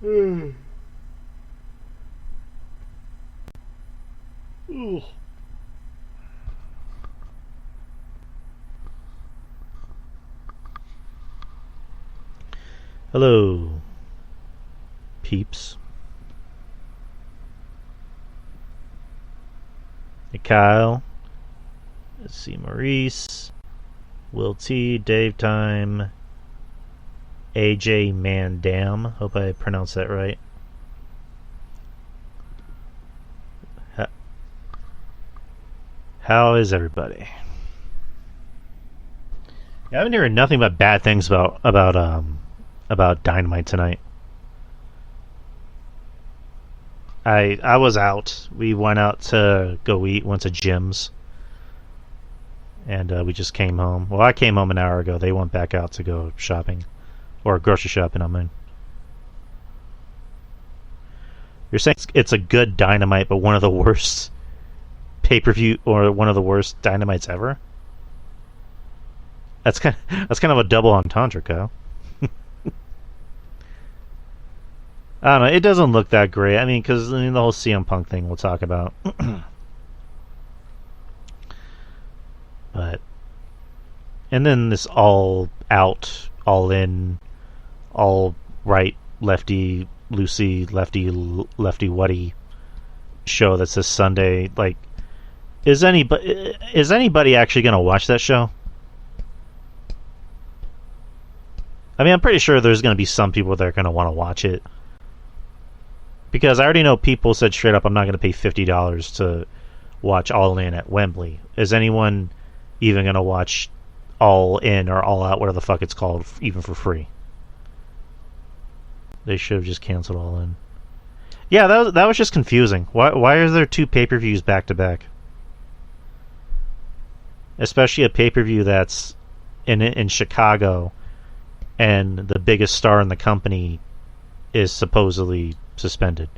Ugh. Hello, peeps. Hey, Kyle. Let's see, Maurice, Will T, Dave Time, AJ Mandam. Hope I pronounced that right. How is everybody? Yeah, I've been hearing nothing but bad things about Dynamite tonight. I was out. We went out to go eat. Went to Jim's, and we just came home. Well, I came home an hour ago. They went back out to go shopping, or grocery shopping. I mean, you're saying it's a good Dynamite, but one of the worst pay-per-view or one of the worst Dynamites ever. That's kind of a double entendre, Kyle. I don't know. It doesn't look that great. I mean, because the whole CM Punk thing we'll talk about. But and then this all out, all in, all right, lefty, loosey, lefty, whatty show that's this Sunday. Like, is anybody actually going to watch that show? I mean, I'm pretty sure there's going to be some people that are going to want to watch it. Because I already know people said straight up, I'm not going to pay $50 to watch All In at Wembley. Is anyone even going to watch All In or All Out, whatever the fuck it's called, even for free? They should have just canceled All In. Yeah, that was just confusing. Why are there two pay-per-views back-to-back? Especially a pay-per-view that's in Chicago, and the biggest star in the company is supposedly suspended.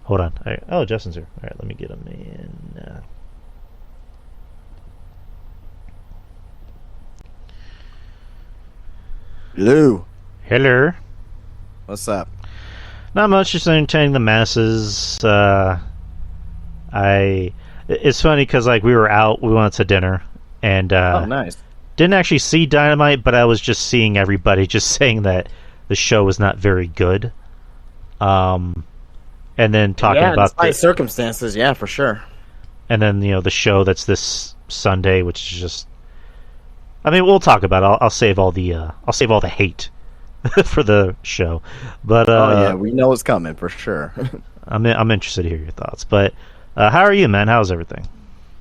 Hold on. Right. Oh, Justin's here. All right, let me get him in. Hello. Hello. What's up? Not much. Just entertaining the masses. It's funny because like we were out. We went to dinner, and oh, nice. Didn't actually see Dynamite, but I was just seeing everybody just saying that the show was not very good. And then talking about the circumstances, yeah, for sure. And then the show that's this Sunday, which is just, I mean, we'll talk about it. I'll save all the hate for the show, but oh yeah, we know it's coming for sure. I'm interested to hear your thoughts. But how are you, man? How's everything?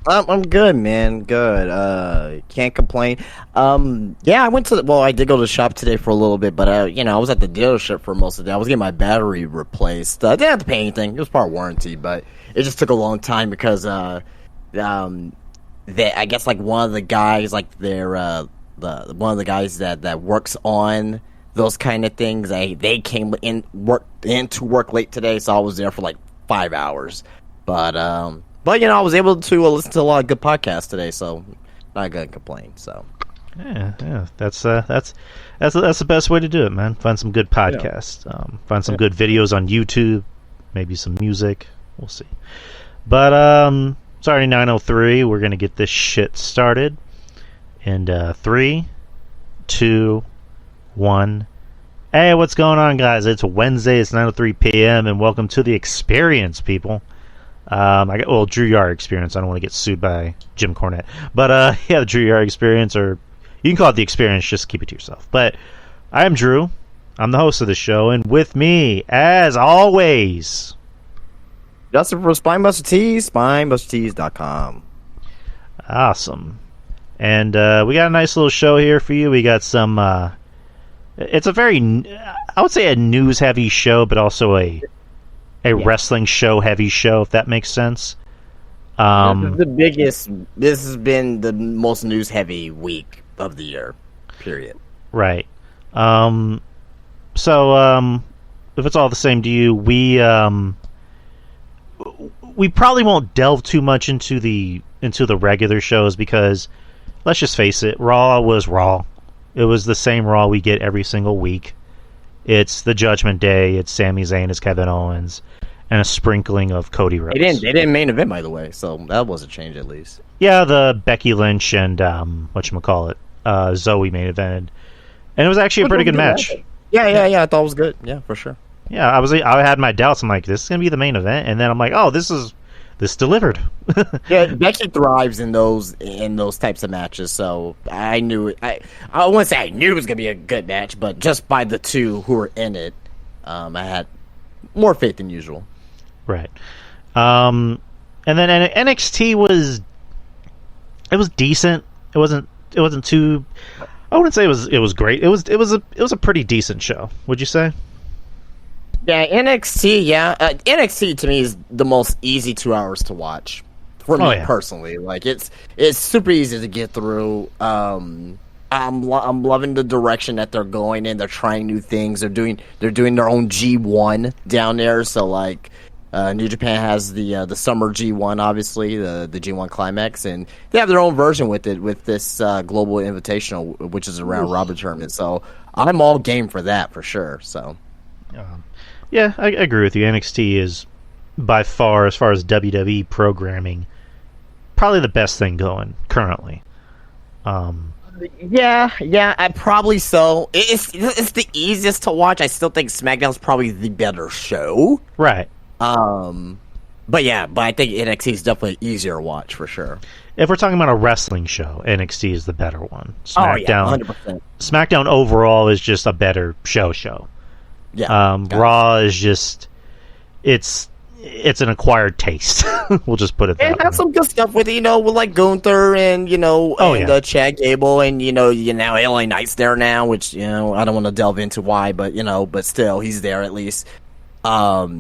I'm good, man. Good. Can't complain. Yeah, I did go to the shop today for a little bit, but I was at the dealership for most of the day. I was getting my battery replaced. I didn't have to pay anything. It was part warranty, but it just took a long time because I guess like one of the guys, like one of the guys that works on those kind of things, they came into work late today, so I was there for like 5 hours. But I was able to listen to a lot of good podcasts today, so not gonna complain. So yeah, that's the best way to do it, man. Find some good podcasts, find some good videos on YouTube, maybe some music. We'll see. But it's already 9:03. We're gonna get this shit started. And 3, 2, 1. Hey, what's going on, guys? It's Wednesday. It's 9:03 p.m. and welcome to the experience, people. Drew Yard Experience. I don't want to get sued by Jim Cornette, but the Drew Yard Experience, or you can call it the Experience. Just keep it to yourself. But I am Drew. I'm the host of the show, and with me, as always, Justin from Spinebuster Tees, SpinebusterTees.com. Awesome, and we got a nice little show here for you. We got some. It's a very, I would say, a news-heavy show, but also a wrestling show heavy show, if that makes sense. This has been the most news heavy week of the year, period. Right. So if it's all the same to you, we probably won't delve too much into the regular shows because let's just face it, Raw was Raw. It was the same Raw we get every single week. It's the Judgment Day. It's Sami Zayn. It's Kevin Owens, and a sprinkling of Cody Rhodes. They didn't main event, by the way, so that was a change at least. Yeah, the Becky Lynch and whatchamacallit, Zoe main event, and it was actually a pretty good match. Yeah, I thought it was good. Yeah, for sure. Yeah, I had my doubts. I'm like, this is gonna be the main event, and then I'm like, oh, this delivered. Yeah, Becky thrives in those types of matches. So I knew it. I wouldn't say I knew it was gonna be a good match, but just by the two who were in it, I had more faith than usual. Right. And then NXT was decent. It wasn't too. I wouldn't say it was great. It was a pretty decent show. Would you say? Yeah, NXT. Yeah, NXT to me is the most easy 2 hours to watch for me personally. Like it's super easy to get through. I'm loving the direction that they're going in. They're trying new things. They're doing their own G1 down there. So like, New Japan has the summer G1, obviously the G1 Climax, and they have their own version with it with this Global Invitational, which is around Robert tournament. So I'm all game for that for sure. So. Yeah, I agree with you. NXT is by far, as far as WWE programming, probably the best thing going currently. Yeah, I probably so. It's the easiest to watch. I still think SmackDown's probably the better show. Right. But I think NXT is definitely easier to watch for sure. If we're talking about a wrestling show, NXT is the better one. SmackDown, 100%. SmackDown overall is just a better show. Yeah. Raw is just it's an acquired taste. We'll just put it that way. And have some good stuff with it, with like Gunther and Chad Gable and now LA Knight's there now, which I don't want to delve into why, but but still he's there at least. So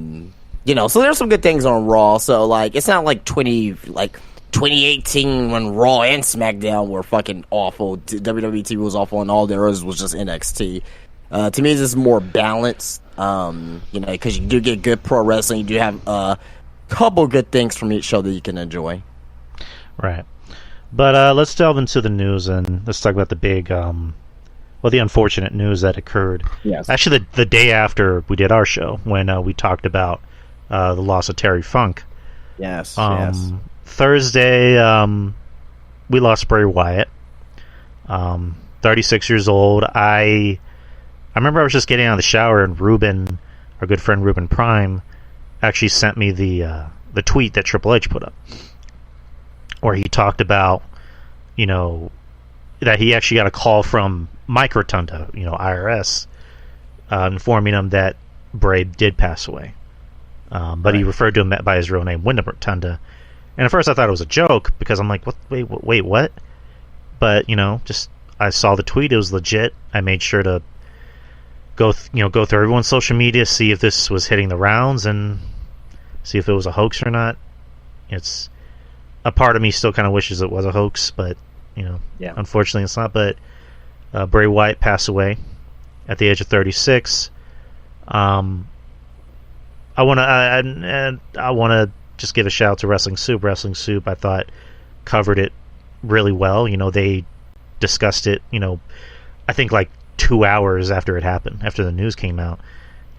there's some good things on Raw. So like it's not like 2018 when Raw and SmackDown were fucking awful. WWE was awful, and all there was just NXT. To me, this is more balanced, because you do get good pro wrestling. You do have a couple good things from each show that you can enjoy. Right. But let's delve into the news, and let's talk about the big, the unfortunate news that occurred. Yes. Actually, the day after we did our show, when we talked about the loss of Terry Funk. Yes, Thursday, we lost Bray Wyatt, 36 years old. I remember I was just getting out of the shower, and Ruben, our good friend Ruben Prime, actually sent me the tweet that Triple H put up, where he talked about, that he actually got a call from Mike Rotunda, IRS, informing him that Bray did pass away. But he referred to him by his real name, Wyndham Rotunda. And at first I thought it was a joke, because I'm like, wait, what? But, I saw the tweet, it was legit. I made sure to go through everyone's social media, see if this was hitting the rounds, and see if it was a hoax or not. It's a part of me still kind of wishes it was a hoax, but unfortunately it's not. But Bray Wyatt passed away at the age of 36. I want to just give a shout out to Wrestling Soup. Wrestling Soup, I thought, covered it really well. they discussed it. I think like 2 hours after it happened, after the news came out,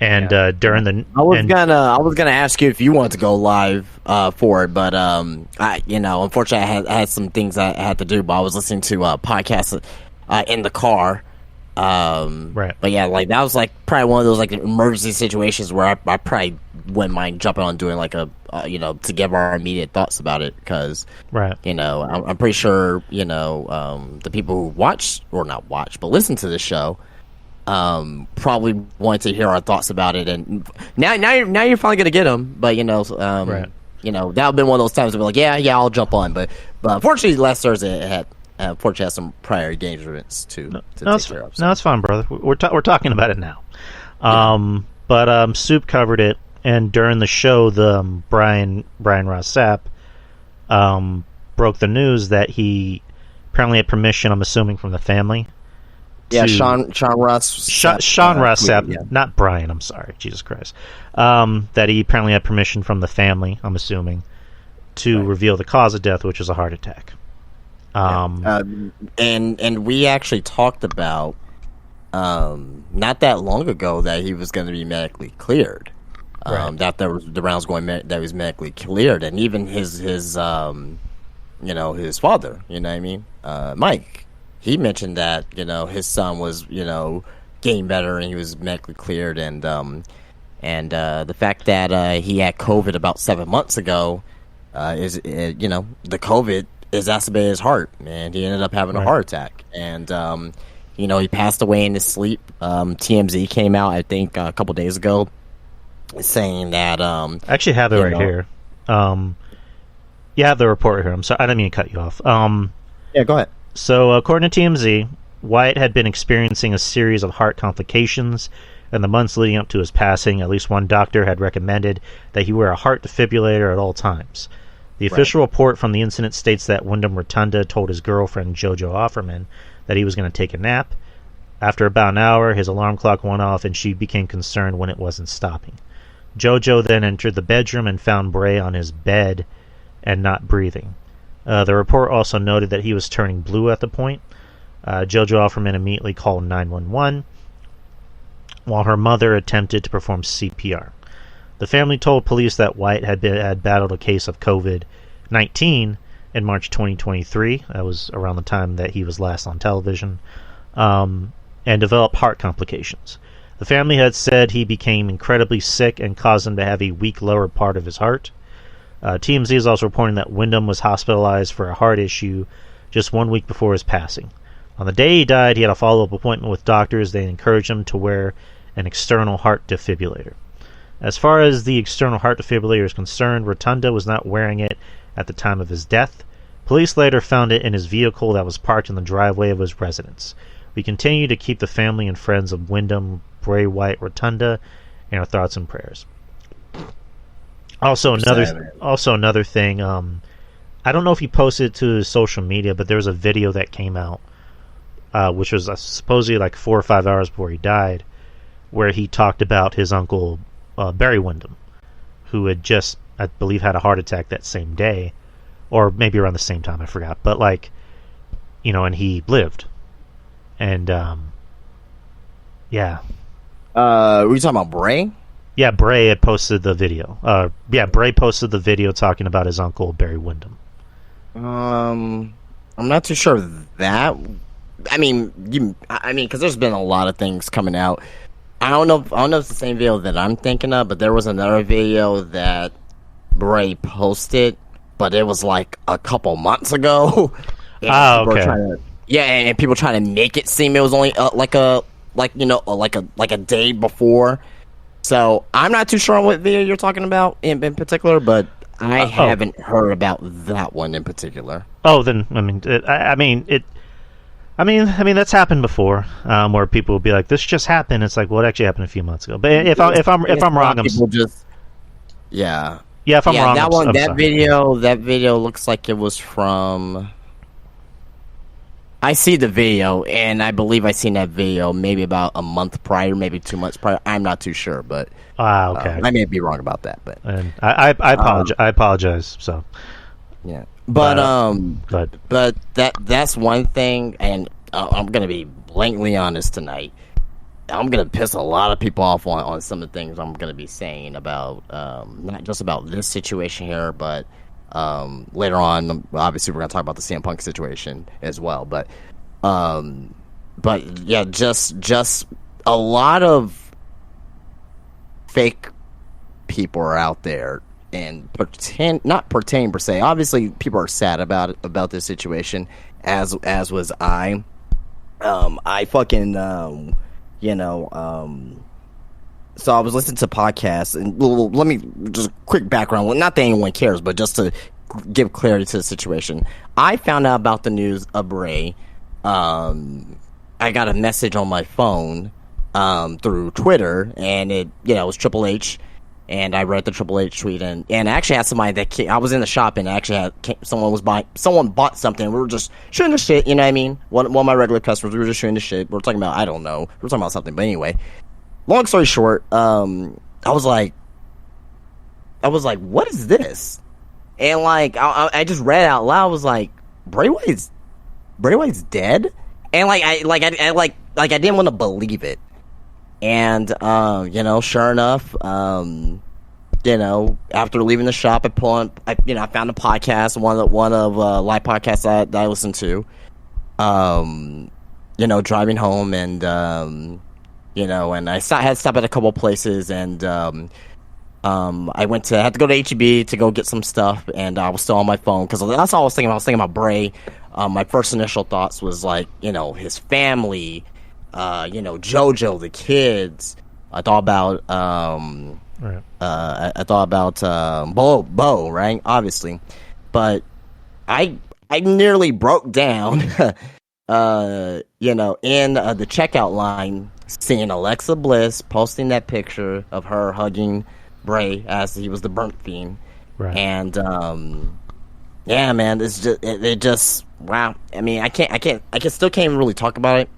and during the I was gonna ask you if you wanted to go live for it, but unfortunately I had some things I had to do, but I was listening to podcasts in the car, right. But yeah, like that was like probably one of those like emergency situations where I probably wouldn't mind jumping on doing like a to give our immediate thoughts about it, because right. I'm pretty sure the people who watch, or not watch, but listen to the show probably want to hear our thoughts about it. And now you're finally gonna get them, but right. that would have been one of those times where we're like, yeah, I'll jump on, but unfortunately last Thursday it had some prior engagements to take care of. So. No, it's fine, brother. We're talking about it now. But Soup covered it, and during the show, the Brian Ross Sapp broke the news that he apparently had permission, I'm assuming, from the family. Yeah, Sean Ross. Sean Ross Sapp, not Brian. I'm sorry, Jesus Christ. That he apparently had permission from the family, I'm assuming, to reveal the cause of death, which was a heart attack. And we actually talked about not that long ago that he was going to be medically cleared. Right. That there was the rounds going that he was medically cleared, and even his his father, you know what I mean, Mike, he mentioned that his son was getting better and he was medically cleared, and the fact that he had COVID about 7 months ago the COVID exacerbated his heart, and he ended up having a heart attack, and he passed away in his sleep. TMZ came out, I think, a couple days ago, saying that I actually have it right here. You have the report here. I'm sorry, I didn't mean to cut you off. Yeah, go ahead. So, according to TMZ, Wyatt had been experiencing a series of heart complications in the months leading up to his passing. At least one doctor had recommended that he wear a heart defibrillator at all times. The official report from the incident states that Wyndham Rotunda told his girlfriend, JoJo Offerman, that he was going to take a nap. After about an hour, his alarm clock went off, and she became concerned when it wasn't stopping. JoJo then entered the bedroom and found Bray on his bed and not breathing. The report also noted that he was turning blue at the point. JoJo Offerman immediately called 911, while her mother attempted to perform CPR. The family told police that Wyatt had battled a case of COVID-19 in March 2023. That was around the time that he was last on television, and developed heart complications. The family had said he became incredibly sick and caused him to have a weak lower part of his heart. TMZ is also reporting that Wyndham was hospitalized for a heart issue just 1 week before his passing. On the day he died, he had a follow-up appointment with doctors. They encouraged him to wear an external heart defibrillator. As far as the external heart defibrillator is concerned, Rotunda was not wearing it at the time of his death. Police later found it in his vehicle that was parked in the driveway of his residence. We continue to keep the family and friends of Wyndham Bray Wyatt Rotunda in our thoughts and prayers. Also another thing, I don't know if he posted it to his social media, but there was a video that came out, which was supposedly like 4 or 5 hours before he died, where he talked about his uncle Barry Wyndham, who had just, I believe, had a heart attack that same day, or maybe around the same time, I forgot. But and he lived, and yeah. Were you talking about Bray? Yeah, Bray had posted the video. Bray posted the video talking about his uncle Barry Wyndham. I'm not too sure of that. I mean, because there's been a lot of things coming out. I don't know if it's the same video that I'm thinking of, but there was another video that Bray posted, but it was like a couple months ago. Okay. And people trying to make it seem it was only like a day before. So I'm not too sure what video you're talking about in particular, but I haven't heard about that one in particular. Oh, then I mean that's happened before, where people will be like, "This just happened." It's like, well, it actually happened a few months ago. But if I'm wrong, I'm wrong. That video looks like it was from. I see the video, and I believe I seen that video maybe about a month prior, maybe 2 months prior. I'm not too sure, but okay, I may be wrong about that. But and I apologize. I apologize. So yeah, but that's one thing, and I'm gonna be blatantly honest tonight. I'm gonna piss a lot of people off on some of the things I'm gonna be saying about not just about this situation here, but later on, obviously, we're gonna talk about the CM Punk situation as well. But yeah, just a lot of fake people are out there and not pretend per se. Obviously, people are sad about this situation, as was I. I fucking so I was listening to podcasts, and let me just quick background. Well, not that anyone cares, but just to give clarity to the situation. I found out about the news of Bray. I got a message on my phone through Twitter, and it was Triple H, and I read the Triple H tweet, and I actually had somebody that came, I was in the shop, and I actually someone bought something. We were just shooting the shit, you know what I mean? One of my regular customers, we were just shooting the shit. We were talking about, I don't know, we were talking about something, but anyway. Long story short, I was like, what is this? And I just read out loud. I was like, Bray Wyatt's dead? And I like I didn't want to believe it. And you know, sure enough, you know, after leaving the shop, I found a podcast, one of live podcasts that I listened to. You know, driving home, and you know, and I had to stop at a couple places, and I had to go to HEB to go get some stuff, and I was still on my phone because that's all I was thinking about. I was thinking about Bray. My first initial thoughts was like, you know, his family, you know, JoJo, the kids. I thought about right. I thought about Bo, right? Obviously, but I nearly broke down. You know, in the checkout line, seeing Alexa Bliss posting that picture of her hugging Bray as he was the burnt fiend, right? And yeah, man, it just wow. I mean, I still can't even really talk about it,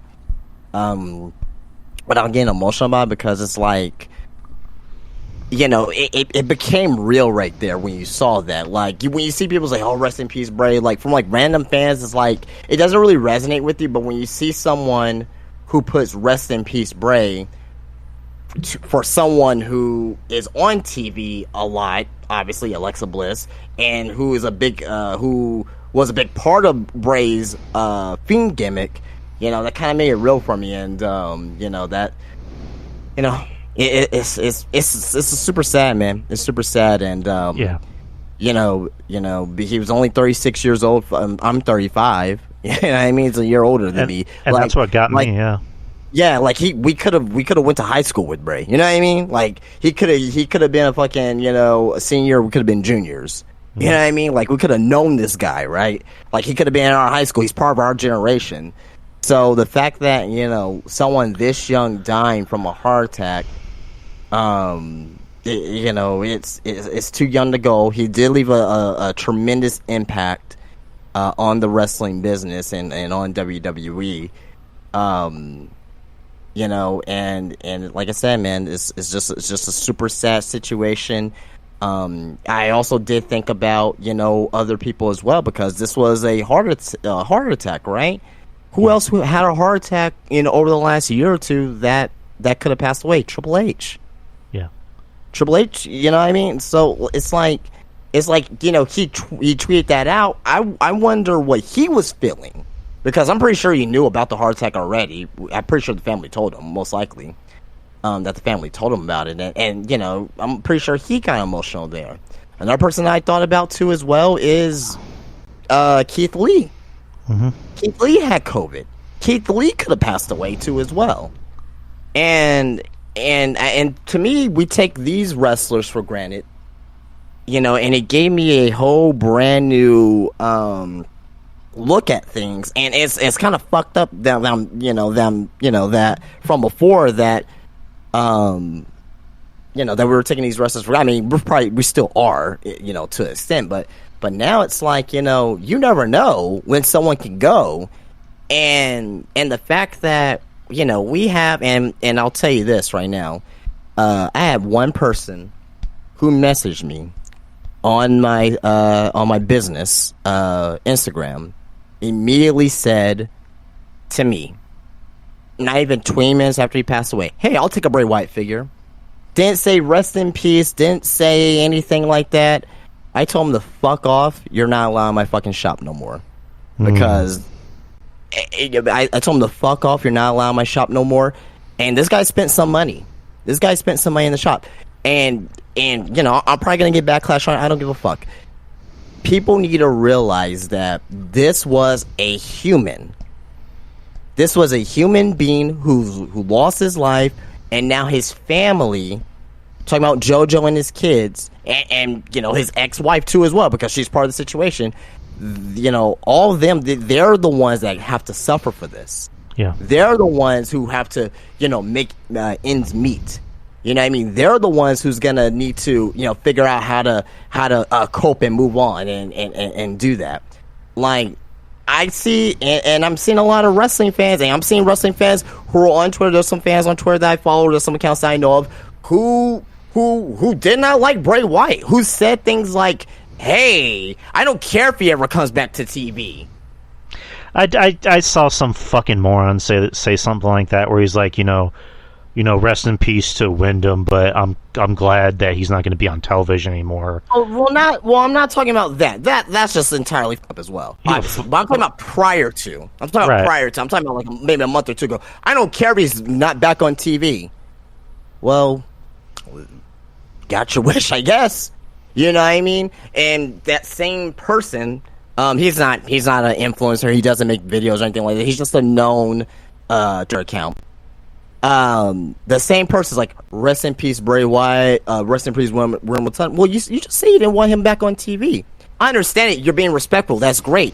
but I'm getting emotional about it because it's like, you know, it became real right there when you saw that. Like, when you see people say, oh, rest in peace, Bray, like, from, like, random fans, it's like, it doesn't really resonate with you, but when you see someone who puts rest in peace, Bray, for someone who is on TV a lot, obviously, Alexa Bliss, and who was a big part of Bray's Fiend gimmick, you know, that kind of made it real for me, and, you know, that, you know... It's super sad, man. It's super sad, and yeah, you know, he was only 36 years old. I'm 35. You know what I mean? He's a year older than me, and like, that's what got me. Yeah, like we could have went to high school with Bray. You know what I mean? Like he could have been a fucking, you know, a senior. We could have been juniors. You know what I mean? Like we could have known this guy, right? Like he could have been in our high school. He's part of our generation. So the fact that, you know, someone this young dying from a heart attack. You know, it's too young to go. He did leave a tremendous impact on the wrestling business and on WWE. You know, and like I said, man, it's just a super sad situation. I also did think about, you know, other people as well, because this was a heart attack, right? Who else had a heart attack, you know, over the last year or two that could have passed away? Triple H. Triple H, you know what I mean? So it's like, you know, he tweeted that out. I wonder what he was feeling, because I'm pretty sure he knew about the heart attack already. I'm pretty sure the family told him, most likely, that the family told him about it. And you know, I'm pretty sure he got emotional there. Another person I thought about too as well is Keith Lee. Mm-hmm. Keith Lee had COVID. Keith Lee could have passed away too as well. And to me, we take these wrestlers for granted, you know, and it gave me a whole brand new look at things, and it's kind of fucked up that from before that, you know, that we were taking these wrestlers for. I mean, we still are, you know, to an extent, but now it's like, you know, you never know when someone can go, and the fact that, you know, we have, and I'll tell you this right now, I have one person who messaged me on my business Instagram, immediately said to me, not even 20 minutes after he passed away, hey, I'll take a Bray Wyatt figure. Didn't say rest in peace, didn't say anything like that. I told him to fuck off. You're not allowed my fucking shop no more, because I told him to fuck off. You're not allowed my shop no more. And this guy spent some money. in the shop. And you know, I'm probably going to get backlash on it. I don't give a fuck. People need to realize that this was a human. This was a human being who lost his life, and now his family, talking about JoJo and his kids, and you know, his ex-wife too as well, because she's part of the situation. You know, all of them, they're the ones that have to suffer for this. Yeah, they're the ones who have to, you know, make ends meet. You know what I mean? They're the ones who's gonna need to, you know, figure out how to cope and move on and do that. Like, I see, and I'm seeing a lot of wrestling fans, and I'm seeing wrestling fans who are on Twitter. There's some fans on Twitter that I follow. There's some accounts that I know of who did not like Bray Wyatt, who said things like, "Hey, I don't care if he ever comes back to TV." I saw some fucking moron say something like that, where he's like, rest in peace to Wyndham, but I'm glad that he's not going to be on television anymore. Oh, I'm not talking about that. That's just entirely up as well. Obviously. But I'm talking about prior to. I'm talking about like maybe a month or two ago. I don't care if he's not back on TV. Well, got your wish, I guess. You know what I mean? And that same person, he's not an influencer. He doesn't make videos or anything like that. He's just a known Twitter account. The same person's like, rest in peace, Bray Wyatt, rest in peace, Wimbledon. Well, you just say you didn't want him back on TV. I understand it. You're being respectful. That's great.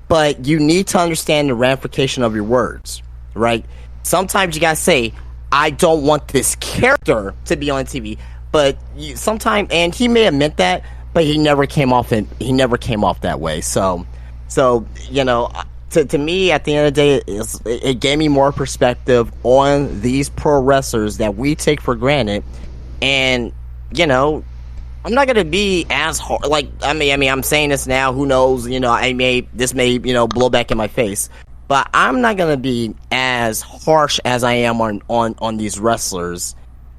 But you need to understand the ramification of your words, right? Sometimes you gotta say, I don't want this character to be on TV. But sometimes, and he may have meant that, but he never came off that way. So to me, at the end of the day, it gave me more perspective on these pro wrestlers that we take for granted. And, I'm not going to be as hard. Like, I mean, I'm saying this now. Who knows? This may blow back in my face. But I'm not going to be as harsh as I am on these wrestlers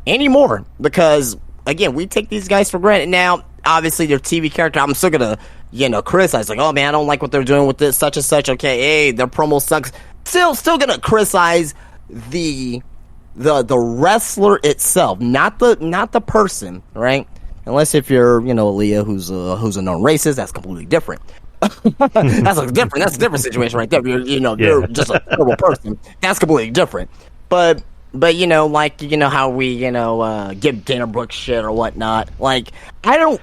anymore. Because, again, we take these guys for granted. Now, obviously, their TV character, I'm still going to criticize, like, oh man, I don't like what they're doing with this, such and such. Okay, hey, their promo sucks. Still gonna criticize the wrestler itself, not the person, right? Unless if you're, Aaliyah, who's a known racist, that's completely different. That's a different situation right there. You're just a horrible person. That's completely different. But how we give Dana Brooks shit or whatnot. Like, I don't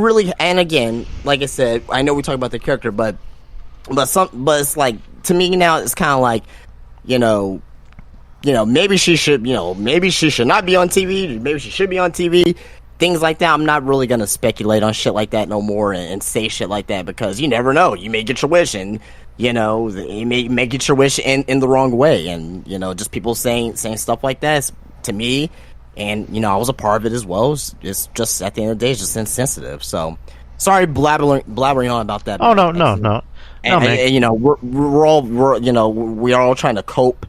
really. And again, like I said, I know we talk about the character, but it's like, to me now it's kind of like, maybe she should not be on TV. Maybe she should be on TV. Things like that. I'm not really gonna speculate on shit like that no more and say shit like that, because you never know. You may get your wish, and you may get your wish in the wrong way, and just people saying stuff like that to me, and I was a part of it as well. It's just, at the end of the day, it's just insensitive. So sorry, blabbering on about that. Oh no. And we are all trying to cope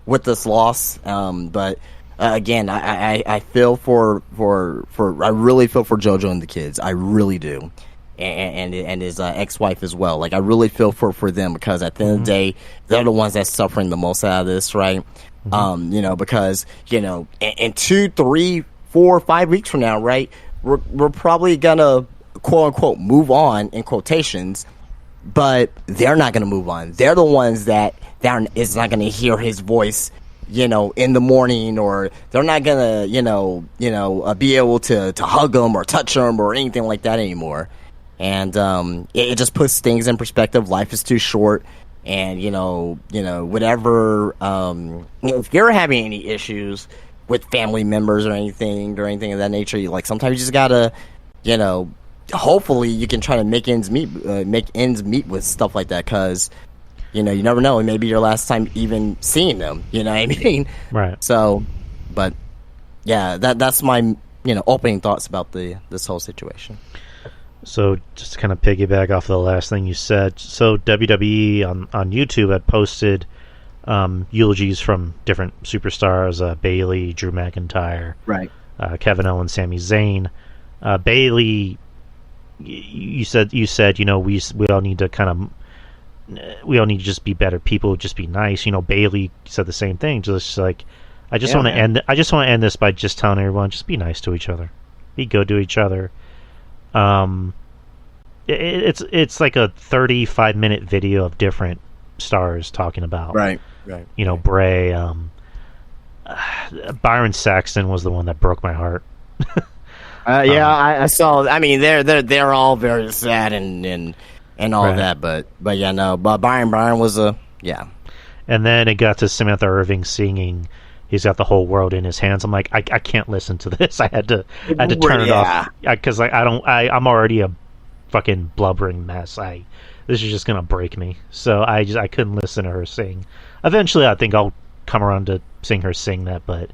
with this loss, but. Again, I feel for I really feel for JoJo and the kids. I really do, and his ex-wife as well. Like, I really feel for them, because at the end of the day, they're the ones that's suffering the most out of this, right? Because in 2, 3, 4, 5 weeks from now, right, we're probably gonna quote unquote move on, in quotations, but they're not gonna move on. They're the ones that is not gonna hear his voice, in the morning, or they're not gonna, be able to hug them or touch them or anything like that anymore. And it just puts things in perspective. Life is too short, and whatever. If you're having any issues with family members or anything of that nature, sometimes you just gotta, hopefully you can try to make ends meet with stuff like that, because. You never know. It may be your last time even seeing them. You know what I mean? Right. So, but yeah, that's my opening thoughts about this whole situation. So, just to kind of piggyback off the last thing you said, so WWE on YouTube had posted eulogies from different superstars: Bayley, Drew McIntyre, right? Kevin Owens, Sami Zayn. Bayley, you said we all need to kind of. We all need to just be better people, just be nice. Bayley said the same thing. Just like, I just want to end this by just telling everyone, just be nice to each other, be good to each other. It's like a 35-minute video of different stars talking about right. Bray. Byron Saxton was the one that broke my heart. I saw. I mean, they're all very sad and all of that, but yeah, no, but Byron was yeah. And then it got to Samantha Irving singing "He's Got the Whole World in His Hands." I'm like, I can't listen to this. I had to turn it off, because I'm already a fucking blubbering mess. This is just gonna break me. So I couldn't listen to her sing. Eventually, I think I'll come around to seeing her sing that, but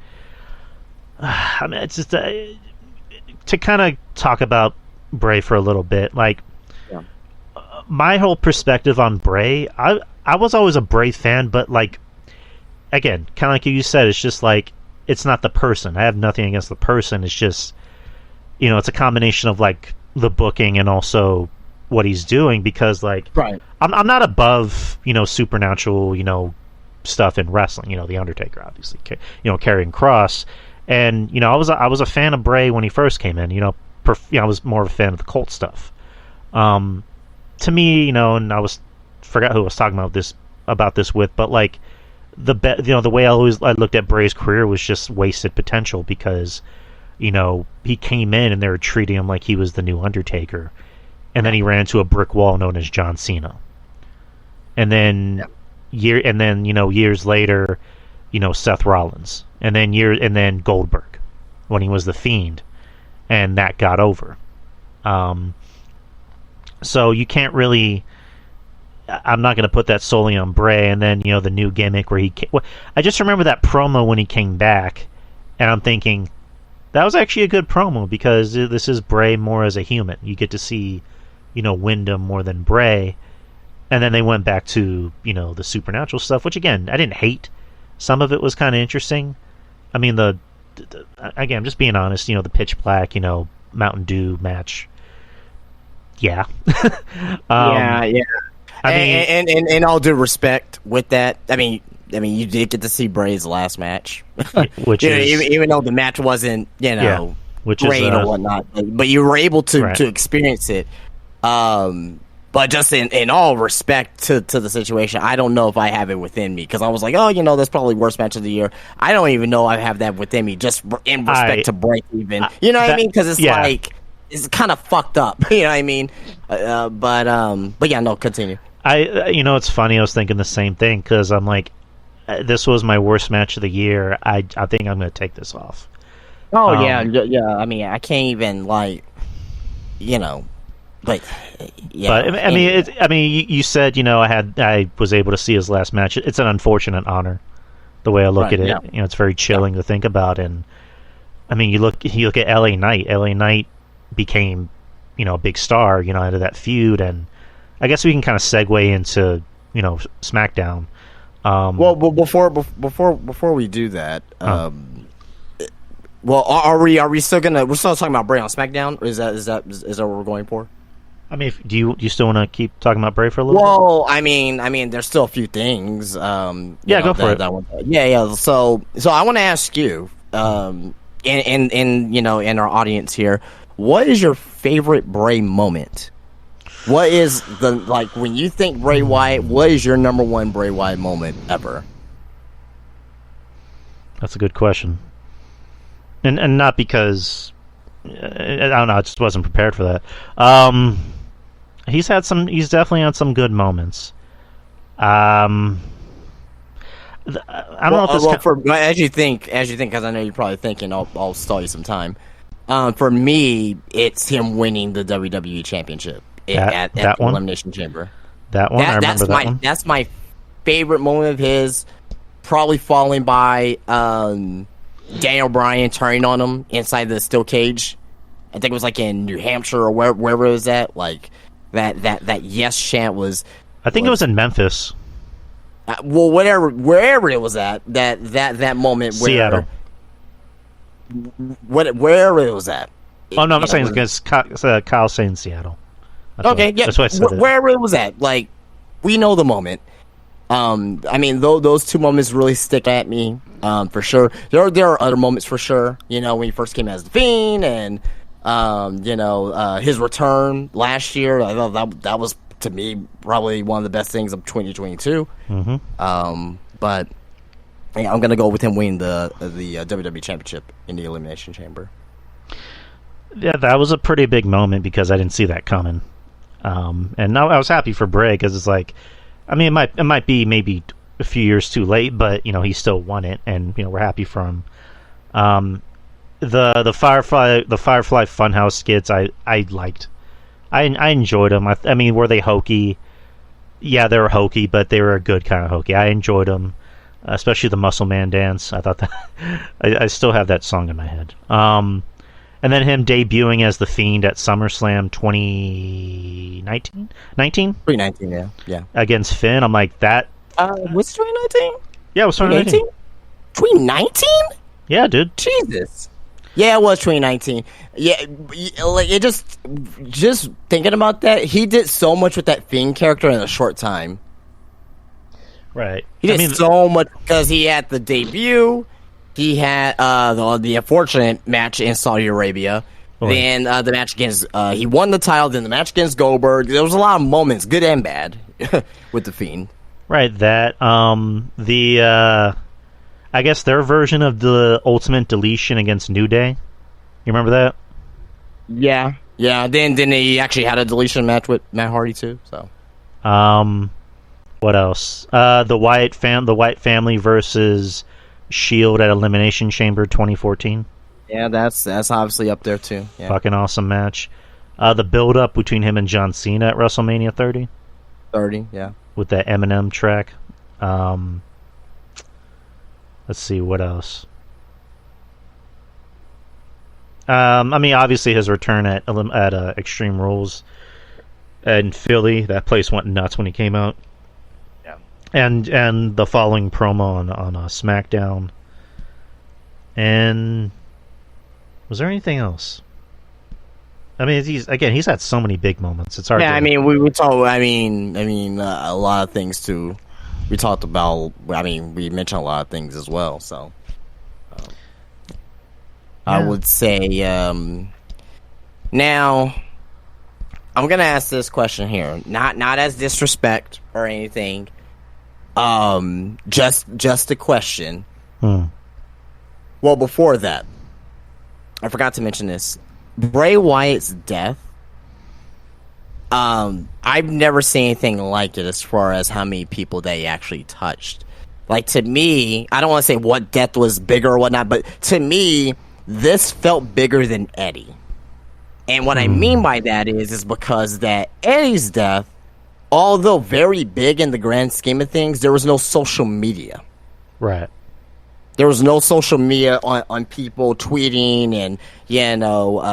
I mean, it's just to kind of talk about Bray for a little bit, like. my whole perspective on Bray, I was always a Bray fan, but like, again, kind of like you said, it's just like, it's not the person. I have nothing against the person. It's just, it's a combination of like the booking and also what he's doing, because like, right. I'm not above, supernatural, stuff in wrestling. The Undertaker, obviously, carrying cross, and I was a fan of Bray when he first came in. I was more of a fan of the cult stuff. To me, and I forgot who I was talking about this with, but like the way I looked at Bray's career was just wasted potential, because he came in and they were treating him like he was the new Undertaker, and then he ran into a brick wall known as John Cena, and then years later, Seth Rollins, and then Goldberg when he was the Fiend, and that got over. So you can't really. I'm not going to put that solely on Bray. And then the new gimmick where I just remember that promo when he came back, and I'm thinking that was actually a good promo, because this is Bray more as a human. You get to see Wyndham more than Bray. And then they went back to the supernatural stuff, which again I didn't hate. Some of it was kind of interesting. I mean, again, I'm just being honest. The Pitch Black Mountain Dew match. Yeah. Yeah. I mean, and in all due respect, with that, I mean, you did get to see Bray's last match, which is, even though the match wasn't, which great is, or whatnot, but you were able to right. to experience it. But just in all respect to the situation, I don't know if I have it within me, because I was like, that's probably worst match of the year. I don't even know I have that within me, just in respect to Bray, even. You know what I mean? Because it's like, it's kind of fucked up. You know what I mean? But yeah, no, continue. It's funny. I was thinking the same thing, because I'm like, this was my worst match of the year. I think I'm going to take this off. Oh yeah. I mean, I can't even but yeah. But I mean, you said I was able to see his last match. It's an unfortunate honor, the way I look at it. Yeah. It's very chilling to think about. And I mean, you look at LA Knight. LA Knight became a big star out of that feud, and I guess we can kind of segue into SmackDown. Well, before we do that, well, are we still we're still talking about Bray on SmackDown? Or is that what we're going for? I mean, do you still want to keep talking about Bray for a little bit? Well, I mean, there's still a few things. Go for it. Yeah. So I want to ask you, in our audience here, what is your favorite Bray moment? What is when you think Bray Wyatt, what is your number one Bray Wyatt moment ever? That's a good question. And not because I don't know, I just wasn't prepared for that. He's definitely had some good moments. I don't know if this as you think, because I know you're probably thinking, I'll stall you some time. For me, it's him winning the WWE Championship at the Elimination Chamber. That one, I remember that one. That's my favorite moment of his. Probably following by Daniel Bryan turning on him inside the steel cage. I think it was like in New Hampshire or wherever it was at. Like that yes chant was. I think it was in Memphis. Well, wherever it was at, that moment. Seattle. Wherever it was at. Oh no, I'm not saying it's Kyle saying Seattle. That's what I said. Wherever it was at, like, we know the moment. I mean, those two moments really stick at me, for sure. There are other moments for sure. When he first came as the Fiend, and his return last year. I thought that was, to me, probably one of the best things of 2022. Mm-hmm. But yeah, I'm gonna go with him winning the WWE Championship in the Elimination Chamber. Yeah, that was a pretty big moment, because I didn't see that coming. And now I was happy for Bray, because it's like, I mean, it might be maybe a few years too late, but he still won it, and we're happy for him. The Firefly Funhouse skits I liked. I enjoyed them. I mean, were they hokey? Yeah, they were hokey, but they were a good kind of hokey. I enjoyed them, especially the Muscle Man dance. I thought that I still have that song in my head. And then him debuting as The Fiend at SummerSlam 2019? 2019, yeah. Against Finn. I'm like, that... was it 2019? Yeah, it was 2019. 2019? Yeah, dude. Jesus. Yeah, it was 2019. Yeah, like, it just thinking about that, he did so much with that Fiend character in a short time. Right. He did so much because he had the debut. He had the unfortunate match in Saudi Arabia. Oh, then the match against he won the title. Then the match against Goldberg. There was a lot of moments, good and bad, with the Fiend. Right. That I guess their version of the Ultimate Deletion against New Day. You remember that? Yeah. Then he actually had a deletion match with Matt Hardy too. So. What else? The Wyatt family versus Shield at Elimination Chamber 2014. Yeah, that's obviously up there too. Yeah. Fucking awesome match. The build up between him and John Cena at WrestleMania 30. 30, yeah. With that Eminem track. Let's see what else. I mean, obviously his return at Extreme Rules in Philly. That place went nuts when he came out. And the following promo on SmackDown. And was there anything else? I mean, he's had so many big moments. It's hard. Yeah, I mean, we talked. I mean, a lot of things too. We talked about. I mean, we mentioned a lot of things as well. So, I would say now. I'm gonna ask this question here, not as disrespect or anything. Just a question. Well, before that, I forgot to mention this. Bray Wyatt's death. I've never seen anything like it as far as how many people they actually touched. Like, to me, I don't want to say what death was bigger or whatnot, but to me, this felt bigger than Eddie. And what I mean by that is because that Eddie's death, although very big in the grand scheme of things, there was no social media. Right. There was no social media on people tweeting and,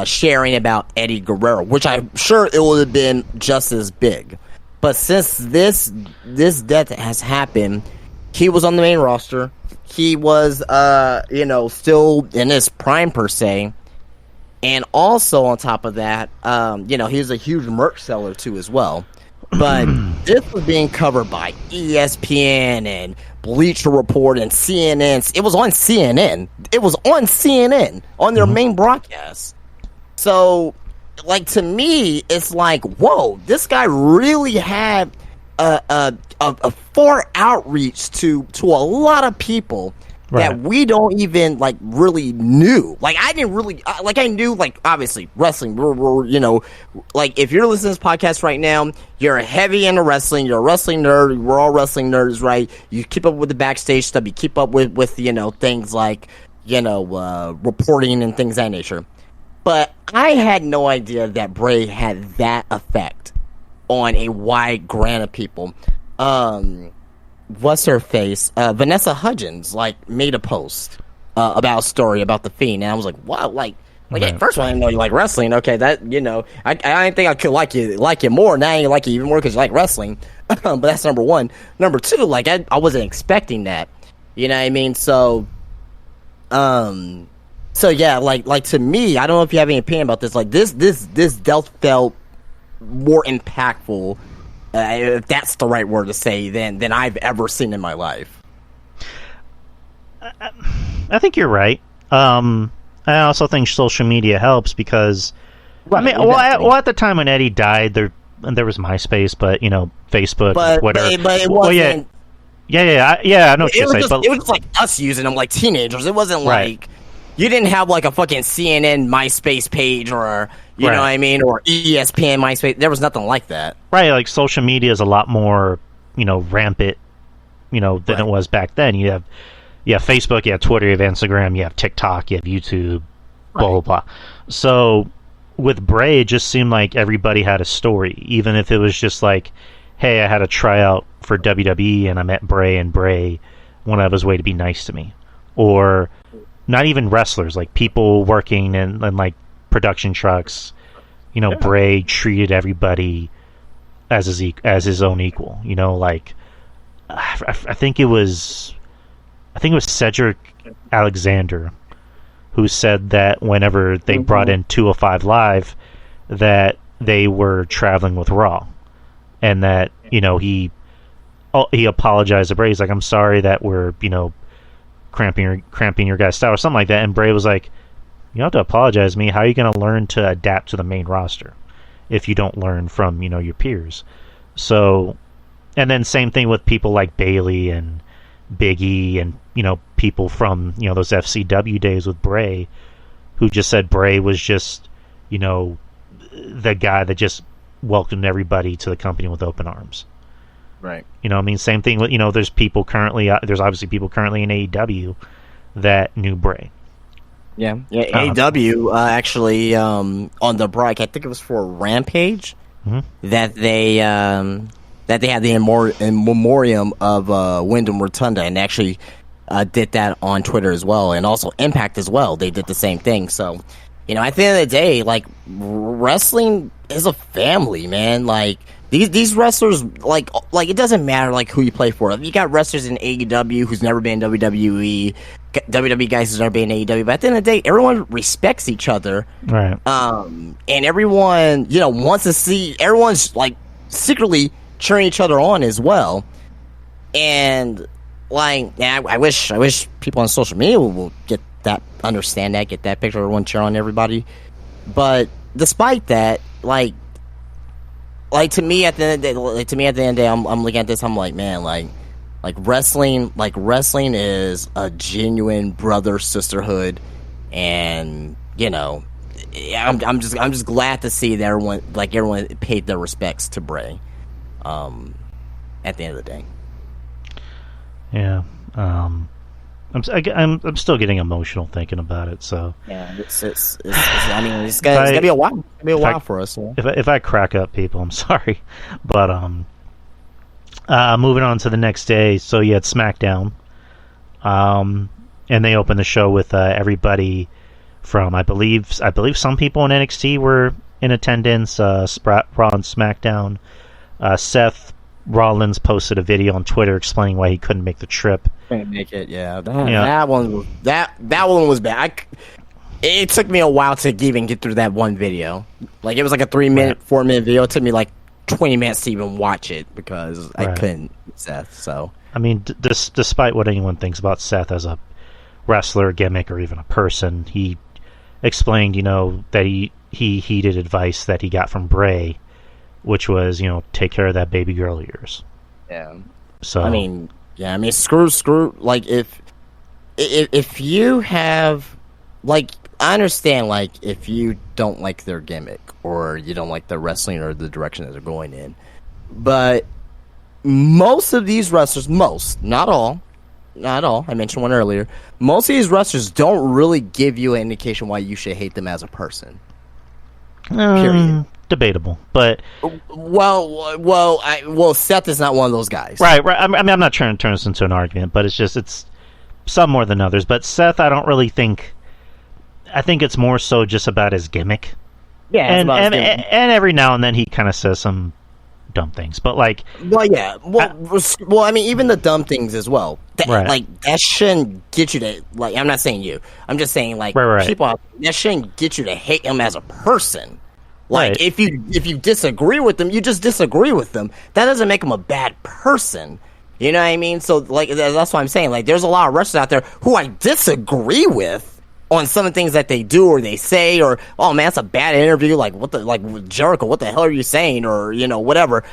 sharing about Eddie Guerrero, which I'm sure it would have been just as big. But since this death has happened, he was on the main roster. He was, still in his prime, per se. And also, on top of that, he was a huge merch seller, too, as well. But this was being covered by ESPN and Bleacher Report and CNN. It was on CNN. On their main broadcast. So, like, to me, it's like, whoa, this guy really had a far outreach to a lot of people. Right. That we don't even, like, really knew. Like, I didn't really... I knew, like, obviously, wrestling. We're like, if you're listening to this podcast right now, you're heavy into wrestling. You're a wrestling nerd. We're all wrestling nerds, right? You keep up with the backstage stuff. You keep up with things like, reporting and things of that nature. But I had no idea that Bray had that effect on a wide grant of people. What's her face? Vanessa Hudgens made a post about a story about the Fiend, and I was like, wow, like at first I didn't know you like wrestling. Okay, that I didn't think I could like you more. Now I like you even more because you like wrestling. But that's number one. Number two, I wasn't expecting that. You know what I mean? So, yeah, like to me, I don't know if you have any opinion about this. Like this death felt more impactful. If that's the right word to say, than I've ever seen in my life. I think you're right. I also think social media helps because, right, at the time when Eddie died, there was MySpace, but Facebook, Twitter. But it wasn't. Yeah. I know what you're saying. It was just like us using them like teenagers. It wasn't like you didn't have like a fucking CNN MySpace page or. You know what I mean? Or ESPN, MySpace. There was nothing like that. Right, like social media is a lot more, rampant, than it was back then. You have Facebook, you have Twitter, you have Instagram, you have TikTok, you have YouTube, blah, blah, blah. So with Bray, it just seemed like everybody had a story, even if it was just like, hey, I had a tryout for WWE and I met Bray and Bray went out of his way to be nice to me. Or not even wrestlers, like people working and like, production trucks. Bray treated everybody as his own equal. Like I think it was Cedric Alexander who said that whenever they brought in 205 Live, that they were traveling with Raw, and that he apologized to Bray. He's like, I'm sorry that we're cramping your guys' style or something like that. And Bray was like, you don't have to apologize to me. How are you going to learn to adapt to the main roster if you don't learn from your peers? So, and then same thing with people like Bayley and Big E and people from those FCW days with Bray, who just said Bray was just the guy that just welcomed everybody to the company with open arms. Right. Same thing with there's obviously people currently in AEW that knew Bray. Yeah. AEW actually on the break, I think it was for Rampage, that they had the in memoriam of Wyndham Rotunda, and actually did that on Twitter as well, and also Impact as well. They did the same thing. So, at the end of the day, like, wrestling is a family, man. Like, these wrestlers, like it doesn't matter like who you play for. You got wrestlers in AEW who's never been in WWE, WWE guys who's never been in AEW. But at the end of the day, everyone respects each other, right? And everyone, wants to see. Everyone's like secretly cheering each other on as well. And like, I wish people on social media will get that, understand that, get that picture. Everyone cheer on everybody. But despite that, like to me at the end of the day, I'm looking at this. I'm like, man, like wrestling is a genuine brother sisterhood, and I'm just glad to see that everyone paid their respects to Bray. At the end of the day. Yeah. I'm still getting emotional thinking about it. So yeah, it's gonna be a while. It's gonna be a while for us. So. If I crack up, people, I'm sorry. But moving on to the next day. So you had SmackDown, and they opened the show with everybody from I believe some people in NXT were in attendance. Raw and SmackDown. Seth Rollins posted a video on Twitter explaining why he couldn't make the trip. Couldn't make it, yeah. That one was bad. It took me a while to even get through that one video. Like, it was like a 3-minute, 4-minute video. It took me like 20 minutes to even watch it because I couldn't, Seth. So I mean, despite what anyone thinks about Seth as a wrestler, gimmick, or even a person, he explained, that he heeded advice that he got from Bray, which was, take care of that baby girl of yours. Yeah. So I mean, screw. Like, if you have, like, I understand, like, if you don't like their gimmick or you don't like their wrestling or the direction that they're going in, but most of these wrestlers, not all. I mentioned one earlier. Most of these wrestlers don't really give you an indication why you should hate them as a person. Period. Debatable, but Seth is not one of those guys. Right. I mean, I'm not trying to turn this into an argument, but it's some more than others. But Seth, I don't really think. I think it's more so just about his gimmick. Yeah, and every now and then he kind of says some dumb things, but like, I mean, even the dumb things as well. Right. Like, that shouldn't get you to, like, I'm not saying you. I'm just saying, like, people, that shouldn't get you to hate him as a person. Like, if you disagree with them, you just disagree with them. That doesn't make him a bad person. You know what I mean? So, like, that's what I'm saying. Like, there's a lot of wrestlers out there who I disagree with on some of the things that they do or they say, or, oh man, that's a bad interview. Like, with Jericho, what the hell are you saying? Or, whatever.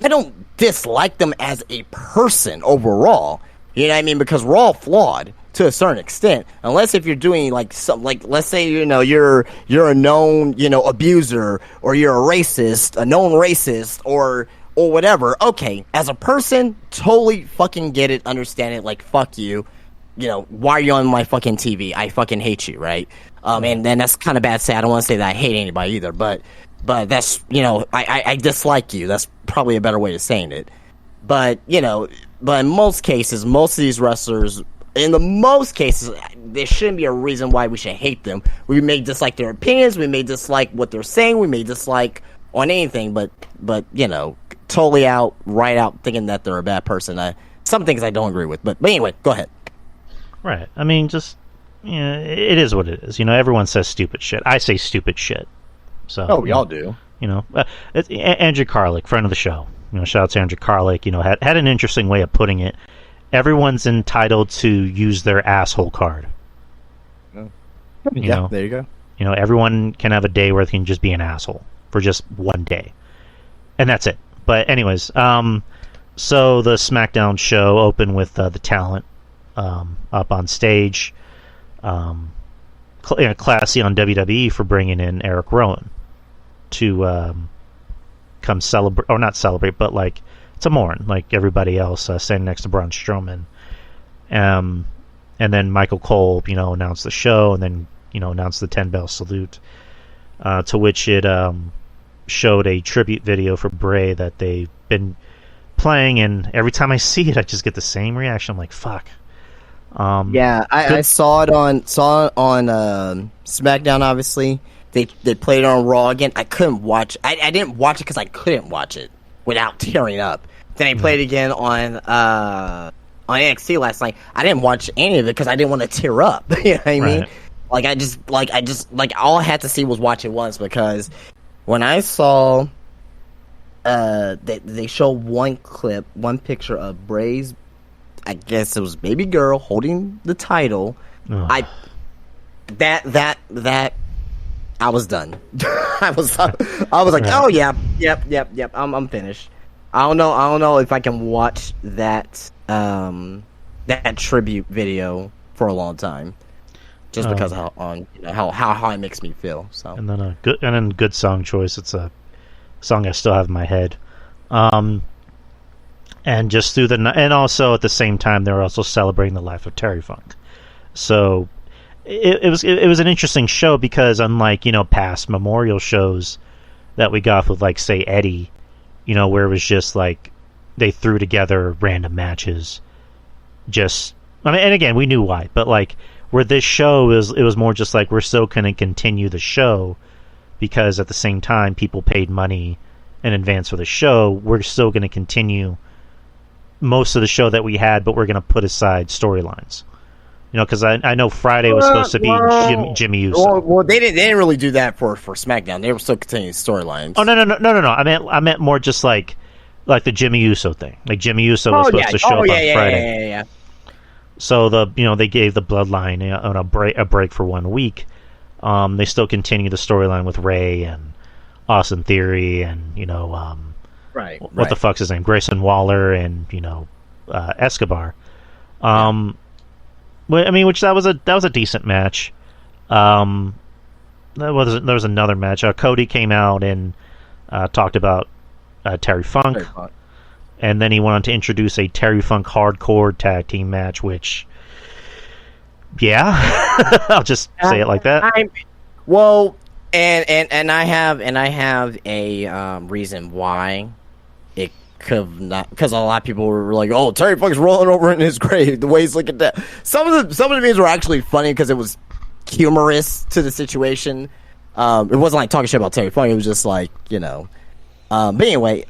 I don't dislike them as a person overall. You know what I mean? Because we're all flawed to a certain extent, unless if you're doing like some, like, let's say you're a known abuser, or you're a known racist, or whatever. Okay, as a person, totally fucking get it, understand it. Like, fuck you. Why are you on my fucking TV? I fucking hate you, right? And then that's kind of bad to say. I don't want to say that I hate anybody either, but that's I dislike you. That's probably a better way of saying it. But but in most cases, most of these wrestlers in the most cases, there shouldn't be a reason why we should hate them. We may dislike their opinions, we may dislike what they're saying, we may dislike on anything, but totally right out thinking that they're a bad person. Some things I don't agree with, but anyway, go ahead. Right. I mean, just it is what it is. Everyone says stupid shit. I say stupid shit. So we all do. It's Andrew Carlick, friend of the show. Shout out to Andrew Carlick. Had an interesting way of putting it. Everyone's entitled to use their asshole card. Yeah, there you go. Everyone can have a day where they can just be an asshole for just one day, and that's it. But anyways, so the SmackDown show opened with the talent up on stage. Classy on WWE for bringing in Eric Rowan to come celebrate, or not celebrate, but to mourn like everybody else, standing next to Braun Strowman. And then Michael Cole, announced the show, and then announced the 10-bell salute, to which it showed a tribute video for Bray that they've been playing, and every time I see it, I just get the same reaction. I'm like, fuck. I saw it on SmackDown. Obviously, they played it on Raw again. I couldn't watch. I didn't watch it because I couldn't watch it without tearing up. Then they played it again on NXT last night. I didn't watch any of it because I didn't want to tear up. You know what I mean? I just all I had to see was watch it once, because when I saw they show one picture of Bray's, I guess it was baby girl holding the title. Oh. I was done. I was like, oh yeah, yep. I'm finished. I don't know if I can watch that tribute video for a long time, just because of how it makes me feel. So and then good song choice. It's a song I still have in my head. And just through and also at the same time, they were also celebrating the life of Terry Funk. So it was an interesting show, because unlike past memorial shows that we got with say Eddie, where it was just they threw together random matches. And again, we knew why, but where this show it was more just we're still going to continue the show, because at the same time people paid money in advance for the show. We're still going to continue most of the show that we had, but we're going to put aside storylines. Because I know Friday was supposed to be Jimmy Uso. Well, they didn't really do that for SmackDown. They were still continuing storylines. Oh no! I meant more just like the Jimmy Uso thing. Jimmy Uso was supposed to show up on Friday. Yeah. So they gave the Bloodline on a break for 1 week. They still continue the storyline with Ray and Austin Theory and what the fuck's his name, Grayson Waller and Escobar. Which that was a decent match. There was another match. Cody came out and talked about Terry Funk, and then he went on to introduce a Terry Funk hardcore tag team match. Which, I'll just say it like that. And I have a reason why it could have not, because a lot of people were like, "Oh, Terry Funk's rolling over in his grave." The way he's looking at that, some of the memes were actually funny because it was humorous to the situation. It wasn't like talking shit about Terry Funk. It was just But anyway,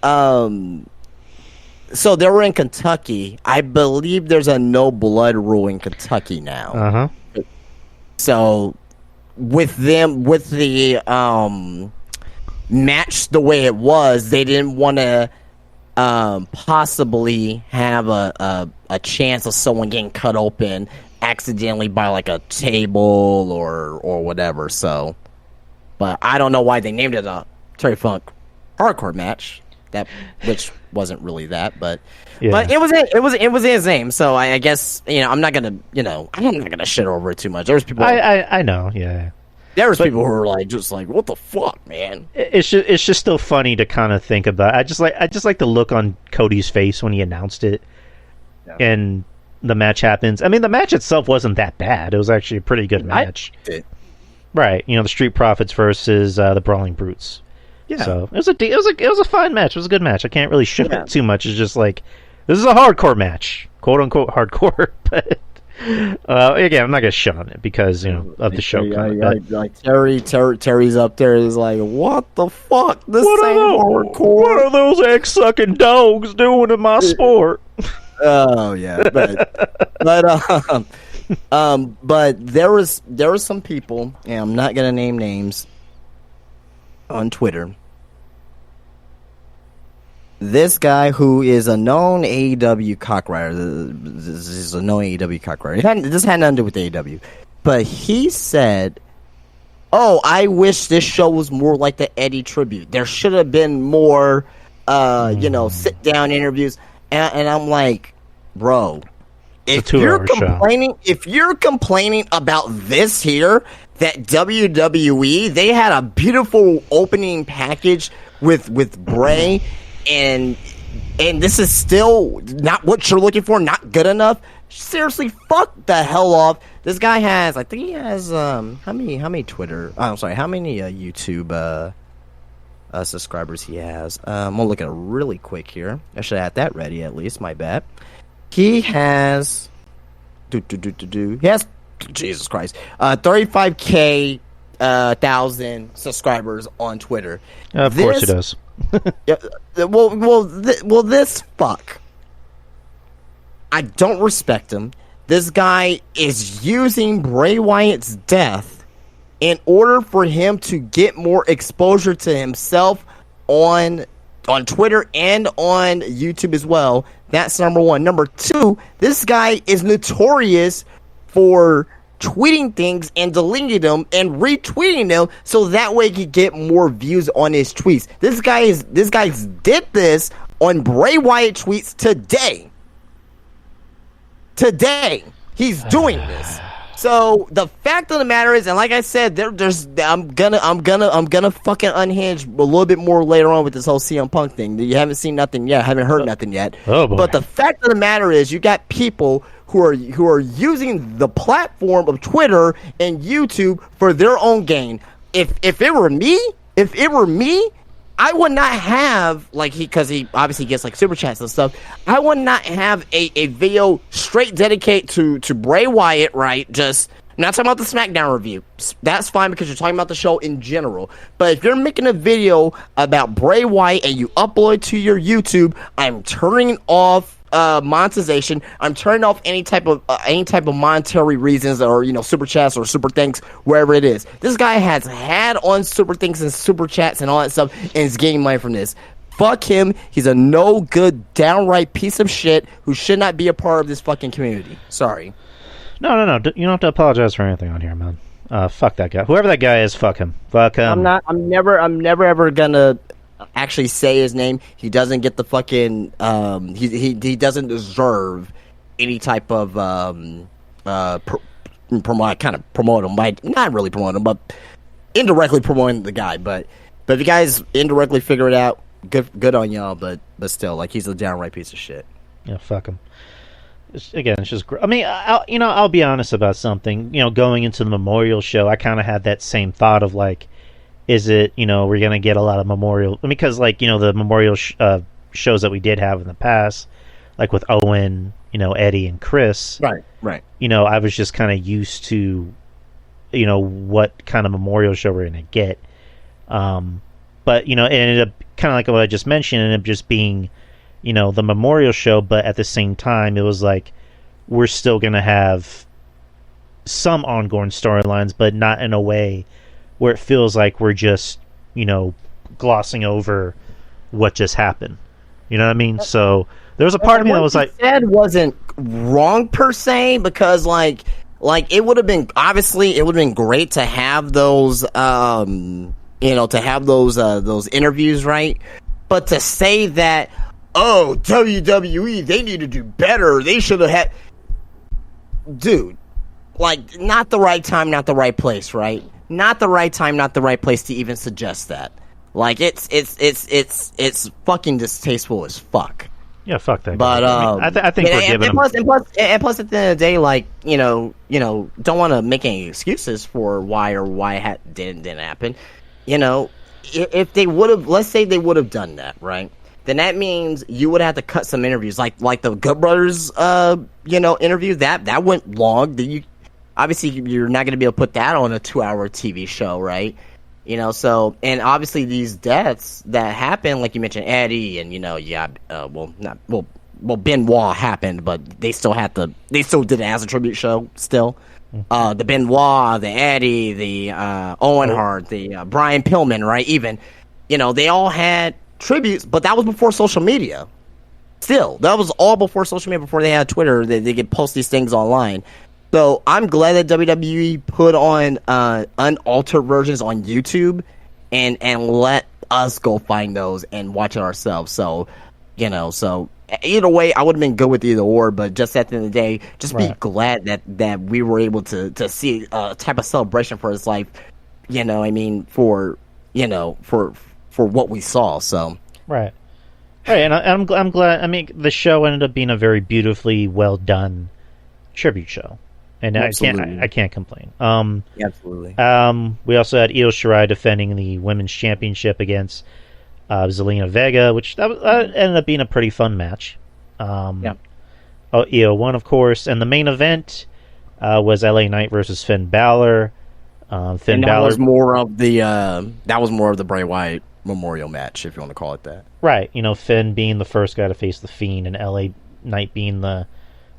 so they were in Kentucky. I believe there's a no blood rule in Kentucky now. So with the match the way it was, they didn't want to possibly have a chance of someone getting cut open accidentally by a table or whatever. So, but I don't know why they named it a Terry Funk hardcore match, which wasn't really that, but it was his name. So I guess I'm not gonna shit over it too much. There's people I know, yeah. There was people who were what the fuck, man? It's just still funny to kind of think about. I just like the look on Cody's face when he announced it, and the match happens. I mean, the match itself wasn't that bad. It was actually a pretty good match. Right, the Street Profits versus the Brawling Brutes. Yeah. So it was a fine match. It was a good match. I can't really shit it too much. It's just this is a hardcore match, quote unquote hardcore, but. Again, I'm not gonna shit on it because of the show. Terry's up there is like, what the fuck? This ain't hardcore. What are those egg-sucking dogs doing in my sport? Oh yeah, but there was some people, and I'm not gonna name names, on Twitter. This guy who is a known AEW cockwriter, this is a known AEW cockwriter. This had nothing to do with AEW, but he said, "Oh, I wish this show was more like the Eddie tribute. There should have been more, sit down interviews." And I'm like, bro, if you're complaining about this here, that WWE, they had a beautiful opening package with Bray, and this is still not what you're looking for, not good enough. Seriously, fuck the hell off. This guy has, I think he has how many YouTube subscribers he has. I'm gonna look at it really quick here. I should have had that ready at least. My bad. He has He has, Jesus Christ, 35K thousand subscribers on Twitter. Of course he does. This fuck. I don't respect him. This guy is using Bray Wyatt's death in order for him to get more exposure to himself on Twitter and on YouTube as well. That's number one. Number two, this guy is notorious for tweeting things and deleting them and retweeting them so that way he can get more views on his tweets. This guy did this on Bray Wyatt tweets today. Today, he's doing this. So the fact of the matter is, and like I said, I'm gonna fucking unhinge a little bit more later on with this whole CM Punk thing. You haven't seen nothing yet, haven't heard nothing yet. Oh boy. But the fact of the matter is, you got people who are using the platform of Twitter and YouTube for their own gain. If it were me, I would not have, because he obviously gets super chats and stuff. I would not have a video straight dedicated to Bray Wyatt, right? Just not talking about the SmackDown review. That's fine because you're talking about the show in general. But if you're making a video about Bray Wyatt and you upload it to your YouTube, I'm turning off monetization. I'm turning off any type of monetary reasons, or super chats or super thanks, wherever it is. This guy has had on super thanks and super chats and all that stuff, and is getting money from this. Fuck him. He's a no good, downright piece of shit who should not be a part of this fucking community. Sorry. No. You don't have to apologize for anything on here, man. Fuck that guy. Whoever that guy is, fuck him. Fuck him. I'm never ever gonna actually say his name. He doesn't get the fucking he doesn't deserve any type of promote him by not really promoting him, but indirectly promoting the guy. But if you guys indirectly figure it out, good on y'all. But still, he's a downright piece of shit. Yeah, fuck him. It's just. I mean, I'll be honest about something. Going into the Memorial show, I kind of had that same thought of is it, we're going to get a lot of Memorial... Because, the Memorial shows that we did have in the past, with Owen, Eddie and Chris... Right. I was just kind of used to, what kind of Memorial show we're going to get. But, it ended up, kind of like what I just mentioned, ended up just being, the Memorial show, but at the same time, it was we're still going to have some ongoing storylines, but not in a way where it feels like we're just, glossing over what just happened. You know what I mean? So there was a part of me that was like... said wasn't wrong per se, because it would have been, obviously it would have been great to have those those interviews, right? But to say that, oh, WWE, they need to do better, they should have had... Dude, not the right time, not the right place, right? Not the right time, not the right place to even suggest that. It's fucking distasteful as fuck. Yeah, fuck that. But I think we're giving him. Plus, at the end of the day, don't want to make any excuses for why didn't happen. If they would have, let's say they would have done that, right? then that means you would have to cut some interviews, like the Good Brothers, interview that went long. Obviously you're not going to be able to put that on a 2-hour TV show, right? So, and obviously these deaths that happen, like you mentioned, Eddie, and Benoit happened, but they still did it as a tribute show still. The Benoit, the Eddie, the Owen Hart, the Brian Pillman, right? Even, they all had tributes, but that was before social media. Still, that was all before social media, before they had Twitter. They could post these things online. So I'm glad that WWE put on unaltered versions on YouTube and let us go find those and watch it ourselves. So, either way, I would have been good with either or, but just at the end of the day, just be glad that we were able to see a type of celebration for his life, for what we saw. So right, and I'm glad. I mean, the show ended up being a very beautifully well done tribute show, and I can't complain. Absolutely. We also had Io Shirai defending the women's championship against Zelina Vega, which that ended up being a pretty fun match. Io won, of course, and the main event was LA Knight versus Finn Balor. Balor was more of the Bray Wyatt Memorial match, if you want to call it that. Right, Finn being the first guy to face the Fiend, and LA Knight being the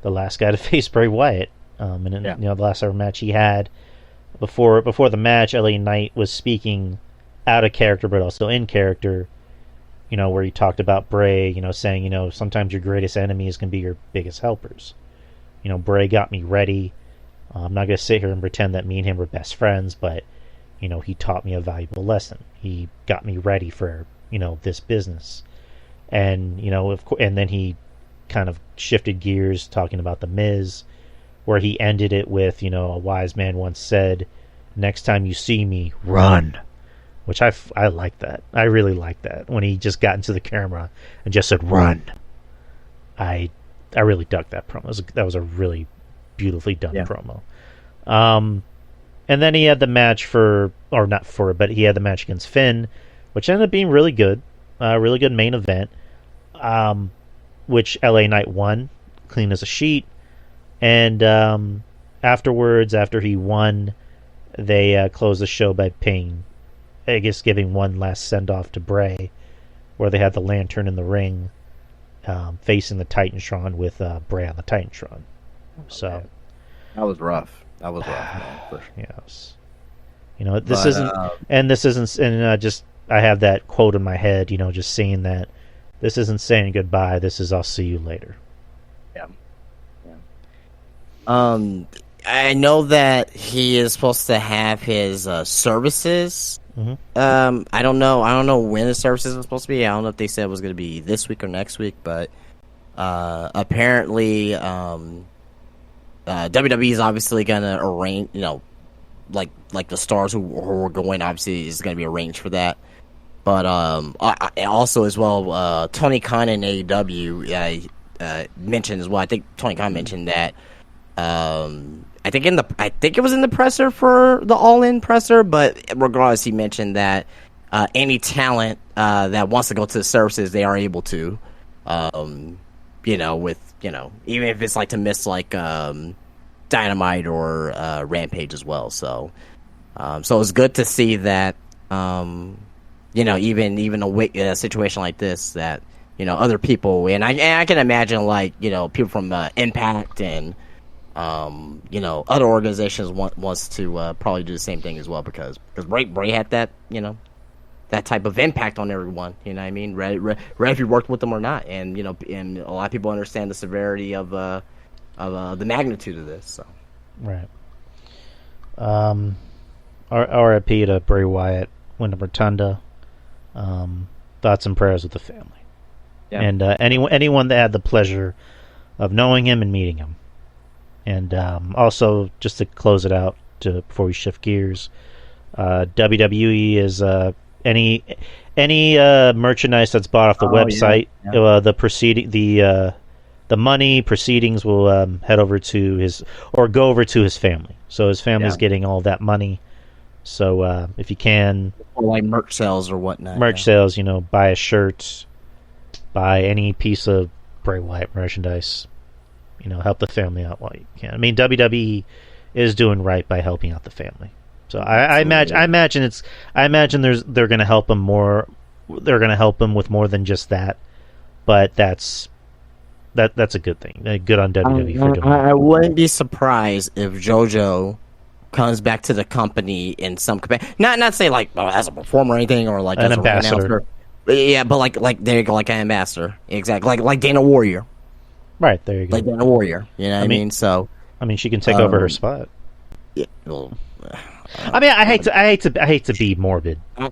last guy to face Bray Wyatt. The last ever match he had before the match, LA Knight was speaking out of character, but also in character. Where he talked about Bray, saying, sometimes your greatest enemies can be your biggest helpers. Bray got me ready. I'm not going to sit here and pretend that me and him were best friends, but, he taught me a valuable lesson. He got me ready for, this business. And, and then he kind of shifted gears talking about The Miz, where he ended it with, a wise man once said, "Next time you see me, run." Which I like that. I really like that. When he just got into the camera and just said, "Run." I really dug that promo. That was a really beautifully done promo. And then he had the match but he had the match against Finn, which ended up being really good. Really good main event. Which LA Knight won, clean as a sheet. And afterwards, after he won, they closed the show by giving one last send-off to Bray, where they had the lantern in the ring facing the Titantron with Bray on the Titantron. So that was rough. Man. Yes. This isn't, just, I have that quote in my head, just saying that this isn't saying goodbye, this is I'll see you later. Yeah. I know that he is supposed to have his services. Mm-hmm. I don't know when the services are supposed to be. I don't know if they said it was going to be this week or next week, but apparently WWE is obviously going to arrange, like the stars who are going, obviously is going to be arranged for that. But also as well, Tony Khan and AEW mentioned as well. I think Tony Khan mentioned that. I think it was in the presser for the All In presser, but regardless, he mentioned that any talent that wants to go to the services, they are able to. Even if it's like to miss like Dynamite or Rampage as well. So it's good to see that. Even a situation like this, that other people, and I can imagine like people from Impact and other organizations wants to probably do the same thing as well, because Bray had that that type of impact on everyone. You know what I mean? Right if you worked with them or not, and and a lot of people understand the severity of the magnitude of this. So right. R.I.P. to Bray Wyatt, Wyndham Rotunda. Thoughts and prayers with the family. Yeah. And anyone that had the pleasure of knowing him and meeting him. And also, just to close it out, before we shift gears, WWE is any merchandise that's bought off the website. Yeah. The money proceedings will head over to go over to his family. So his family's getting all that money. So if you can, or like merch sales or whatnot, sales, buy a shirt, buy any piece of Bray Wyatt merchandise. Help the family out while you can. I mean, WWE is doing right by helping out the family. So I imagine they're going to help him more. They're going to help him with more than just that. But that's a good thing. Good on WWE for doing that. I wouldn't be surprised if JoJo comes back to the company in some capacity. Not say like as a performer or anything, or like an as ambassador. Yeah, but like there you go, like an ambassador, exactly, like Dana Warrior. Right, there you go. Like Dana Warrior, you know what I mean? So she can take over her spot. Yeah, well, I hate to be morbid. I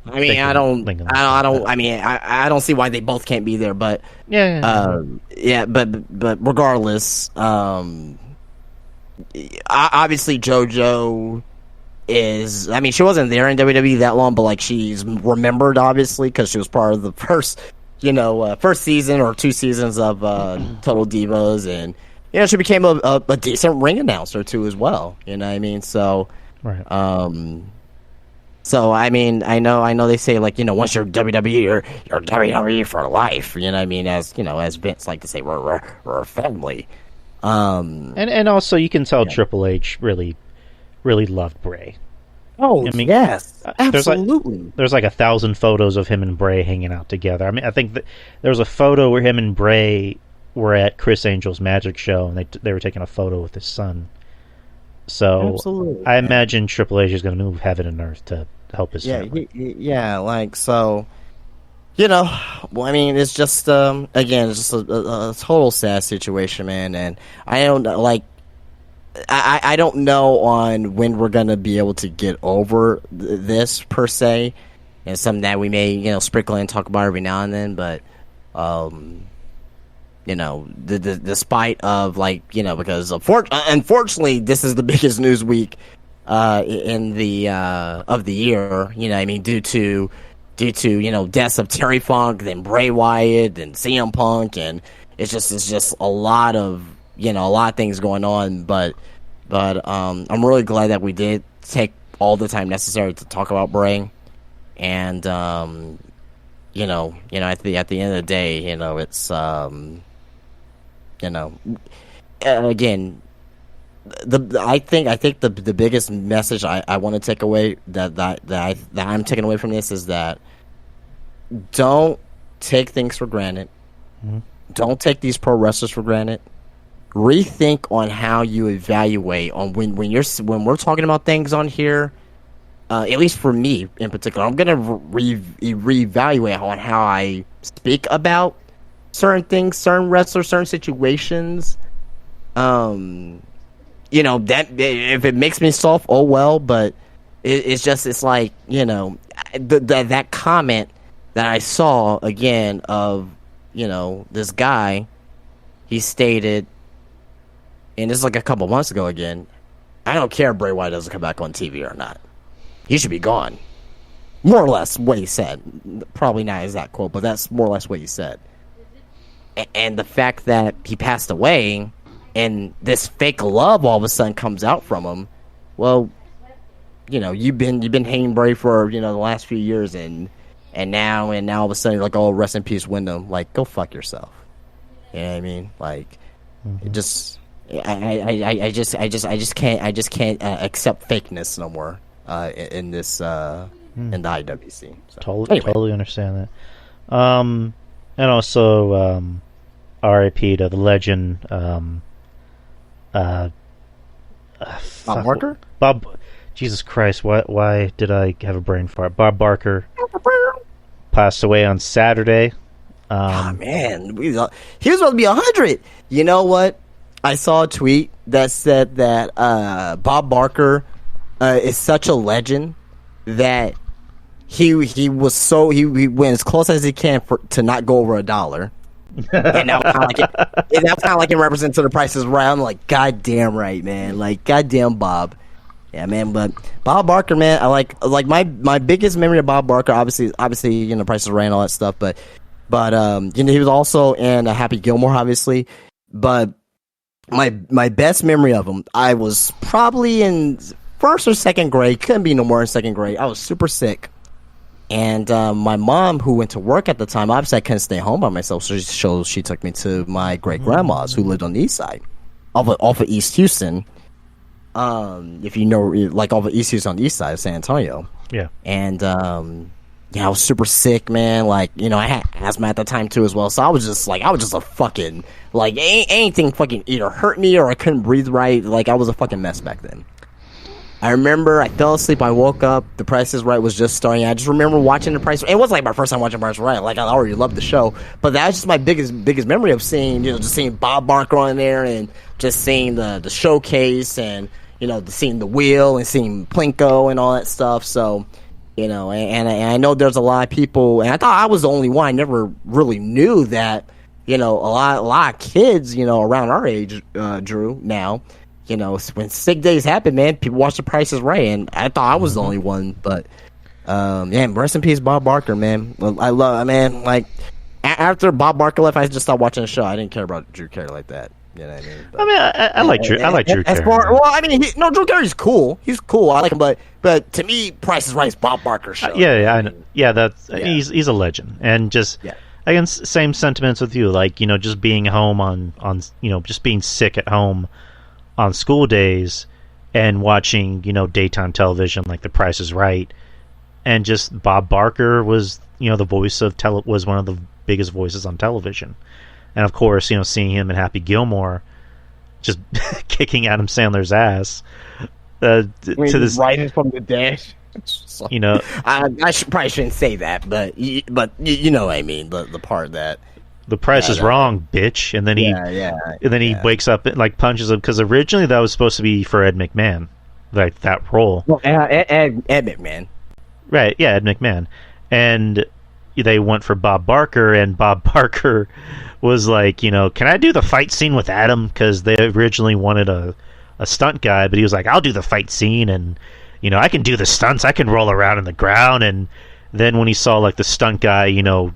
don't see why they both can't be there, but but regardless, obviously JoJo is. I mean, she wasn't there in WWE that long, but like she's remembered obviously because she was part of the first season or 2 seasons of Total Divas, and she became a decent ring announcer too as well. You know what I mean? So. Right. So I mean, I know they say like once you're WWE, you're WWE for life. You know what I mean? As Vince like to say, we're a family. And also you can tell Triple H really loved Bray. Oh, I mean, yes, absolutely. There's like 1,000 photos of him and Bray hanging out together. I mean, I think there was a photo where him and Bray were at Chris Angel's Magic Show, and they were taking a photo with his son. So absolutely, I imagine Triple H is going to move heaven and earth to help his family. Like so. Well, I mean, it's just again, it's just a total sad situation, man. And I don't like. I don't know on when we're gonna be able to get over this per se, and something that we may sprinkle and talk about every now and then. But despite of because unfortunately this is the biggest news week in the of the year. I mean, due to deaths of Terry Funk, then Bray Wyatt, then CM Punk, and it's just a lot of things going on, but I'm really glad that we did take all the time necessary to talk about Bray, and at the end of the day, it's again, I think the biggest message I want to take away that I'm taking away from this is that don't take things for granted. Mm-hmm. Don't take these pro wrestlers for granted. Rethink on how you evaluate on when we're talking about things on here. At least for me in particular, I'm gonna reevaluate on how I speak about certain things, certain wrestlers, certain situations. That if it makes me soft, oh well. But it's like that comment that I saw again of this guy. He stated, and this is like a couple months ago again, I don't care if Bray Wyatt doesn't come back on TV or not. He should be gone. More or less what he said. Probably not exact quote, but that's more or less what he said. And the fact that he passed away and this fake love all of a sudden comes out from him, well, you've been hating Bray for the last few years, and now all of a sudden you're like, oh, rest in peace, Wyndham. Like, go fuck yourself. You know what I mean? Like, it just, I just can't accept fakeness no more in this in the IWC. So, totally understand that. And also, R.I.P. to the legend, Bob Barker. Jesus Christ! Why did I have a brain fart? Bob Barker passed away on Saturday. Man, he was about to be 100. You know what? I saw a tweet that said that Bob Barker is such a legend that he went as close as he can to not go over $1. And now kind of like it represents the prices right. I'm like, goddamn right, man. Like, goddamn Bob. Yeah, man. But Bob Barker, man, I like my biggest memory of Bob Barker. Obviously, Price is Right and all that stuff. But he was also in Happy Gilmore, obviously. But my best memory of him, I was probably in first or second grade. Couldn't be no more in second grade. I was super sick, And my mom, who went to work at the time, obviously I couldn't stay home by myself, so she took me to my great grandma's, who lived on the east side, off of East Houston. If you know, like off of East Houston on the east side of San Antonio. Yeah. And I was super sick, man. Like, you know, I had asthma at the time too as well. So I was just a fucking, like, anything fucking either hurt me or I couldn't breathe right. Like, I was a fucking mess back then. I remember I fell asleep, I woke up, The Price is Right was just starting. I just remember watching The Price. It wasn't like my first time watching The Price is Right. Like, I already loved the show. But that was just my biggest memory of seeing, you know, just seeing Bob Barker on there and just seeing the showcase and, you know, seeing the wheel and seeing Plinko and all that stuff. So, you know, and I know there's a lot of people, and I thought I was the only one. I never really knew that, you know, a lot of kids, you know, around our age, Drew, now, you know, when sick days happen, man, people watch The Price is Right, and I thought I was the only one, but, man, rest in peace, Bob Barker, man. I love, man, like, after Bob Barker left, I just stopped watching the show. I didn't care about Drew Carey like that. You know what I mean? But, I like Drew Carey. Well, I mean, Drew Carey's cool. He's cool. I like him, but to me, Price is Right is Bob Barker's show. I know. Yeah, he's a legend, and just again, same sentiments with you. Like, you know, just being home on you know, just being sick at home on school days and watching, you know, daytime television like The Price is Right, and just Bob Barker was, you know, the voice of was one of the biggest voices on television. And of course, you know, seeing him in Happy Gilmore, just kicking Adam Sandler's ass to this, riding from the dash. So, you know, I probably shouldn't say that, but you know what I mean. The part that The Price is Wrong, bitch, and then he wakes up and like punches him, because originally that was supposed to be for Ed McMahon, like that role. Well, Ed McMahon, right? Yeah, Ed McMahon, and they went for Bob Barker, and Bob Barker was like, you know, can I do the fight scene with Adam? Because they originally wanted a stunt guy, but he was like, I'll do the fight scene, and, you know, I can do the stunts, I can roll around in the ground. And then when he saw, like, the stunt guy, you know,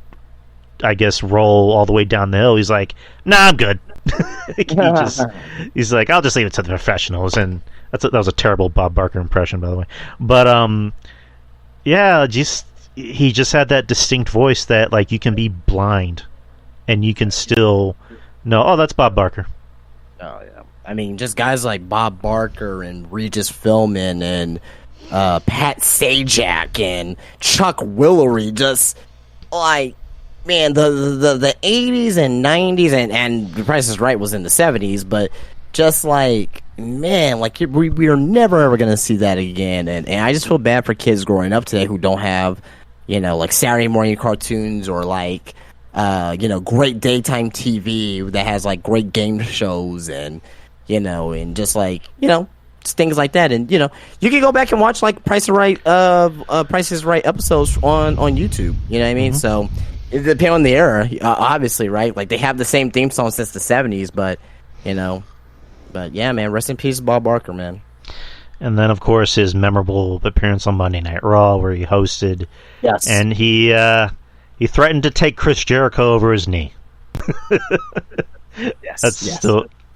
I guess roll all the way down the hill, he's like, nah, I'm good. He's like, I'll just leave it to the professionals. And that was a terrible Bob Barker impression, by the way. But, yeah, he just had that distinct voice that, like, you can be blind and you can still know, oh, that's Bob Barker. Oh, yeah. I mean, just guys like Bob Barker and Regis Philbin and Pat Sajak and Chuck Woolery, just, like, man, the 80s and 90s, and The Price is Right was in the 70s, but just, like, man, like, we are never, ever going to see that again. And I just feel bad for kids growing up today who don't have, you know, like, Saturday morning cartoons or, like, you know, great daytime TV that has, like, great game shows and, you know, and just, like, you know, just things like that. And, you know, you can go back and watch, like, Price is Right episodes on YouTube. You know what I mean? Mm-hmm. So, it depends on the era, obviously, right? Like, they have the same theme song since the 70s, but, you know, but, yeah, man, rest in peace, Bob Barker, man. And then, of course, his memorable appearance on Monday Night Raw, where he hosted. Yes. And he threatened to take Chris Jericho over his knee. Yes. That's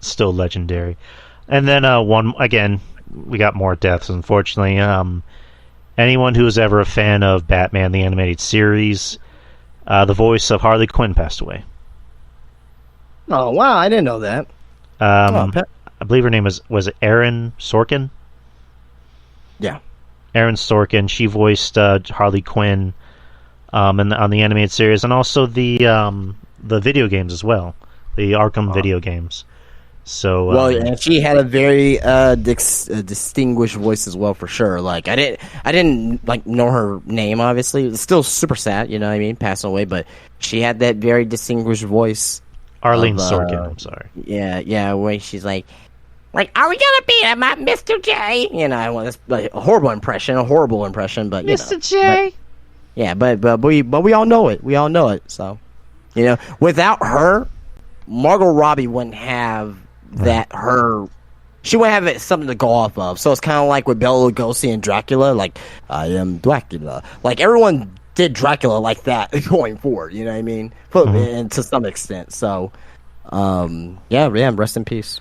still legendary. And then we got more deaths, unfortunately. Anyone who was ever a fan of Batman the Animated Series, the voice of Harley Quinn passed away. Oh, wow, I didn't know that. I believe her name was Aaron Sorkin. Yeah. Aaron Sorkin. She voiced Harley Quinn on the animated series, and also the video games as well, the Arkham video games. So well, and she had a very distinguished voice as well, for sure. Like, I didn't like know her name. Obviously, it's still super sad. You know what I mean? Passing away, but she had that very distinguished voice. Arlene Sorkin. I'm sorry. Yeah. Where she's like, are we gonna beat him up, Mr. J? You know, that's like a horrible impression, but Mr. J. But we all know it. We all know it. So, you know, without her, Margot Robbie wouldn't have that. She wouldn't have something to go off of. So it's kind of like with Bela Lugosi and Dracula. Like, I am Dracula. Like, everyone did Dracula like that going forward. You know what I mean? And to some extent. So, yeah. Rest in peace.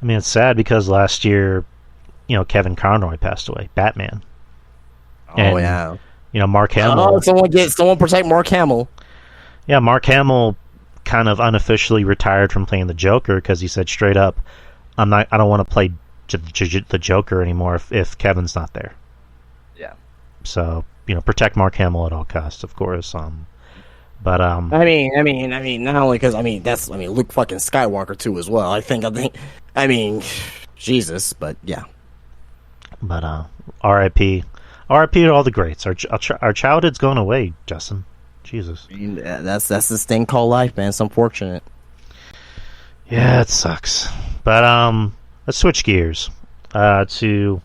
I mean, it's sad because last year, you know, Kevin Conroy passed away, Batman. Oh, yeah. Mark Hamill. Someone protect Mark Hamill. Yeah, Mark Hamill kind of unofficially retired from playing the Joker because he said straight up, I don't want to play the Joker anymore if Kevin's not there. Yeah. So, protect Mark Hamill at all costs, of course. But I mean, not only because that's Luke fucking Skywalker too as well. I think, Jesus, but yeah. But R.I.P. R.I.P. to all the greats. Our childhood's going away, Justin. Jesus. That's this thing called life, man. It's unfortunate. Yeah, it sucks. But let's switch gears to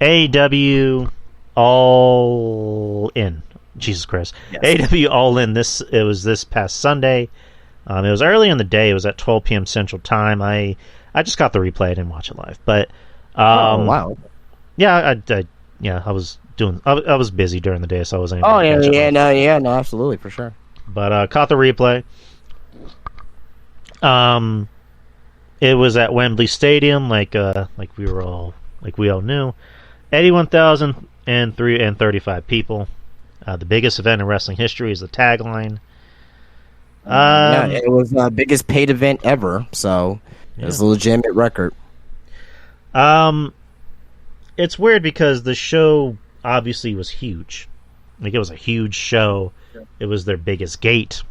AEW All In. Jesus Christ. Yes. AEW All In. It was this past Sunday. It was early in the day. It was at 12 p.m. Central Time. I just got the replay. I didn't watch it live, but wow. Yeah, I was I was busy during the day, so I wasn't able to catch it. No, absolutely, for sure. But caught the replay. It was at Wembley Stadium, like we all knew. 81,035 people. The biggest event in wrestling history is the tagline. It was the biggest paid event ever, so it's a legitimate record. It's weird because the show obviously was huge. Like, it was a huge show. It was their biggest gate.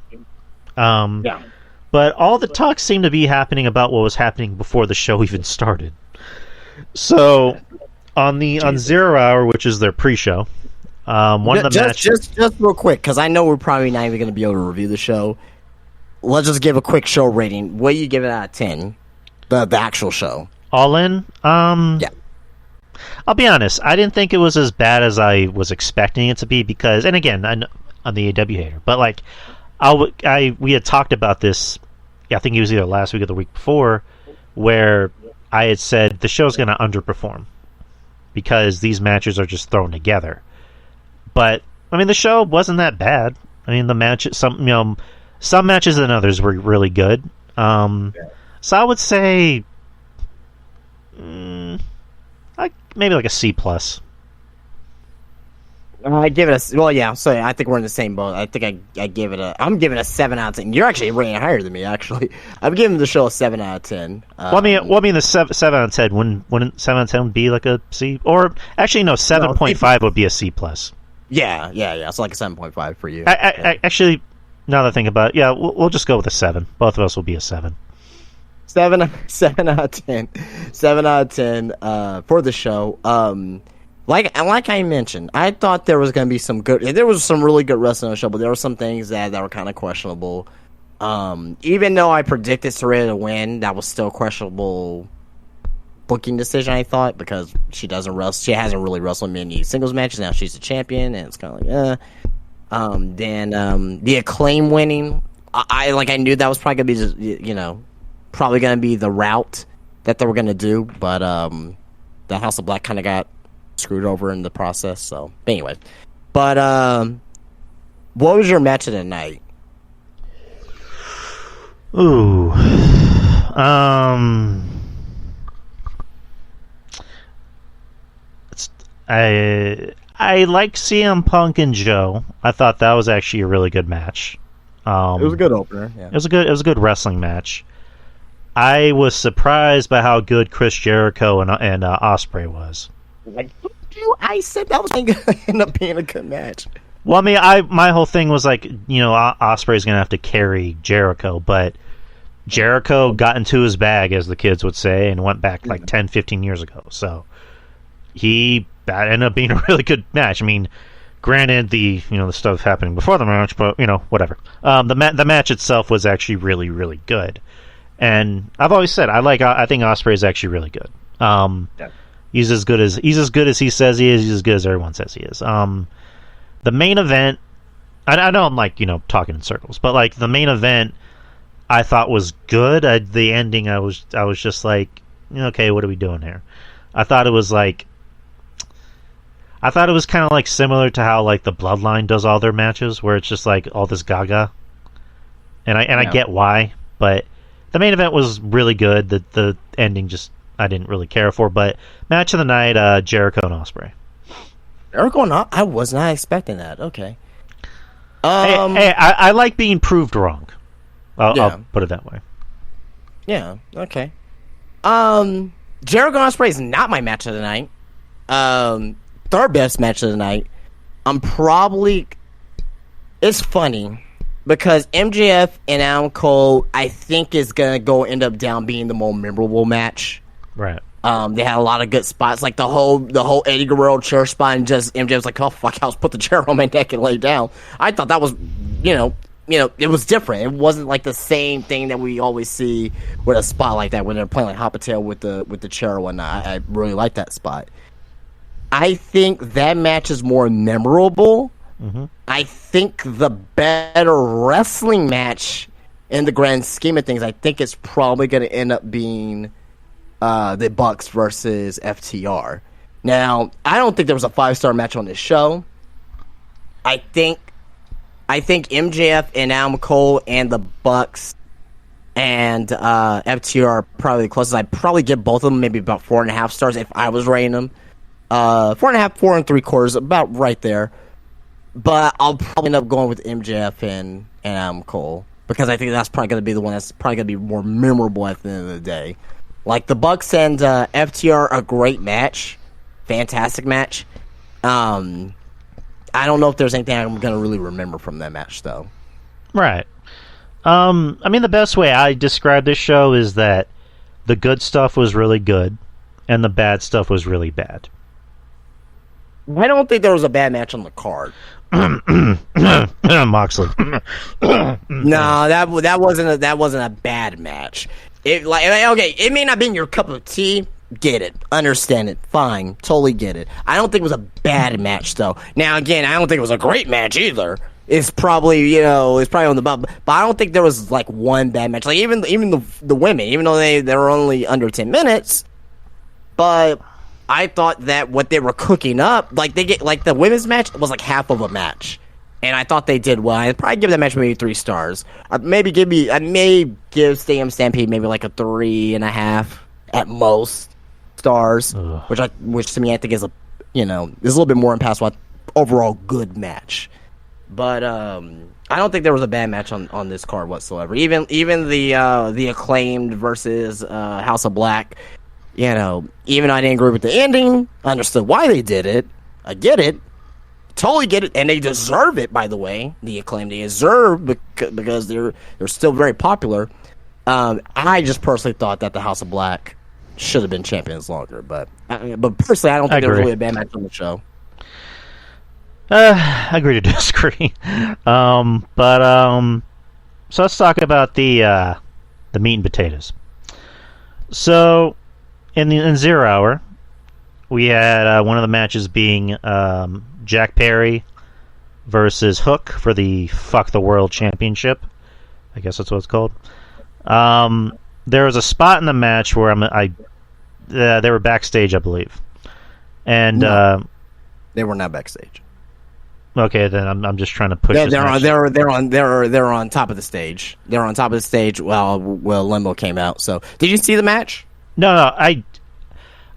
But all the talk seemed to be happening about what was happening before the show even started. So on 0 Hour, which is their pre-show, one of the matches. Just real quick, because I know we're probably not even going to be able to review the show. Let's just give a quick show rating. What do you give it out of 10? The actual show. All In? Yeah. I'll be honest. I didn't think it was as bad as I was expecting it to be because, and again, I'm the AW hater, but like, we had talked about this. I think it was either last week or the week before, where I had said the show's going to underperform because these matches are just thrown together. But the show wasn't that bad. The match, some matches than others were really good. So I would say, maybe like a C+. I give it a... Well, yeah, so I think we're in the same boat. I think I give it a... I'm giving it a 7 out of 10. You're actually rating higher than me, actually. I'm giving the show a 7 out of 10. The 7 out of 10, wouldn't 7 out of 10 be like a C? Or, actually, no, 7.5 would be a C+. Yeah. It's like a 7.5 for you. Actually, now that I think about it, yeah, we'll just go with a 7. Both of us will be a 7. 7 out of 10. 7 out of 10 for the show. Like I mentioned, I thought there was going to be some really good wrestling on the show, but there were some things that were kind of questionable. Even though I predicted Saraya to win, that was still a questionable booking decision, I thought, because she doesn't wrestle. She hasn't really wrestled many singles matches. Now she's a champion, and it's kind of like, Then the Acclaim winning, I knew that was probably going to be, probably going to be the route that they were going to do, but the House of Black kind of got screwed over in the process. So anyway, but what was your match of the night? Ooh, I like CM Punk and Joe. I thought that was actually a really good match. It was a good opener. Yeah. It was a good wrestling match. I was surprised by how good Chris Jericho and Ospreay was. I said that was going to end up being a good match. Well, my whole thing was like, Ospreay's going to have to carry Jericho, but Jericho got into his bag, as the kids would say, and went back like 10, 15 years ago. So that ended up being a really good match. Granted, the stuff happening before the match, but whatever. The match itself was actually really, really good, and I've always said I think Ospreay is actually really good. Yeah. He's as good as he says he is. He's as good as everyone says he is. The main event, I know I'm talking in circles, but the main event I thought was good. The ending, I was just like, okay, what are we doing here? I thought it was kind of like similar to how the Bloodline does all their matches, where it's just like all this gaga, and I get why, but the main event was really good. The ending just I didn't really care for, but match of the night, Jericho and Ospreay. Ergo, I was not expecting that. Okay. Hey, I like being proved wrong. I'll put it that way. Yeah. Okay. Jericho Ospreay is not my match of the night. Third best match of the night. It's funny because MJF and Adam Cole, I think, is gonna end up down being the more memorable match. Right. They had a lot of good spots, like the whole Eddie Guerrero chair spot, and just MJF was like, "Oh fuck, I'll put the chair on my neck and lay down." I thought that was, it was different. It wasn't like the same thing that we always see with a spot like that when they're playing like Hot Potato with the chair or whatnot. I really like that spot. I think that match is more memorable. Mm-hmm. I think the better wrestling match in the grand scheme of things, I think it's probably going to end up being the Bucks versus FTR. Now, I don't think there was a 5-star match on this show. I think MJF and Adam Cole and the Bucks and FTR are probably the closest. I'd probably give both of them maybe about 4.5 stars if I was rating them. 4.5, 4 3/4, about right there. But I'll probably end up going with MJF and Adam Cole because I think that's probably going to be the one that's probably going to be more memorable at the end of the day. Like the Bucks and FTR, a great match, fantastic match. I don't know if there's anything I'm going to really remember from that match, though. Right. I mean, the best way I describe this show is that the good stuff was really good, and the bad stuff was really bad. I don't think there was a bad match on the card. Moxley. No, that wasn't a bad match. It may not be in your cup of tea. Get it, understand it, fine, totally get it. I don't think it was a bad match though. Now again, I don't think it was a great match either. It's probably on the bottom, but I don't think there was like one bad match. Like even the women, even though they were only under 10 minutes, but I thought that what they were cooking up, like the women's match was like half of a match, and I thought they did well. I'd probably give that match maybe 3 stars. I may give Stadium Stampede maybe like a 3.5 at most stars, which to me I think is a little bit more impassable. Overall good match, but I don't think there was a bad match on this card whatsoever. Even the Acclaimed versus House of Black. Even though I didn't agree with the ending, I understood why they did it. I get it. Totally get it. And they deserve it, by the way. The Acclaim, they deserve because they're still very popular. I just personally thought that the House of Black should have been champions longer. But personally, I don't think there was really a bad match on the show. I agree to disagree. So let's talk about the meat and potatoes. So in 0 Hour, we had one of the matches being Jack Perry versus Hook for the Fuck the World Championship. I guess that's what it's called. There was a spot in the match where they were backstage, I believe, and no, they were not backstage. Okay, then I'm just trying to push. They're on top of the stage. They're on top of the stage. Well, Limbo came out. So, did you see the match? No,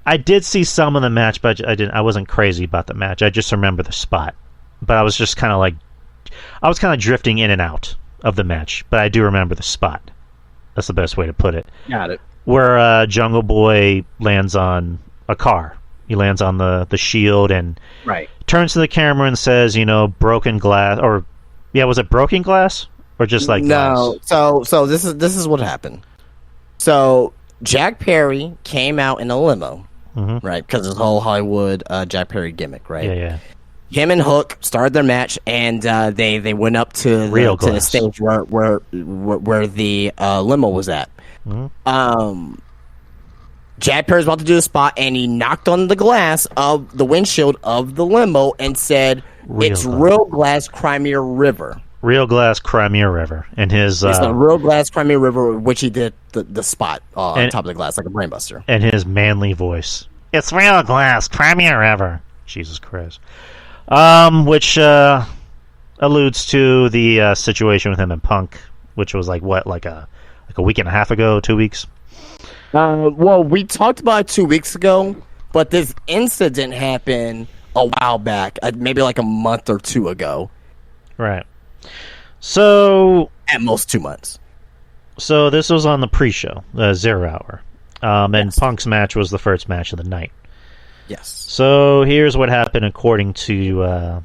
I did see some of the match, but I wasn't crazy about the match. I just remember the spot, but I was just kind of drifting in and out of the match. But I do remember the spot. That's the best way to put it. Got it. Where Jungle Boy lands on a car. He lands on the shield and turns to the camera and says, broken glass, or was it broken glass or just like no? Glass? So this is what happened. So Jack Perry came out in a limo, right? Because of the whole Hollywood Jack Perry gimmick, right? Yeah. Him and Hook started their match, and they went up to the stage where the limo was at. Mm-hmm. Jack Perry's about to do the spot, and he knocked on the glass of the windshield of the limo and said, "It's real glass, Crimea River." Real glass, Crimea River, and his it's a real glass, Crimea River, which he did the spot on top of the glass like a brainbuster, and his manly voice. It's real glass, Crimea River. Jesus Christ, which alludes to the situation with him and Punk, which was like a week and a half ago, 2 weeks. Well, we talked about it 2 weeks ago, but this incident happened a while back, maybe like a month or two ago. Right. So at most 2 months. So this was on the pre-show, 0 Hour, and yes. Punk's match was the first match of the night. Yes. So here's what happened according to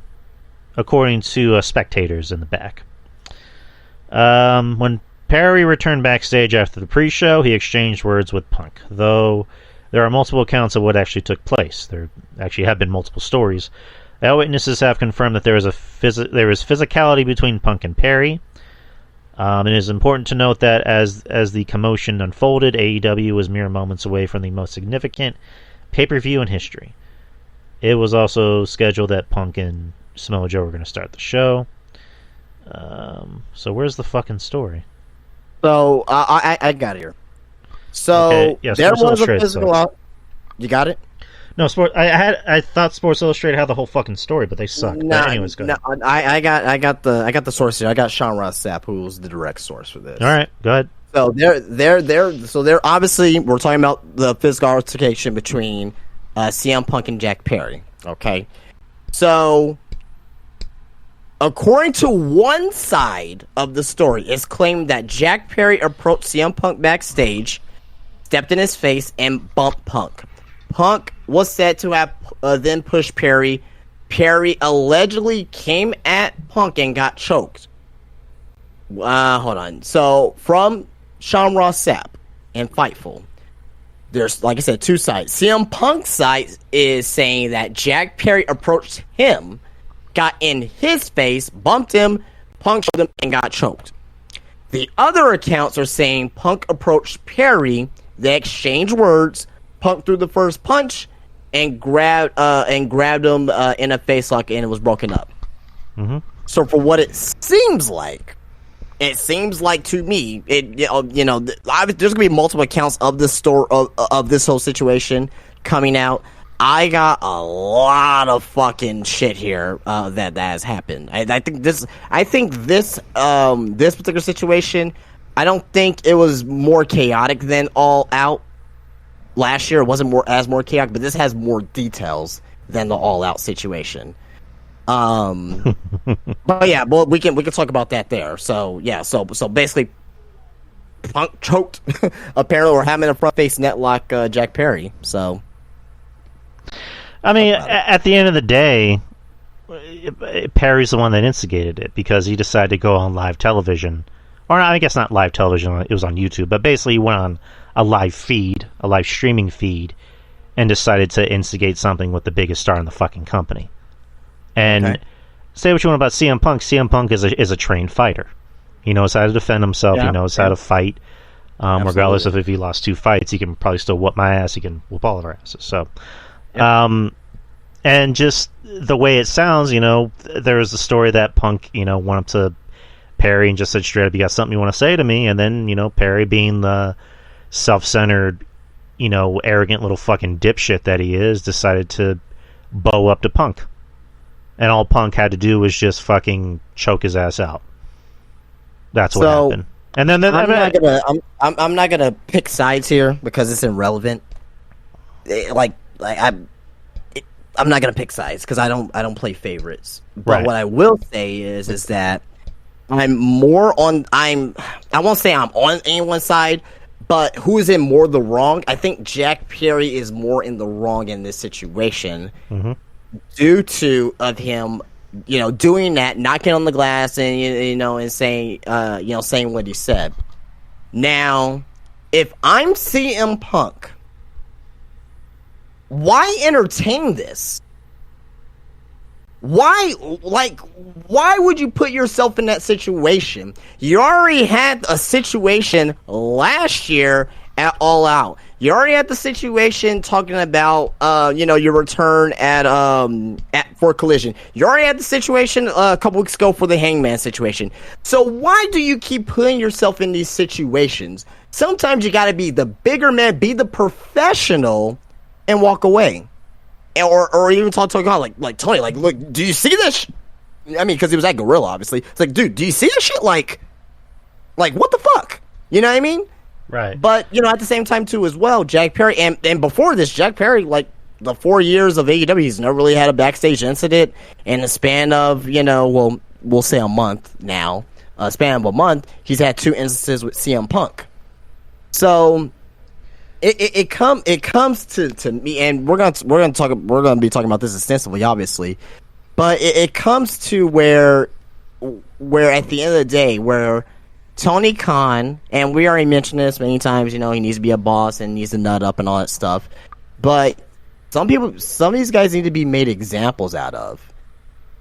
spectators in the back. When Perry returned backstage after the pre-show, he exchanged words with Punk. Though there are multiple accounts of what actually took place. There actually have been multiple stories. Eyewitnesses have confirmed that there was physicality between Punk and Perry. It is important to note that as the commotion unfolded, AEW was mere moments away from the most significant pay-per-view in history. It was also scheduled that Punk and Samoa Joe were going to start the show. So where's the fucking story? So I got it here. So okay. Yeah, there was a physical. You got it? No, I thought Sports Illustrated had the whole fucking story, but they suck. But anyways, go ahead. I got the source here. I got Sean Ross Sapp, who's the direct source for this. All right, go ahead. So they're obviously we're talking about the physical altercation between CM Punk and Jack Perry. Okay, so according to one side of the story, it's claimed that Jack Perry approached CM Punk backstage, stepped in his face, and bumped Punk. Punk was said to have then pushed Perry. Perry allegedly came at Punk and got choked. Hold on. So, from Sean Ross Sapp and Fightful, there's, like I said, two sides. CM Punk's side is saying that Jack Perry approached him, got in his face, bumped him, Punk showed him, and got choked. The other accounts are saying Punk approached Perry, they exchanged words, Punk threw the first punch and grabbed him in a face lock, and it was broken up. Mm-hmm. So for what it seems like to me, there's gonna be multiple accounts of this story of this whole situation coming out. I got a lot of fucking shit here that has happened. I think this particular situation, I don't think it was more chaotic than All Out. Last year it wasn't more chaotic, but this has more details than the All Out situation. But yeah, well, we can talk about that there. So yeah, so basically, Punk choked. Apparently, we're having a front face netlock, Jack Perry. So, I mean, at the end of the day, Perry's the one that instigated it because he decided to go on live television, or I guess not live television. It was on YouTube, but basically, he went on a live streaming feed, and decided to instigate something with the biggest star in the fucking company. And say what you want about CM Punk. CM Punk is a trained fighter. He knows how to defend himself. He knows how to fight. Regardless of if he lost 2 fights, he can probably still whoop my ass. He can whoop all of our asses. So, and just the way it sounds, there was a story that Punk, went up to Perry and just said straight up, "You got something you want to say to me?" And then, Perry, being the self-centered, arrogant little fucking dipshit that he is, decided to bow up to Punk. And all Punk had to do was just fucking choke his ass out. That's what happened. And then I'm not gonna pick sides here because it's irrelevant. I'm not gonna pick sides because I don't play favorites. But what I will say is that I won't say I'm on anyone's side, but who is in more the wrong? I think Jack Perry is more in the wrong in this situation. Mm-hmm. Due to of him, doing that, knocking on the glass, and and saying, saying what he said. Now, if I'm CM Punk, why entertain this? Why would you put yourself in that situation? You already had a situation last year at All Out. You already had the situation talking about, your return for Collision. You already had the situation a couple weeks ago for the Hangman situation. So why do you keep putting yourself in these situations? Sometimes you got to be the bigger man, be the professional, and walk away, or even talk to a guy like Tony. Like, look, do you see this? I mean, because he was at Gorilla, obviously. It's like, dude, do you see this shit? Like what the fuck? You know what I mean? Right. But, at the same time, too, as well, Jack Perry, and before this, Jack Perry, the 4 years of AEW, he's never really had a backstage incident. In the span of, we'll say a month now, span of a month, he's had 2 instances with CM Punk. So it comes to me, and we're gonna be talking about this extensively, obviously, but it comes to where at the end of the day, where Tony Khan, and we already mentioned this many times, he needs to be a boss and needs to nut up and all that stuff, but some of these guys need to be made examples out of.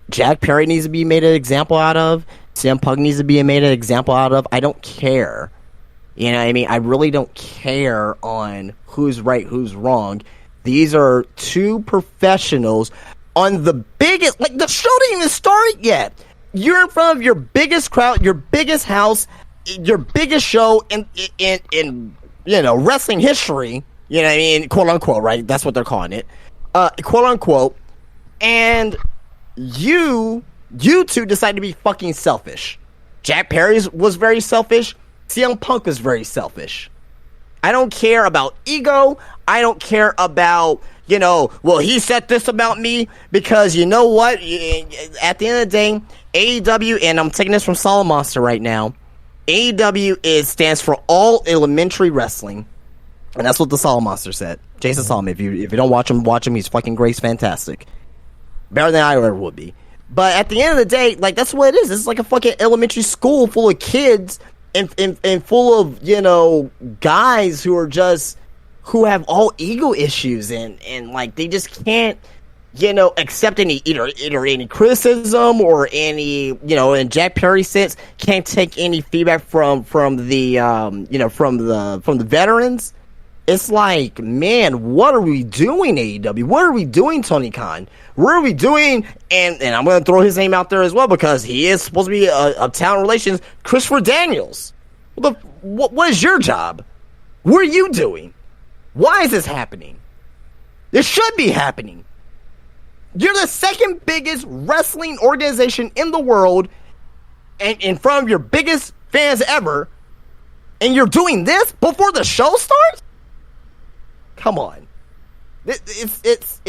Jack Perry needs to be made an example out of. CM Punk needs to be made an example out of. I don't care. You know what I mean? I really don't care on who's right, who's wrong. These are 2 professionals on the biggest... Like, the show didn't even start yet. You're in front of your biggest crowd, your biggest house, your biggest show in wrestling history. You know what I mean? Quote unquote, right? That's what they're calling it. Quote unquote. And you 2 decide to be fucking selfish. Jack Perry was very selfish. CM Punk was very selfish. I don't care about ego. I don't care about, well, he said this about me, because you know what? At the end of the day, AEW, and I'm taking this from Solid Monster right now, AEW stands for All Elementary Wrestling. And that's what the Solid Monster said. Jason Solomon, if you don't watch him, he's fucking great, fantastic. Better than I ever would be. But at the end of the day, like, that's what it is. It's like a fucking elementary school full of kids and full of, guys who have all ego issues and like, they just can't, accept any any criticism or any, in Jack Perry's sense, can't take any feedback from the from the veterans. It's like, man, what are we doing, AEW? What are we doing, Tony Khan? What are we doing? And I'm going to throw his name out there as well, because he is supposed to be a talent relations. Christopher Daniels. What is your job? What are you doing? Why is this happening? This should be happening. You're the second biggest wrestling organization in the world, and in front of your biggest fans ever, and you're doing this before the show starts? Come on. It's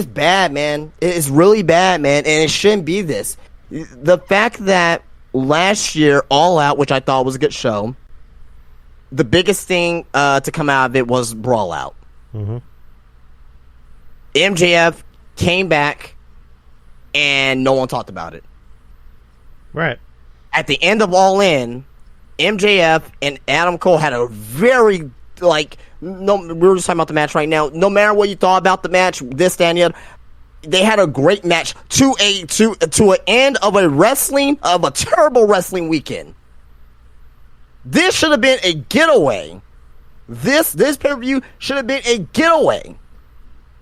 bad, man. It's really bad, man, and it shouldn't be this. The fact that last year, All Out, which I thought was a good show, the biggest thing to come out of it was Brawl Out. Mm-hmm. MJF came back, and no one talked about it. Right. At the end of All In, MJF and Adam Cole had a very, we're just talking about the match right now. No matter what you thought about the match, this, that, and the other, they had a great match to an end of a terrible wrestling weekend. This should have been a getaway. This pay-per-view should have been a getaway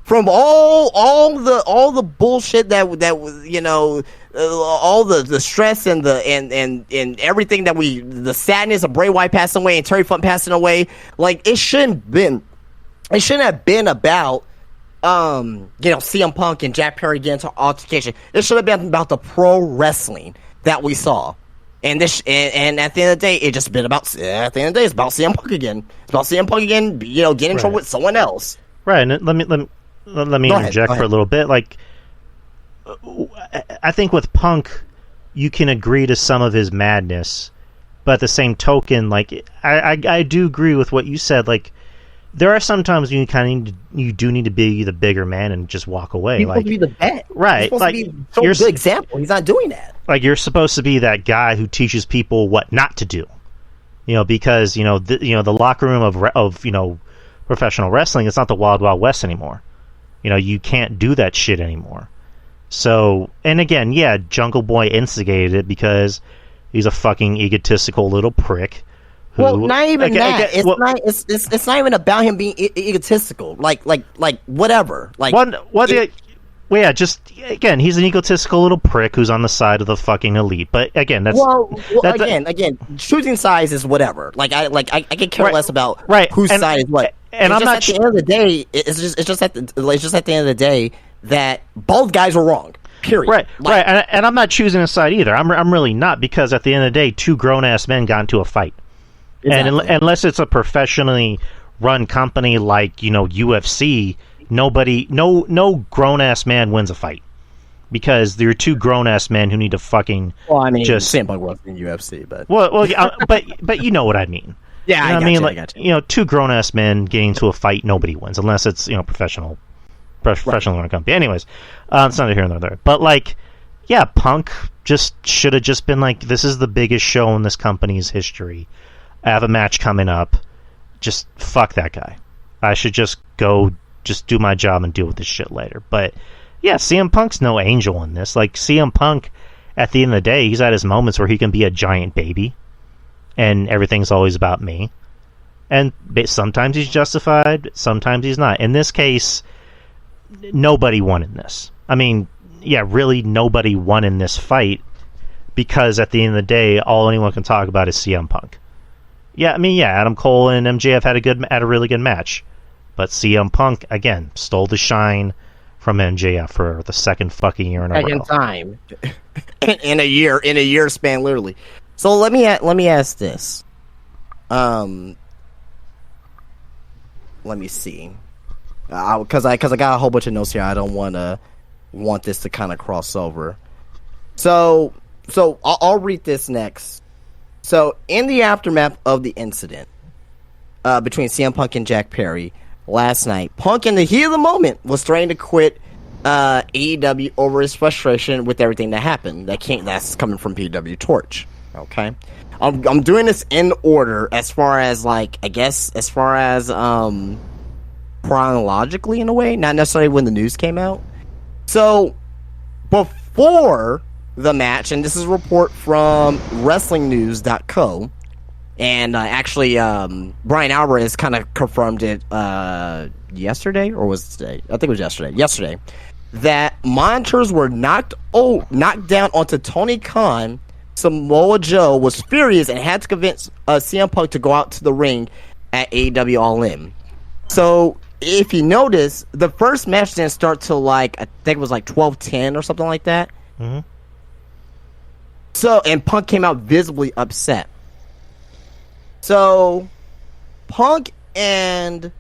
from all the bullshit that all the stress and and everything that the sadness of Bray Wyatt passing away and Terry Funk passing away. Like, it shouldn't have been about CM Punk and Jack Perry getting into altercation. It should have been about the pro wrestling that we saw. And and at the end of the day, it's about CM Punk again. It's about CM Punk again, getting in trouble with someone else. Right. And let me interject for a little bit. Like, I think with Punk, you can agree to some of his madness, but at the same token, like, I do agree with what you said. Like, there are some times you do need to be the bigger man and just walk away. He's supposed to be the vet. Right. He's supposed to be a good example. He's not doing that. Like, you're supposed to be that guy who teaches people what not to do. Because the locker room of professional wrestling, it's not the Wild Wild West anymore. You can't do that shit anymore. So, and again, yeah, Jungle Boy instigated it because he's a fucking egotistical little prick. Well, not even that. It's not even about him being egotistical. Like whatever. Like, just again, he's an egotistical little prick who's on the side of the fucking elite. But again, again, choosing sides is whatever. Like I could care less about whose side is what. And I'm not. At the end of the day, it's just at the end of the day that both guys were wrong. Period. Right. And I'm not choosing a side either. I'm really not, because at the end of the day, 2 grown ass men got into a fight. Exactly. And unless it's a professionally run company like UFC, no grown ass man wins a fight because there are two grown ass men who need to fucking. Well, I mean, just CM Punk was in UFC, but yeah, but you know what I mean. Yeah, you know I mean, got you. You know, two grown ass men getting into a fight, nobody wins unless it's professional company. Anyways, it's not here nor there. But like, yeah, Punk just should have just been like, this is the biggest show in this company's history. I have a match coming up. Just fuck that guy. I should just go, just do my job and deal with this shit later. But yeah, CM Punk's no angel in this. Like CM Punk, at the end of the day, he's at his moments where he can be a giant baby. And everything's always about me. And sometimes he's justified, sometimes he's not. In this case, nobody won in this. I mean, yeah, really nobody won in this fight because at the end of the day, all anyone can talk about is CM Punk. Yeah, I mean, yeah, Adam Cole and MJF had a really good match. But CM Punk, again, stole the shine from MJF for the second fucking year in a row. Second time. in a year span, literally. So let me ask this. Let me see. Because I got a whole bunch of notes here. I don't want this to kind of cross over. So I'll read this next. So in the aftermath of the incident between CM Punk and Jack Perry last night, Punk in the heat of the moment was threatening to quit AEW over his frustration with everything that happened. That's coming from PW Torch. Okay, I'm doing this in order as far as chronologically in a way, not necessarily when the news came out. So before the match, and this is a report from WrestlingNews.co, and actually Brian Alvarez kind of confirmed it yesterday, or was it today? I think it was yesterday. Yesterday, that monitors were knocked down onto Tony Khan. Samoa Joe was furious and had to convince CM Punk to go out to the ring at AEW All In. So, if you notice, the first match didn't start till I think it was 12:10 or something like that. Mm-hmm. So, and Punk came out visibly upset. So, Punk and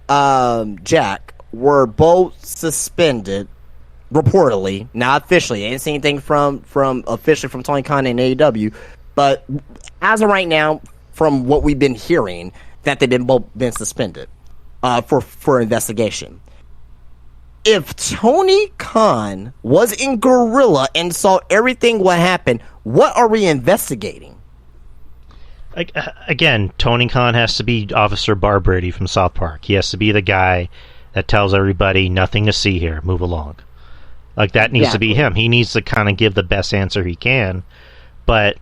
Jack were both suspended. Reportedly, not officially. I didn't see anything from officially from Tony Khan and AEW, but as of right now, from what we've been hearing, that they've both been suspended for investigation. If Tony Khan was in Gorilla and saw everything what happened, what are we investigating? Again, Tony Khan has to be Officer Barbrady from South Park. He has to be the guy that tells everybody nothing to see here, move along. Like, that needs to be him. He needs to kind of give the best answer he can. But,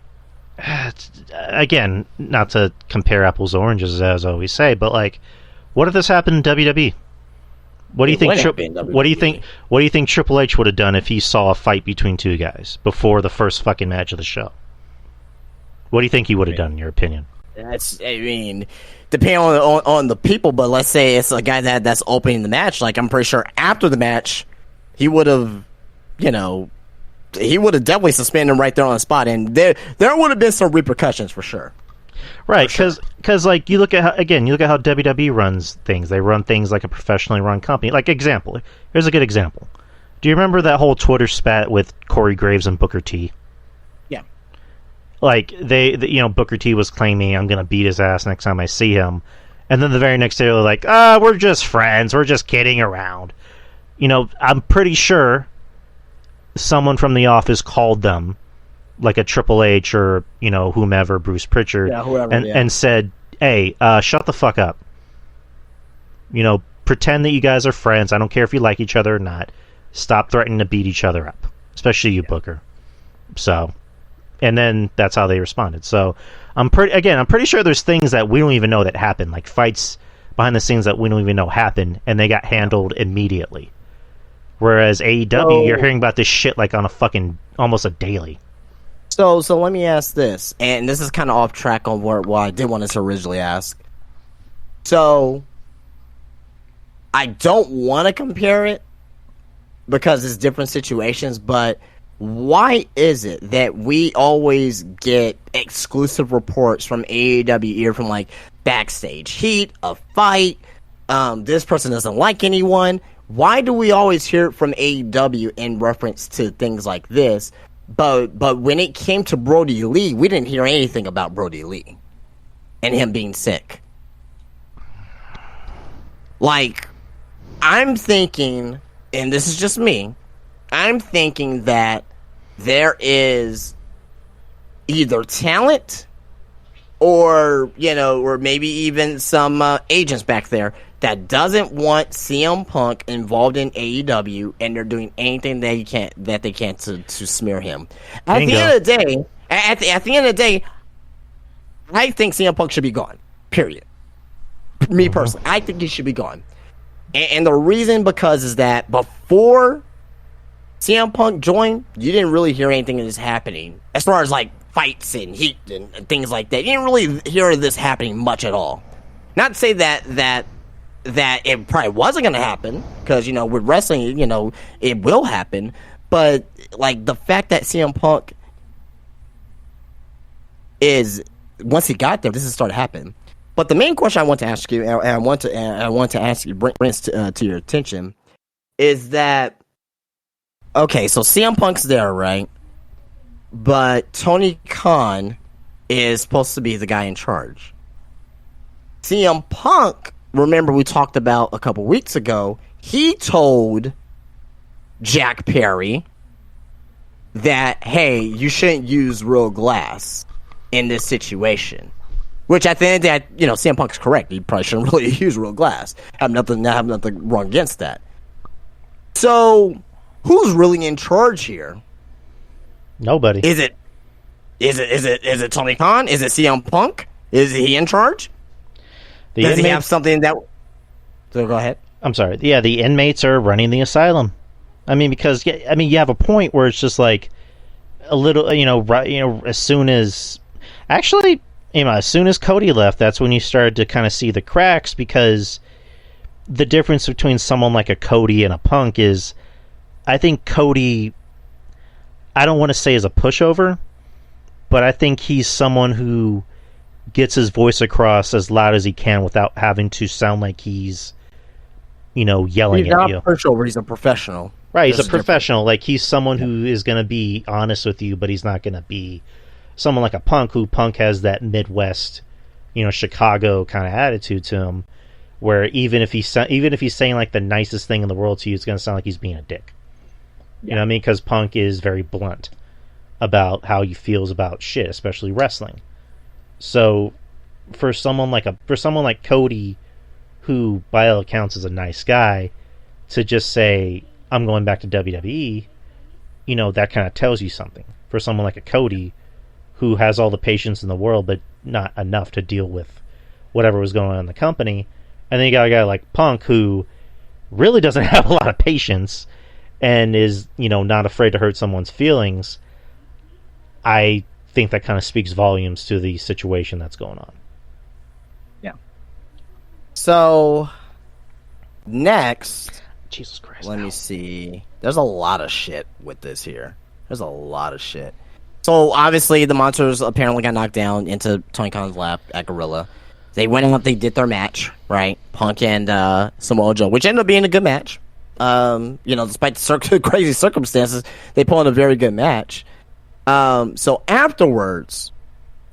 again, not to compare apples to oranges, as I always say, but, what if this happened in WWE? What do you think? What do you think Triple H would have done if he saw a fight between two guys before the first fucking match of the show? What do you think he would have done, in your opinion? Depending on the people, but let's say it's a guy that's opening the match. I'm pretty sure after the match, he would have, he would have definitely suspended him right there on the spot, and there would have been some repercussions for sure. Right, because you look at how WWE runs things. They run things like a professionally run company. Here's a good example. Do you remember that whole Twitter spat with Corey Graves and Booker T? Yeah. Booker T was claiming, I'm going to beat his ass next time I see him, and then the very next day they're like, we're just friends, we're just kidding around. I'm pretty sure someone from the office called them, like a Triple H or, whomever, Bruce Pritchard, and said, hey, shut the fuck up. Pretend that you guys are friends. I don't care if you like each other or not. Stop threatening to beat each other up. Especially you, Booker. So, and then that's how they responded. So, I'm pretty sure there's things that we don't even know that happened, like fights behind the scenes that we don't even know happened, and they got handled immediately. Whereas AEW, you're hearing about this shit on a fucking almost a daily. So let me ask this, and this is kind of off track on what I did want to originally ask. So I don't want to compare it because it's different situations, but why is it that we always get exclusive reports from AEW, from backstage heat, a fight, This person doesn't like anyone. Why do we always hear it from AEW in reference to things like this? But when it came to Brody Lee, we didn't hear anything about Brody Lee and him being sick. Like, I'm thinking, and this is just me, I'm thinking that there is either talent or, or maybe even some agents back there that doesn't want CM Punk involved in AEW, and they're doing anything they can to smear him. At the end of the day, at the end of the day, I think CM Punk should be gone. Period. Me personally, I think he should be gone. And the reason because is that before CM Punk joined, you didn't really hear anything that is happening as far as like fights and heat and things like that. You didn't really hear this happening much at all. Not to say that it probably wasn't going to happen, because with wrestling, it will happen. But like the fact that CM Punk is, once he got there, this has started happening. But the main question I want to ask you, and I want to ask you, bring this to your attention, is that, okay, so CM Punk's there, right? But Tony Khan is supposed to be the guy in charge. CM Punk, remember we talked about a couple weeks ago, he told Jack Perry that, hey, you shouldn't use real glass in this situation. Which at the end of the day, CM Punk's correct. He probably shouldn't really use real glass. I have nothing wrong against that. So, who's really in charge here? Nobody. Is it Tony Khan? Is it CM Punk? Is he in charge? Does he have something that? So go ahead. I'm sorry. Yeah, the inmates are running the asylum. I mean, because you have a point where it's just like a little, as soon as as soon as Cody left, that's when you started to kind of see the cracks, because the difference between someone like a Cody and a Punk is, I think Cody, I don't want to say is a pushover, but I think he's someone who gets his voice across as loud as he can without having to sound like he's, yelling at you. He's not a pushover, he's a professional. Right, he's a professional. Like, he's someone who is going to be honest with you, but he's not going to be someone like a Punk, who Punk has that Midwest, Chicago kind of attitude to him, where even if he's saying like the nicest thing in the world to you, it's going to sound like he's being a dick. You know what I mean? Because Punk is very blunt about how he feels about shit, especially wrestling. So for someone like Cody, who by all accounts is a nice guy, to just say, I'm going back to WWE, that kind of tells you something. For someone like a Cody, who has all the patience in the world, but not enough to deal with whatever was going on in the company. And then you got a guy like Punk, who really doesn't have a lot of patience and is, not afraid to hurt someone's feelings. I think that kind of speaks volumes to the situation that's going on. Yeah. So, next, Jesus Christ, let me see. There's a lot of shit with this here. There's a lot of shit. So, obviously, the Monsters apparently got knocked down into Tony Khan's lap at Gorilla. They went out, they did their match, right? Punk and Samoa Joe, which ended up being a good match. Despite the crazy circumstances, they put on a very good match. So, afterwards,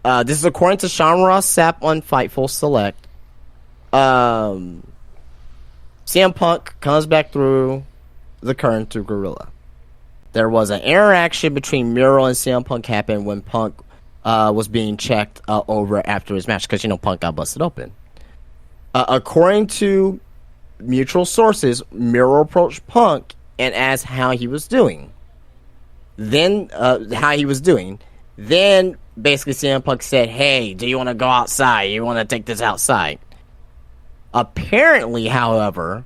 this is according to Sean Ross Sapp on Fightful Select. CM Punk comes back through the curtain through Gorilla. There was an interaction between Miro and CM Punk happened when Punk was being checked over after his match, because Punk got busted open. According to mutual sources, Miro approached Punk and asked how he was doing. Then basically CM Punk said, "Hey, do you want to go outside? You want to take this outside?" Apparently, however,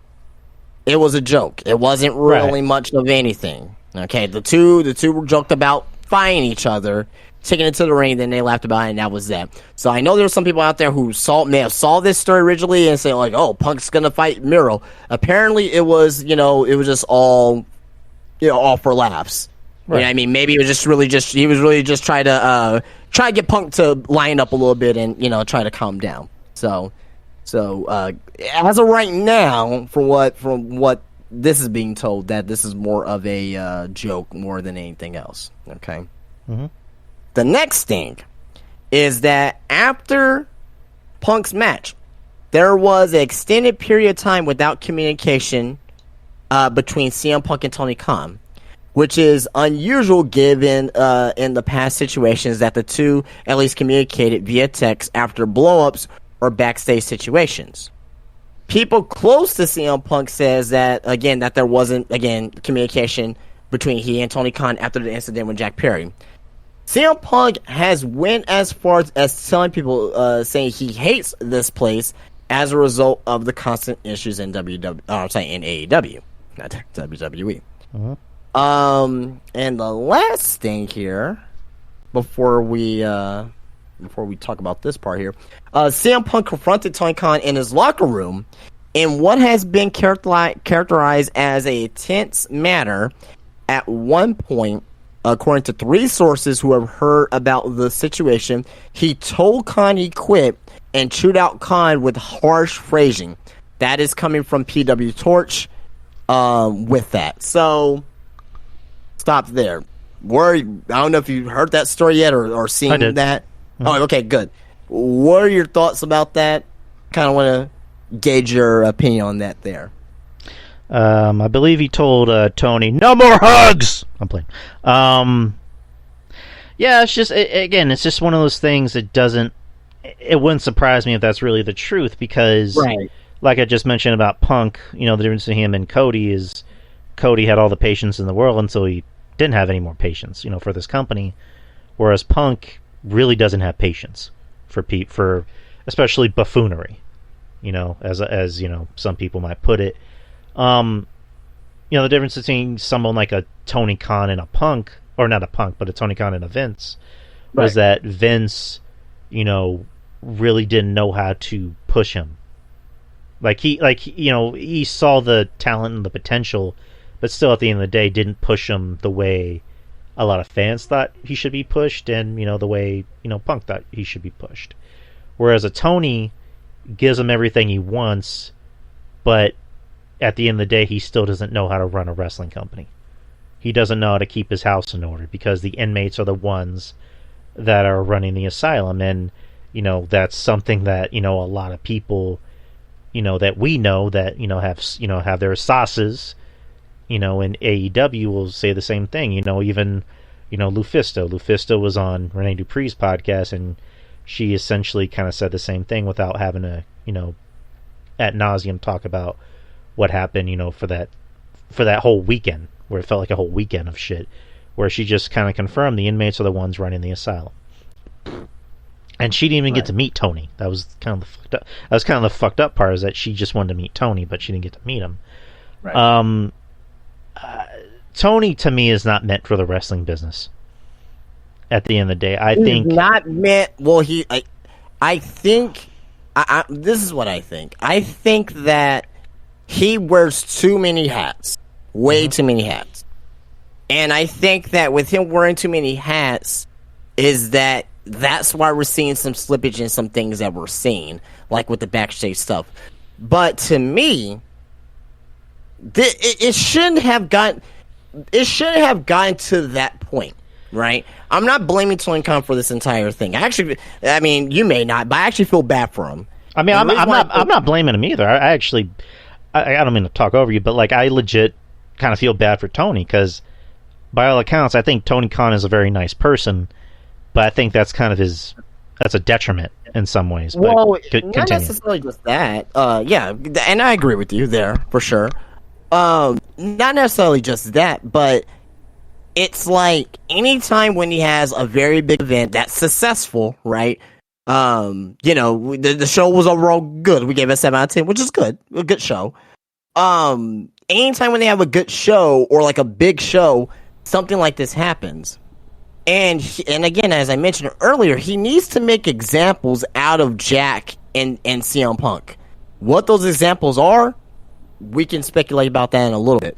it was a joke. It wasn't really much of anything. Okay, the two were joked about fighting each other, taking it to the ring, then they laughed about it, and that was that. So I know there's some people out there who may have saw this story originally and say like, "Oh, Punk's gonna fight Miro." Apparently, it was just all for laughs. Right. You know what I mean? Maybe it was he was really just trying to get Punk to line up a little bit and try to calm down. So So as of right now, from what this is being told, that this is more of a joke more than anything else. Okay. Mm-hmm. The next thing is that after Punk's match, there was an extended period of time without communication between CM Punk and Tony Khan, which is unusual given in the past situations that the two at least communicated via text after blow-ups or backstage situations. People close to CM Punk says that, again, that there wasn't, again, communication between he and Tony Khan after the incident with Jack Perry. CM Punk has went as far as telling people, saying he hates this place as a result of the constant issues in in AEW, not WWE. Mm-hmm. And the last thing here, before we talk about this part here, CM Punk confronted Tony Khan in his locker room in what has been characterized as a tense manner. At one point, according to 3 sources who have heard about the situation, he told Khan he quit and chewed out Khan with harsh phrasing. That is coming from PW Torch with that. So, stop there. I don't know if you heard that story yet or seen that. Mm-hmm. Oh, okay, good. What are your thoughts about that? Kind of want to gauge your opinion on that there. I believe he told Tony, "No more hugs." I'm playing. Yeah, it's just it's just one of those things that doesn't. It wouldn't surprise me if that's really the truth, because, right, like I just mentioned about Punk, the difference between him and Cody is Cody had all the patience in the world until he didn't have any more patience, for this company, whereas Punk really doesn't have patience for especially buffoonery, as some people might put it. The difference between someone like a Tony Khan and a Punk, or not a Punk, but a Tony Khan and a Vince, was that Vince, really didn't know how to push him. He saw the talent and the potential, but still at the end of the day didn't push him the way a lot of fans thought he should be pushed, and the way Punk thought he should be pushed. Whereas a Tony gives him everything he wants, but at the end of the day he still doesn't know how to run a wrestling company. He doesn't know how to keep his house in order, because the inmates are the ones that are running the asylum, and that's something that a lot of people that we know that have their sauces in AEW will say the same thing. Even Lufisto was on Rene Dupree's podcast, and she essentially kind of said the same thing without having to ad nauseum talk about what happened for that whole weekend, where it felt like a whole weekend of shit, where she just kind of confirmed the inmates are the ones running the asylum. And she didn't even get to meet Tony. That was kind of the fucked up part, is that she just wanted to meet Tony, but she didn't get to meet him. Right. Tony, to me, is not meant for the wrestling business. At the end of the day, I think not meant. Well, I think this is what I think. I think that he wears too many hats, way too many hats, and I think that with him wearing too many hats, that's why we're seeing some slippage in some things that we're seeing, like with the backstage stuff. But to me, it shouldn't have gotten to that point, right? I'm not blaming Tony Khan for this entire thing. I mean, you may not, but I actually feel bad for him. I mean, I'm not blaming him either. I don't mean to talk over you, but I legit kind of feel bad for Tony, because by all accounts, I think Tony Khan is a very nice person. But I think that's kind of that's a detriment in some ways. But not necessarily just that. Yeah, and I agree with you there, for sure. Not necessarily just that, but it's like anytime when he has a very big event that's successful, right? The show was overall good. We gave it a 7 out of 10, which is good. A good show. Anytime when they have a good show, or like a big show, something like this happens. And again, as I mentioned earlier, he needs to make examples out of Jack and CM Punk. What those examples are, we can speculate about that in a little bit.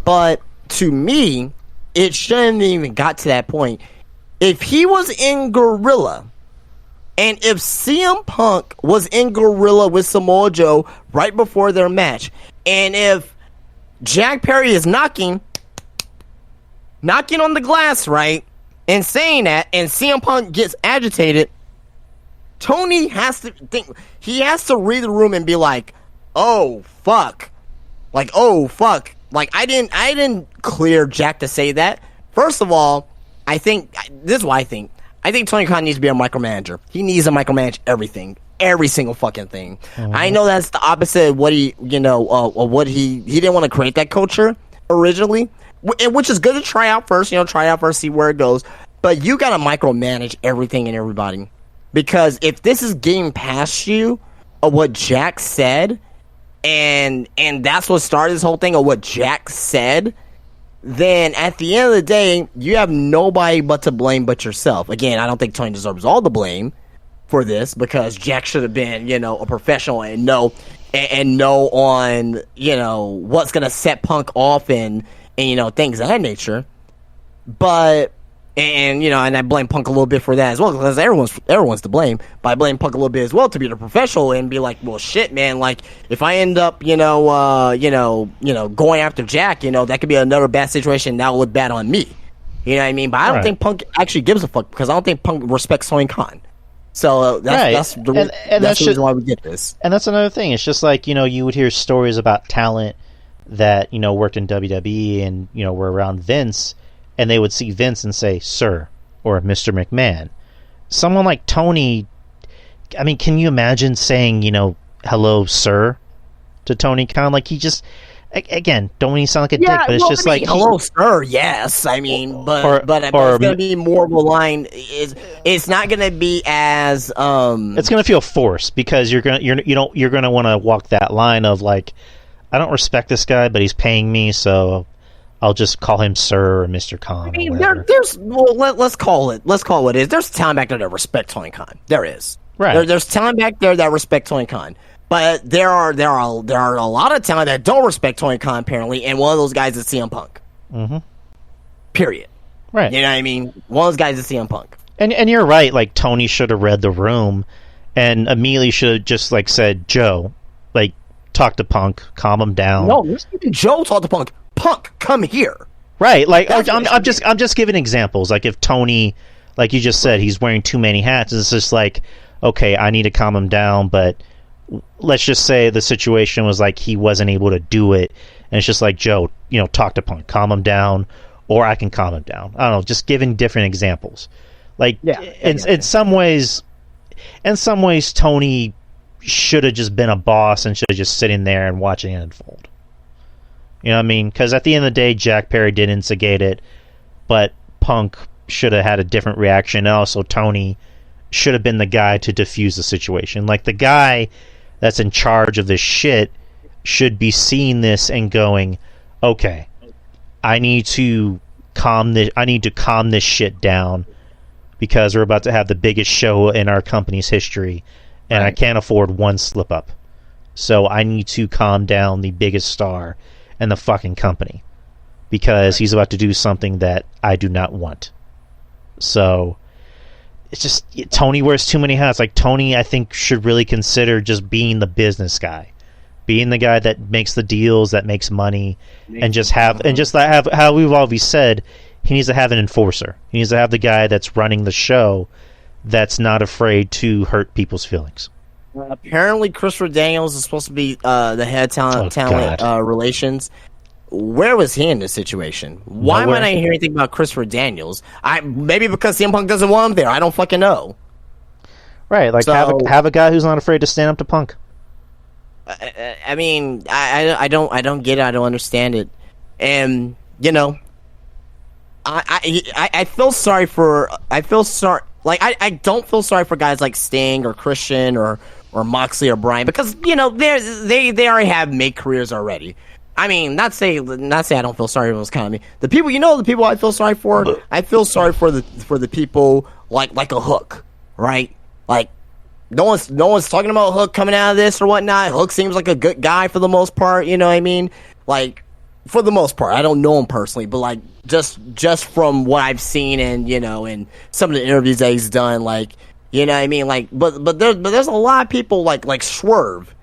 But to me, it shouldn't even got to that point. If he was in Gorilla, And if CM Punk was in Gorilla with Samoa Joe right before their match, and if Jack Perry is knocking on the glass, right, and saying that, and CM Punk gets agitated, Tony has to think, he has to read the room and be like, oh fuck, like, oh fuck, like I didn't clear Jack to say that. First of all, I think this is what I think Tony Khan needs to be a micromanager. He needs to micromanage everything, every single fucking thing. I know that's the opposite of what he didn't want to create that culture originally, which is good to try out first, see where it goes. But you gotta micromanage everything and everybody. Because if this is getting past you of what Jack said, and that's what started this whole thing of what Jack said, then at the end of the day, you have nobody but to blame but yourself. Again, I don't think Tony deserves all the blame for this, because Jack should have been, a professional and know on, what's gonna set Punk off and things of that nature. But and I blame Punk a little bit for that as well, because everyone's to blame. But I blame Punk a little bit as well to be the professional and be like, well, shit, man. Like, if I end up, going after Jack, that could be another bad situation. That will look bad on me. You know what I mean? But I don't think Punk actually gives a fuck, because I don't think Punk respects Tony Khan. So that's the reason why we get this. And that's another thing. It's just like, you would hear stories about talent that, worked in WWE and, were around Vince, and they would see Vince and say, sir, or Mr. McMahon. Someone like Tony, I mean, can you imagine saying, hello, sir, to Tony Khan? Like, he just, again, don't want to sound like a dick, but it's just like... Hello, sir, yes. I mean, but it's going to be more of a line. It's not going to be as... It's going to feel forced, because you're going to want to walk that line of, like, I don't respect this guy, but he's paying me, so... I'll just call him Sir or Mr. Khan. I mean, let's call it what it is. There's talent back there that respect Tony Khan. There is. Right. There's talent back there that respect Tony Khan. But there are a lot of talent that don't respect Tony Khan, apparently, and one of those guys is CM Punk. Mm-hmm. Period. Right. You know what I mean? One of those guys is CM Punk. And you're right. Like, Tony should have read the room and immediately should have just, like, said, Joe, like, talk to Punk, calm him down. No, Joe talk to Punk. Punk, come here. Right, like I'm just giving examples. Like, if Tony, like you just said, he's wearing too many hats, it's just like, okay, I need to calm him down, but let's just say the situation was like he wasn't able to do it, and it's just like, Joe, talk to Punk, calm him down, or I can calm him down. I don't know, just giving different examples. Like, in some ways, Tony should have just been a boss and should have just sitting there and watching it unfold. You know what I mean? Because at the end of the day, Jack Perry did instigate it, but Punk should have had a different reaction. And also, Tony should have been the guy to defuse the situation. Like, the guy that's in charge of this shit should be seeing this and going, okay, I need to calm this shit down, because we're about to have the biggest show in our company's history, and I can't afford one slip up. So I need to calm down the biggest star and the fucking company, because he's about to do something that I do not want. So it's just, Tony wears too many hats. Like, Tony, I think, should really consider just being the business guy, being the guy that makes the deals, that makes money, and just have how we've always said, he needs to have an enforcer. He needs to have the guy that's running the show that's not afraid to hurt people's feelings. Apparently, Christopher Daniels is supposed to be the head talent relations. Where was he in this situation? Why am I not hearing anything about Christopher Daniels? Maybe because CM Punk doesn't want him there. I don't fucking know. Right, like, have a guy who's not afraid to stand up to Punk. I mean, I don't get it. I don't understand it. And I feel sorry for. I don't feel sorry for guys like Sting or Christian or Moxley or Bryan, because they already have made careers already. I mean, not say I don't feel sorry for those kind of me. The people I feel sorry for. I feel sorry for the people like a Hook, right? Like, no one's talking about Hook coming out of this or whatnot. Hook seems like a good guy for the most part. You know what I mean? Like, for the most part, I don't know him personally, but like just from what I've seen and and some of the interviews that he's done, like, You know what I mean? Like, but there's a lot of people like Swerve.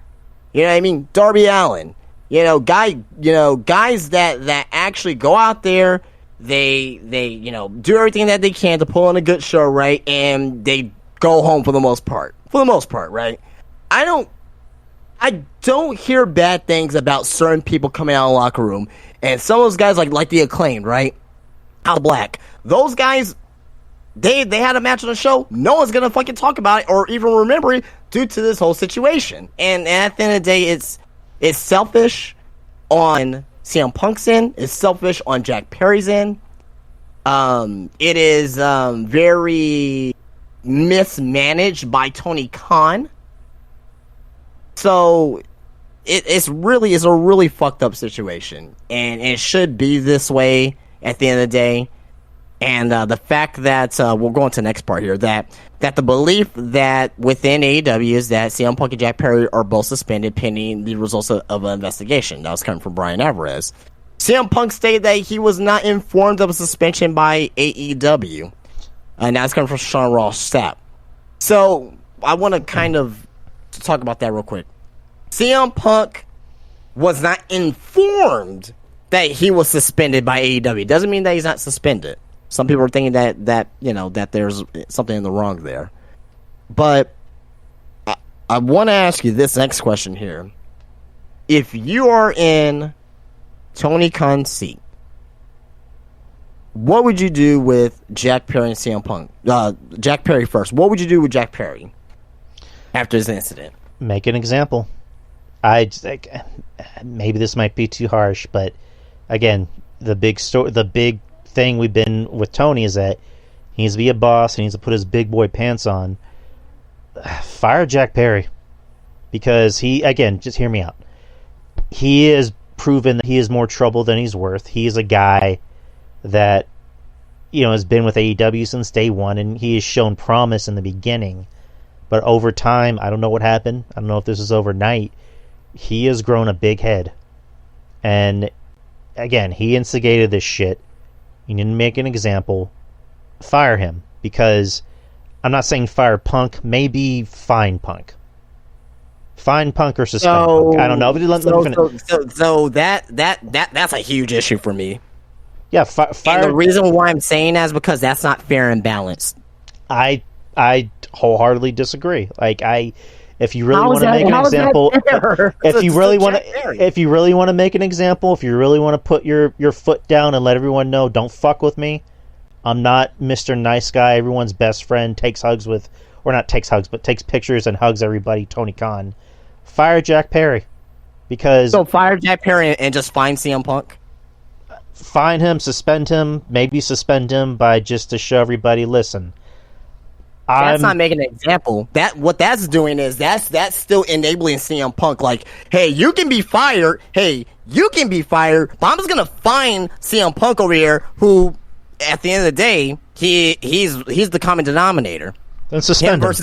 You know what I mean? Darby Allin. Guys that actually go out there. They do everything that they can to pull on a good show, right? And they go home for the most part. For the most part, right? I don't hear bad things about certain people coming out of the locker room. And some of those guys like the Acclaimed, right? Out Black. Those guys, they had a match on the show. No one's gonna fucking talk about it or even remember it due to this whole situation. And at the end of the day, it's selfish on CM Punk's end. It's selfish on Jack Perry's end. It is very mismanaged by Tony Khan. So it's a really fucked up situation, and it should be this way at the end of the day. And the fact that we'll go into the next part here, that the belief that within AEW is that CM Punk and Jack Perry are both suspended pending the results of an investigation. That was coming from Brian Alvarez. CM Punk stated that he was not informed of a suspension by AEW, and that's coming from Sean Ross Sapp. So I want to kind of talk about that real quick. CM Punk was not informed that he was suspended by AEW. Doesn't mean that he's not suspended. Some people are thinking that there's something in the wrong there. But I want to ask you this next question here. If you are in Tony Khan's seat, what would you do with Jack Perry and CM Punk? Jack Perry first. What would you do with Jack Perry after this incident? Make an example. Maybe this might be too harsh, but again, the big thing we've been with Tony is that he needs to be a boss. He needs to put his big boy pants on. Fire Jack Perry, because just hear me out. He has proven that he is more trouble than he's worth. He is a guy that has been with AEW since day one, and he has shown promise in the beginning. But over time, I don't know what happened. I don't know if this is overnight. He has grown a big head. And again, he instigated this shit. You need to make an example. Fire him. Because I'm not saying fire Punk. Maybe fine Punk. Fine Punk or suspend Punk. I don't know. But so that's a huge issue for me. Yeah, fire. And the reason why I'm saying that is because that's not fair and balanced. I wholeheartedly disagree. If you really want to make an example, if you really want to make an example, if you really want to put your foot down and let everyone know, don't fuck with me. I'm not Mr. Nice Guy, everyone's best friend, takes pictures and hugs everybody, Tony Khan. Fire Jack Perry. So fire Jack Perry and just fine CM Punk? Fine him, suspend him, maybe suspend him by just to show everybody, listen. That's not making an example. What that's doing is that's still enabling CM Punk. Like, hey, you can be fired. But I'm just gonna fine CM Punk over here, who, at the end of the day, he's the common denominator. Then suspend him.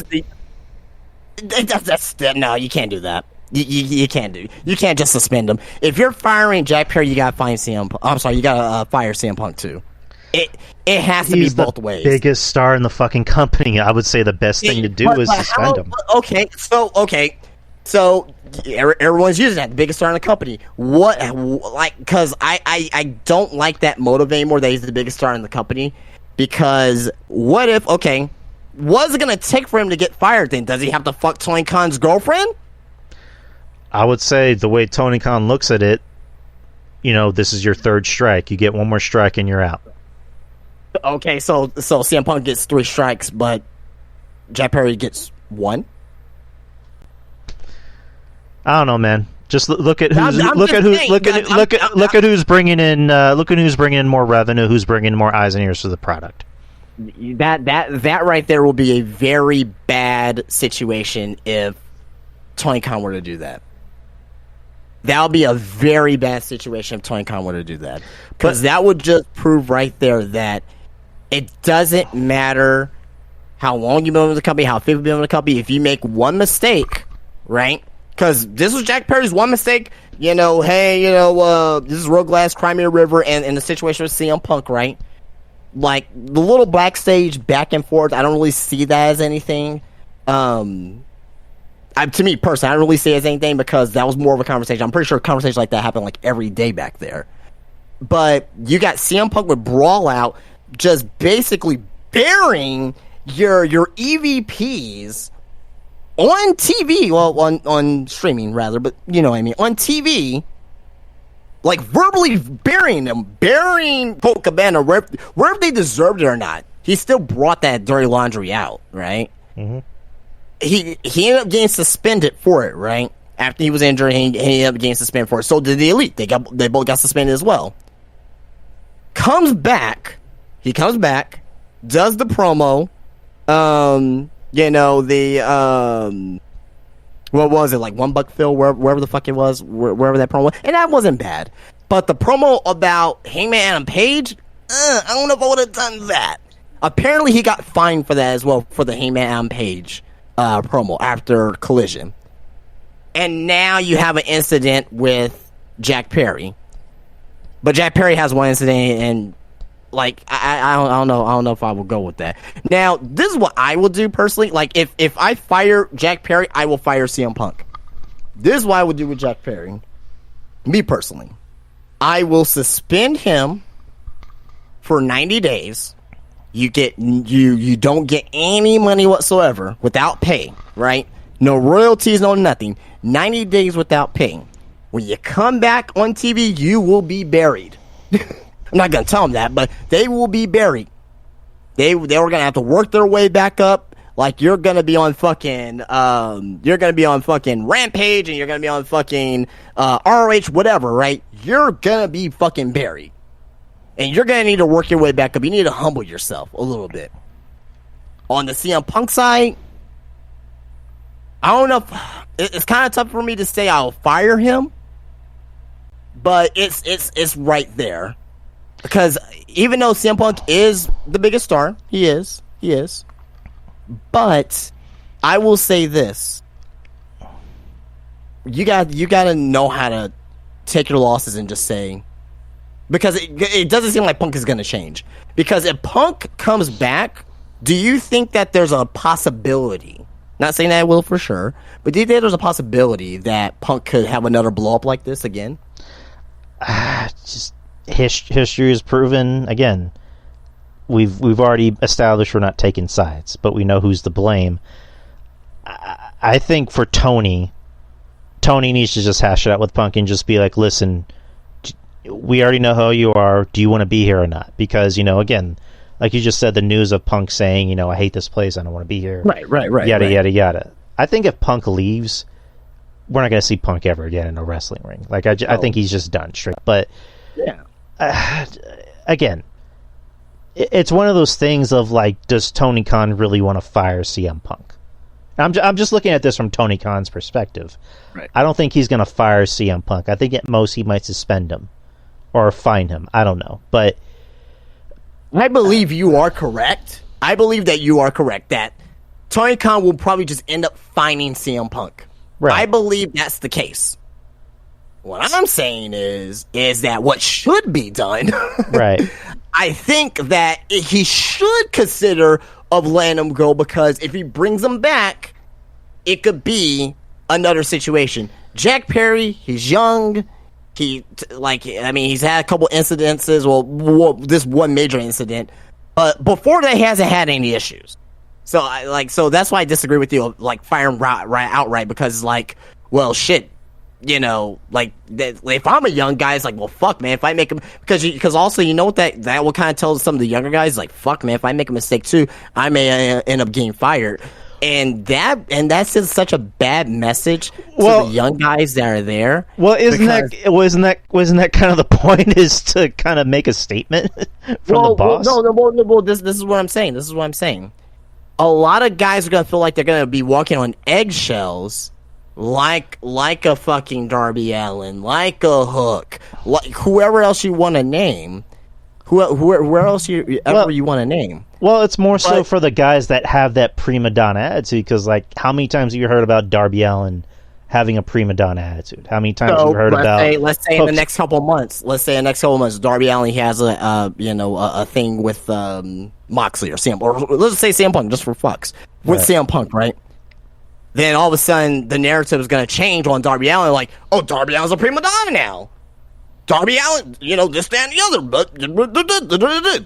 No, you can't do that. You can't just suspend him. If you're firing Jack Perry, you gotta fire CM Punk too. It has to be both ways. Biggest star in the fucking company. I would say the best thing to do is suspend him. Okay, so everyone's using that, the biggest star in the company. Because I don't like that motive anymore. That he's the biggest star in the company. Because what if what's it gonna take for him to get fired? Then does he have to fuck Tony Khan's girlfriend? I would say the way Tony Khan looks at it, this is your third strike. You get one more strike and you're out. Okay, so CM Punk gets 3 strikes, but Jack Perry gets 1. I don't know, man. Just look at who's bringing in more revenue, who's bringing in more eyes and ears for the product. That right there will be a very bad situation if Tony Khan were to do that. That would be a very bad situation if Tony Khan were to do that, because that would just prove right there that it doesn't matter how long you've been with the company, how faithful you've been with the company. If you make one mistake, right? Because this was Jack Perry's one mistake. This is Road Glass, Crimea River, and the situation with CM Punk, right? like the little backstage back and forth, I don't really see that as anything. To me personally, I don't really see it as anything because that was more of a conversation. I'm pretty sure a conversation like that happened like every day back there. But you got CM Punk with Brawl Out just basically burying your EVPs on TV, well, on streaming rather, but you know what I mean, on TV, like verbally burying Colt Cabana wherever they deserved it or not. He still brought that dirty laundry out, right? Mm-hmm. He ended up getting suspended for it, right? After he was injured, he ended up getting suspended for it. So did the Elite. They both got suspended as well. He comes back, does the promo. What was it, like $1 wherever the fuck it was, wherever that promo was, and that wasn't bad. But the promo about Hangman Adam Page, I don't know if I would have done that. Apparently, he got fined for that as well, for the Hangman Adam Page promo after Collision. And now you have an incident with Jack Perry. But Jack Perry has one incident, and like I don't know if I will go with that. Now, this is what I will do personally. Like if I fire Jack Perry, I will fire CM Punk. This is what I would do with Jack Perry. Me personally, I will suspend him for 90 days. You don't get any money whatsoever without pay, right? No royalties, no nothing. 90 days without pay. When you come back on TV, you will be buried. I'm not gonna tell them that, but they will be buried. They were gonna have to work their way back up. Like you're gonna be on fucking Rampage, and you're gonna be on fucking ROH, whatever, right? You're gonna be fucking buried, and you're gonna need to work your way back up. You need to humble yourself a little bit. On the CM Punk side, I don't know. It's kind of tough for me to say I'll fire him, but it's right there. Because even though CM Punk is the biggest star, he is. But I will say this: you got to know how to take your losses and just say, because it doesn't seem like Punk is going to change. Because if Punk comes back, do you think that there's a possibility? Not saying that I will for sure, but do you think there's a possibility that Punk could have another blow up like this again? Just history has proven, again, we've already established we're not taking sides, but we know who's to blame. I think for Tony needs to just hash it out with Punk and just be like, listen, we already know how you are. Do you want to be here or not? Because, again, like you just said, the news of Punk saying, I hate this place, I don't want to be here. Right. Yada. I think if Punk leaves, we're not going to see Punk ever again in a wrestling ring. Like, I think he's just done straight. But, yeah. Again, it's one of those things of, like, does Tony Khan really want to fire CM Punk? I'm just looking at this from Tony Khan's perspective. Right. I don't think he's going to fire CM Punk. I think at most he might suspend him or fine him. I don't know. But I believe you are correct. I believe that you are correct, that Tony Khan will probably just end up fining CM Punk. Right. I believe that's the case. What I'm saying is that what should be done, right? I think that he should consider of letting him go, because if he brings him back, it could be another situation. Jack Perry, he's young. He's had a couple incidences. Well, this one major incident, but before that, he hasn't had any issues. So that's why I disagree with you, like firing right outright, because like, well, shit, if I'm a young guy, it's like, well, fuck, man, if I make him, because also, what that will kind of tell some of the younger guys, like, fuck, man, if I make a mistake too, I may end up getting fired. And that's just such a bad message to the young guys that are there. Well, wasn't that kind of the point, is to kind of make a statement from the boss? No. This is what I'm saying. A lot of guys are gonna feel like they're gonna be walking on eggshells, like a fucking Darby Allin, like a Hook, like whoever else you want to name. Where else you want to name? Well, it's more so for the guys that have that prima donna attitude, because, like, how many times have you heard about Darby Allin having a prima donna attitude? How many times have you heard let's say in the next couple of months, Darby Allin has a thing with Moxley or CM, or let's say CM Punk, just for fucks, with CM Punk, right? Then all of a sudden the narrative is going to change on Darby Allin, like, oh, Darby Allin's a prima donna now. Darby Allin, this, that, and the other, but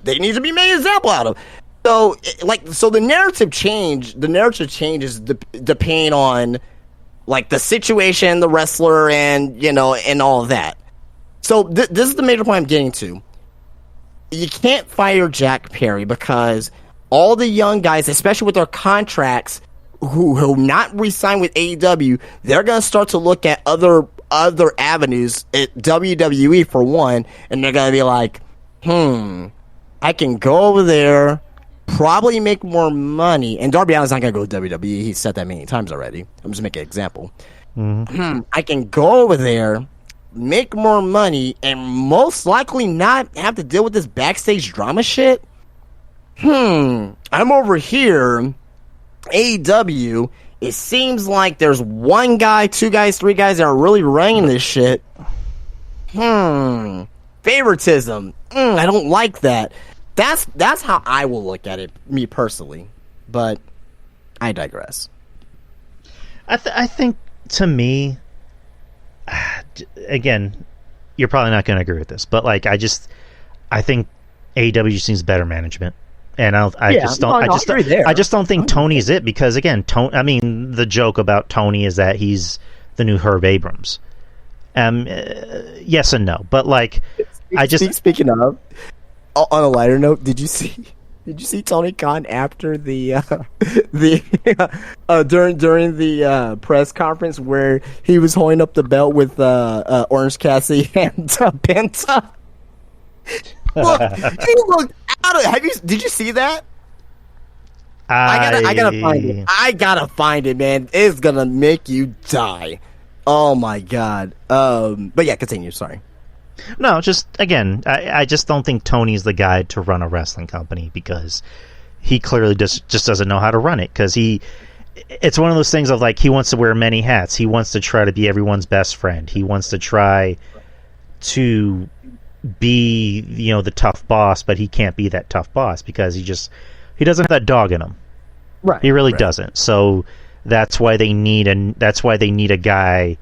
they need to be made an example out of. So the narrative changes depending on like the situation, the wrestler, and and all of that. So this is the major point I'm getting to. You can't fire Jack Perry because all the young guys, especially with their contracts, who not re-sign with AEW, they're gonna start to look at other avenues at WWE for one, and they're gonna be like, I can go over there, probably make more money. And Darby Allin's not gonna go to WWE. He's said that many times already. I'm just making an example. I can go over there, make more money, and most likely not have to deal with this backstage drama shit. I'm over here, AEW. It seems like there's one guy, two guys, three guys that are really running this shit. Favoritism. I don't like that. That's how I will look at it, me personally. But I digress. I think, to me, again, you're probably not going to agree with this, but like I think AEW just needs better management. And I just don't think Tony's it, because again, the joke about Tony is that he's the new Herb Abrams. Yes and no, but like speaking of, on a lighter note, did you see Tony Khan after the during the press conference where he was holding up the belt with Orange Cassidy and Penta? Look, he looked out of. Did you see that? I gotta find it. I gotta find it, man. It's gonna make you die. Oh my god. But yeah, continue. Sorry. No, just again, I just don't think Tony's the guy to run a wrestling company, because he clearly just doesn't know how to run it. Because it's one of those things of like, he wants to wear many hats. He wants to try to be everyone's best friend. He wants to try to be the tough boss, but he can't be that tough boss because he doesn't have that dog in him. Right. He really doesn't. So that's why they need a guy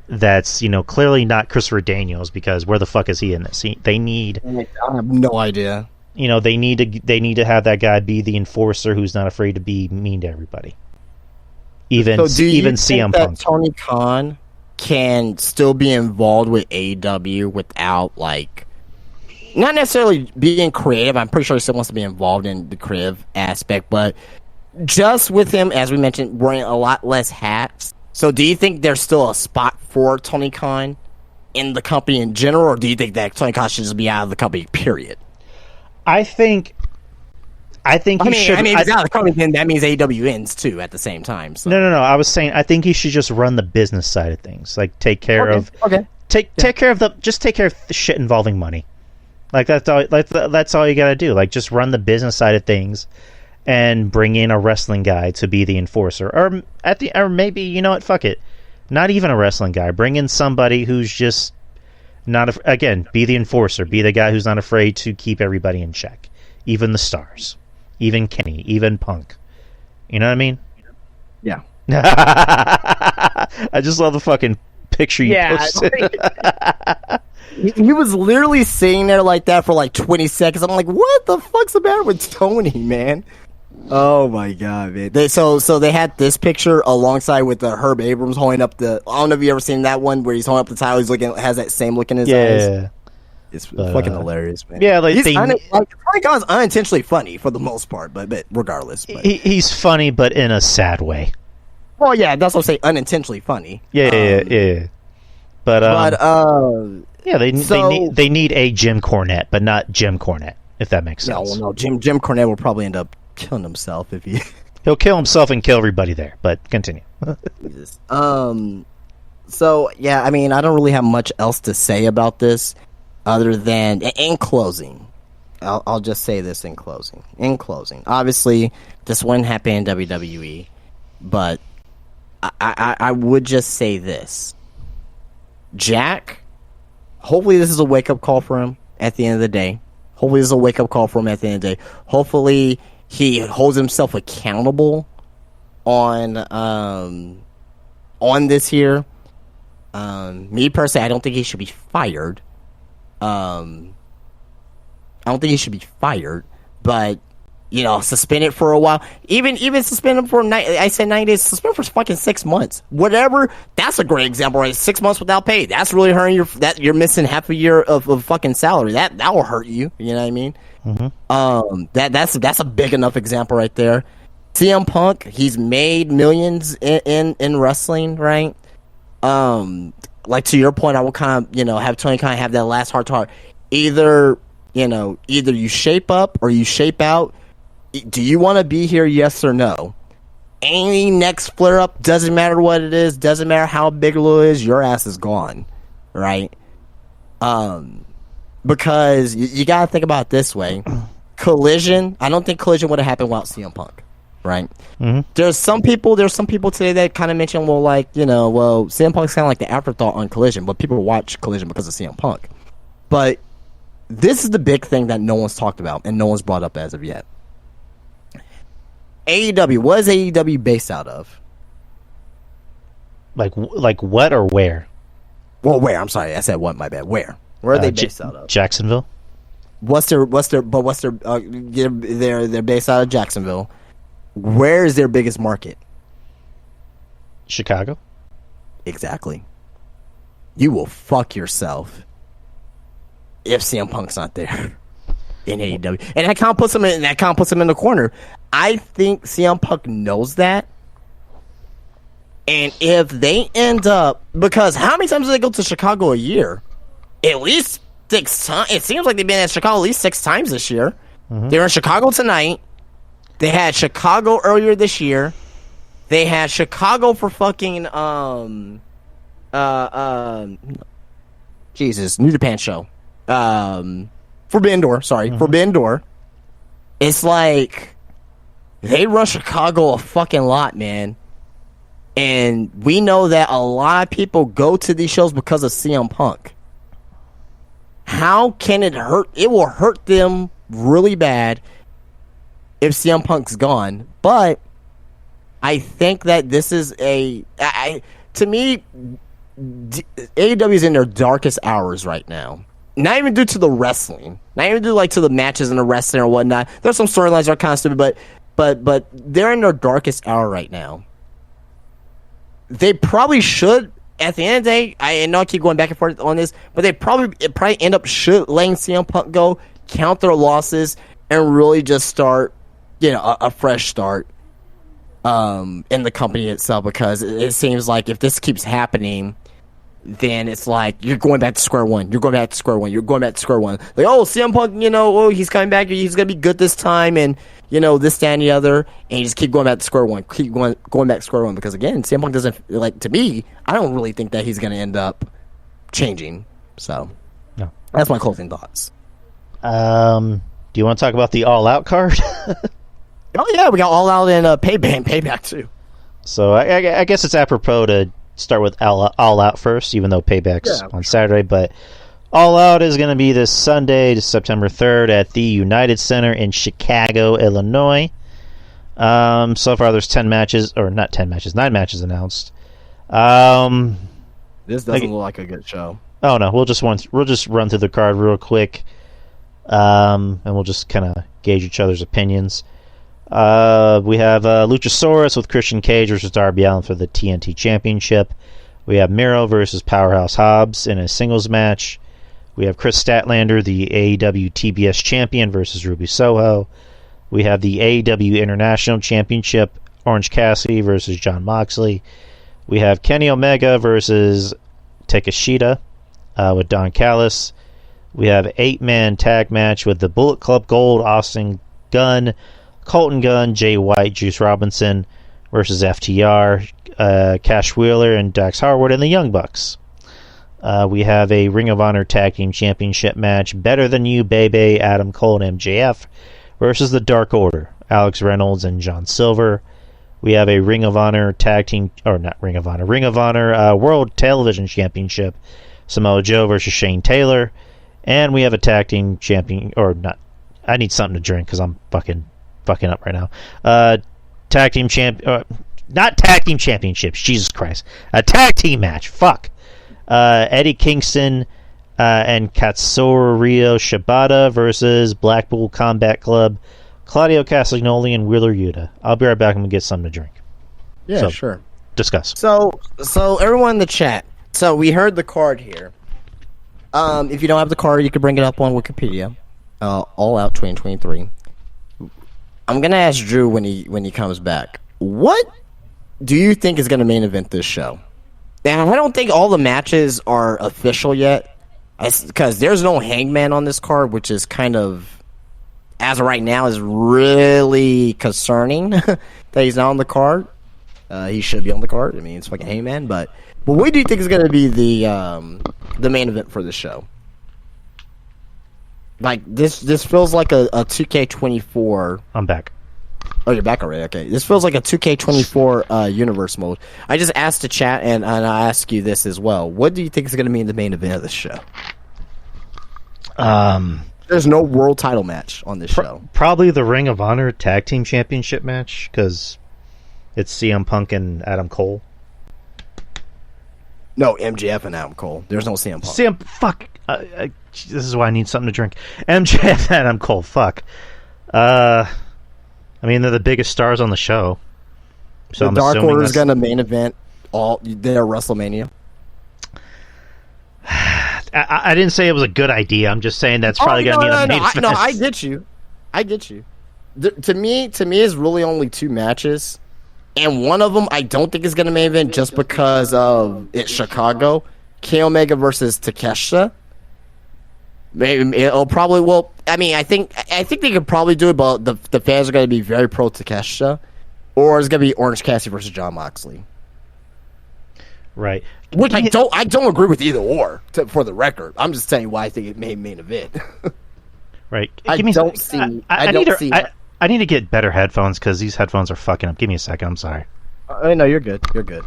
that's clearly not Christopher Daniels, because where the fuck is he in this? They need. I have no idea. They need to have that guy be the enforcer who's not afraid to be mean to everybody. Even CM Punk. Tony Khan can still be involved with AEW without not necessarily being creative. I'm pretty sure he still wants to be involved in the creative aspect, but just with him, as we mentioned, wearing a lot less hats. So do you think there's still a spot for Tony Khan in the company in general, or do you think that Tony Khan should just be out of the company, period? I think he should. If he's out of the company, then that means AEW ends too at the same time. So. No. I was saying I think he should just run the business side of things. Like take care of take care of the shit involving money. Like that's all you gotta do. Like just run the business side of things, and bring in a wrestling guy to be the enforcer, or maybe fuck it, not even a wrestling guy. Bring in somebody who's just not be the enforcer, be the guy who's not afraid to keep everybody in check, even the stars, even Kenny, even Punk. You know what I mean? Yeah. I just love the fucking picture you posted. He was literally sitting there like that for 20 seconds. I'm like, what the fuck's the matter with Tony, man? Oh my god, man. So they had this picture alongside with the Herb Abrams holding up the. I don't know if you ever seen that one where he's holding up the title. He's has that same look in his eyes. Yeah, it's fucking hilarious, man. Yeah, Tony Khan's unintentionally funny for the most part, but regardless, he's funny, but in a sad way. Well, yeah, that's what I'm saying. Unintentionally funny. Yeah. But they need a Jim Cornette, but not Jim Cornette, if that makes sense. No, Jim Cornette will probably end up killing himself if he. He'll kill himself and kill everybody there. But continue. So yeah, I don't really have much else to say about this, other than in closing. I'll just say this in closing. Obviously, this wouldn't happen in WWE, but I would just say this. Jack, hopefully this is a wake-up call for him at the end of the day. Hopefully he holds himself accountable on this here. Me personally, I don't think he should be fired. But suspended for a while. Even suspend him for 9 days. Suspend for fucking 6 months. Whatever. That's a great example, right? 6 months without pay. That's really hurting you're missing half a year of fucking salary. That will hurt you. You know what I mean? Mm-hmm. That's a big enough example right there. CM Punk, he's made millions in wrestling, right? Like to your point, I will kind of have Tony kind of have that last heart to heart. Either you shape up or you shape out. Do you want to be here? Yes or no? Any next flare up, doesn't matter what it is, doesn't matter how big it is, your ass is gone, right? Because you got to think about it this way. Collision, I don't think Collision would have happened without CM Punk, right? Mm-hmm. There's some people today that kind of mention, CM Punk's kind of like the afterthought on Collision, but people watch Collision because of CM Punk. But this is the big thing that no one's talked about and no one's brought up as of yet. AEW, what is AEW based out of? Like what or where? Well, where? I'm sorry, I said what. My bad. Where are they based out of? Jacksonville. They're based out of Jacksonville. Where is their biggest market? Chicago. Exactly. You will fuck yourself if CM Punk's not there in AEW, and that kind of puts him in the corner. I think CM Punk knows that, and if they end up, because how many times do they go to Chicago a year? At least 6 times. It seems like they've been at Chicago at least 6 times this year. Mm-hmm. They're in Chicago tonight. They had Chicago earlier this year. They had Chicago for fucking New Japan show. Forbidden Door, sorry. Mm-hmm. Forbidden Door. It's like they run Chicago a fucking lot, man. And we know that a lot of people go to these shows because of CM Punk. How can it hurt? It will hurt them really bad if CM Punk's gone. But I think that this is to me, AEW is in their darkest hours right now. Not even due to the wrestling. Not even due to the matches and the wrestling or whatnot. There's some storylines that are kind of stupid, but they're in their darkest hour right now. They probably should, at the end of the day, I know I keep going back and forth on this, but they probably end up letting CM Punk go, count their losses, and really just start, a fresh start in the company itself, because it seems like if this keeps happening, then it's like you're going back to square one. Like, oh, CM Punk, he's coming back. He's going to be good this time, and, this, that, and the other. And you just keep going back to square one. Keep going back to square one. Because, again, CM Punk doesn't, to me, I don't really think that he's going to end up changing. So, no. That's my closing thoughts. Do you want to talk about the All Out card? Oh, yeah, we got All Out and Payback, too. So, I guess it's apropos to start with All Out first, even though Payback's on Saturday. But All Out is going to be this Sunday, September 3rd, at the United Center in Chicago, Illinois. So far, there's 9 matches announced. This doesn't look like a good show. Oh no, we'll just run through the card real quick, and we'll just kind of gauge each other's opinions. We have Luchasaurus with Christian Cage versus Darby Allin for the TNT Championship. We have Miro versus Powerhouse Hobbs in a singles match. We have Chris Statlander, the AEW TBS Champion, versus Ruby Soho. We have the AEW International Championship, Orange Cassidy versus Jon Moxley. We have Kenny Omega versus Takeshita with Don Callis. We have an 8-man tag match with the Bullet Club Gold, Austin Gunn, Colton Gunn, Jay White, Juice Robinson versus FTR, Cash Wheeler, and Dax Harwood, and the Young Bucks. We have a Ring of Honor Tag Team Championship match, Better Than You, Bebe, Adam Cole, and MJF versus the Dark Order, Alex Reynolds and John Silver. We have a Ring of Honor tag team, or not Ring of Honor, Ring of Honor World Television Championship. Samoa Joe versus Shane Taylor. And we have a tag team champion, or not. I need something to drink because I'm fucking up right now. Tag team not tag team championships. Jesus Christ, a tag team match. Fuck. Eddie Kingston and Katsuyori Shibata versus Blackpool Combat Club, Claudio Castagnoli and Wheeler Yuta. I'll be right back. I'm gonna get something to drink. Yeah, sure. Discuss. So everyone in the chat. So we heard the card here. If you don't have the card, you can bring it up on Wikipedia. All Out 2023. I'm gonna ask Drew when he comes back. What do you think is gonna main event this show? And I don't think all the matches are official yet, because there's no Hangman on this card, which is kind of, as of right now, is really concerning that he's not on the card. He should be on the card. I mean, it's fucking Hangman, but what do you think is going to be the main event for the show? Like this feels like a 2K24. I'm back. Oh, you're back already. Okay, this feels like a 2K24 universe mode. I just asked the chat, and I ask you this as well. What do you think is going to be the main event of the show? There's no world title match on this show. Probably the Ring of Honor Tag Team Championship match, because it's CM Punk and Adam Cole. No, MJF and Adam Cole. There's no CM Punk. Fuck. This is why I need something to drink. MJF and Adam Cole. Fuck. I mean, they're the biggest stars on the show. So the Dark Order is going to main event all their WrestleMania. I didn't say it was a good idea. I'm just saying that's probably going to be the main event. No, I get you. To me, it's really only two matches. And one of them I don't think is going to main event just because of it's Chicago. Kenny Omega versus Takeshita. Maybe it'll probably. Well, I mean, I think they could probably do it, but the fans are going to be very pro Takeshita, or it's going to be Orange Cassidy versus Jon Moxley. Right. Which I don't agree with either or. For the record, I'm just saying why I think it may main event. Right. I need to get better headphones because these headphones are fucking up. Give me a second. I'm sorry. No, you're good. You're good.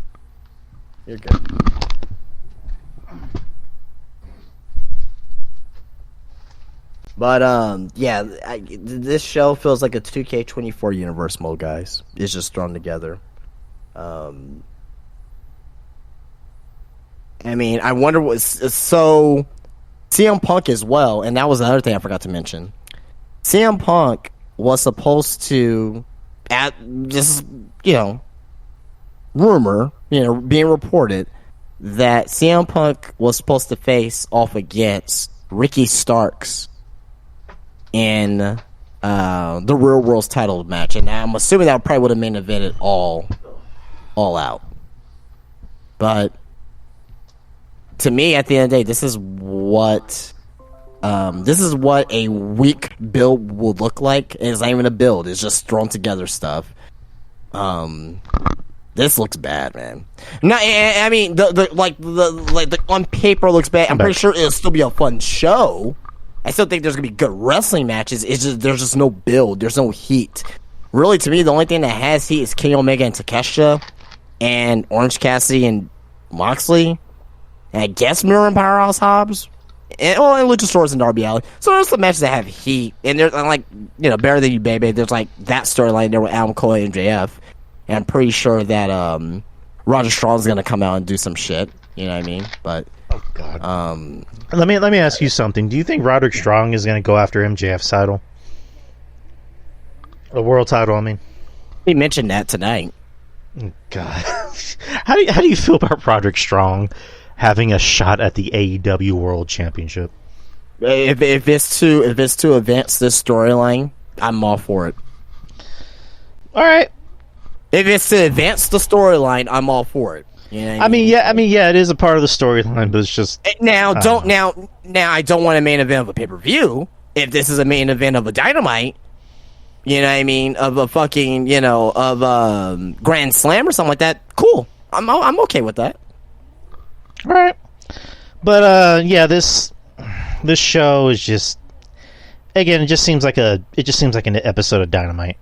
But yeah, this show feels like a 2K24 universe mode, guys. It's just thrown together. I mean, I wonder so CM Punk as well, and that was another thing I forgot to mention. CM Punk was supposed to, at this, rumor, being reported that CM Punk was supposed to face off against Ricky Starks in the Real World's title match, and I'm assuming that probably would have main evented all out. But to me, at the end of the day, this is what a weak build will look like. And it's not even a build; it's just thrown together stuff. This looks bad, man. No, I mean, the on paper looks bad. I'm pretty sure it'll still be a fun show. I still think there's gonna be good wrestling matches. It's just there's just no build. There's no heat. Really, to me, the only thing that has heat is Kenny Omega and Takeshita, and Orange Cassidy and Moxley, and I guess Miro and Powerhouse Hobbs, and Luchasaurus and Darby Allin. So there's some matches that have heat, and there's Better Than You Baby. There's like that storyline there with Adam Cole and MJF, and I'm pretty sure that Roger Strong's gonna come out and do some shit. You know what I mean? But oh god. Let me ask you something. Do you think Roderick Strong is going to go after MJF's title? The world title, I mean. He mentioned that tonight. God. How do you feel about Roderick Strong having a shot at the AEW World Championship? If it's to advance this storyline, I'm all for it. All right. If it's to advance the storyline, I'm all for it. You know what I mean, it is a part of the storyline, but it's just now. I don't want a main event of a pay-per-view. If this is a main event of a Dynamite, you know what I mean, of a fucking Grand Slam or something like that, cool. I'm okay with that. All right, but this show is just, again, it just seems like an episode of Dynamite.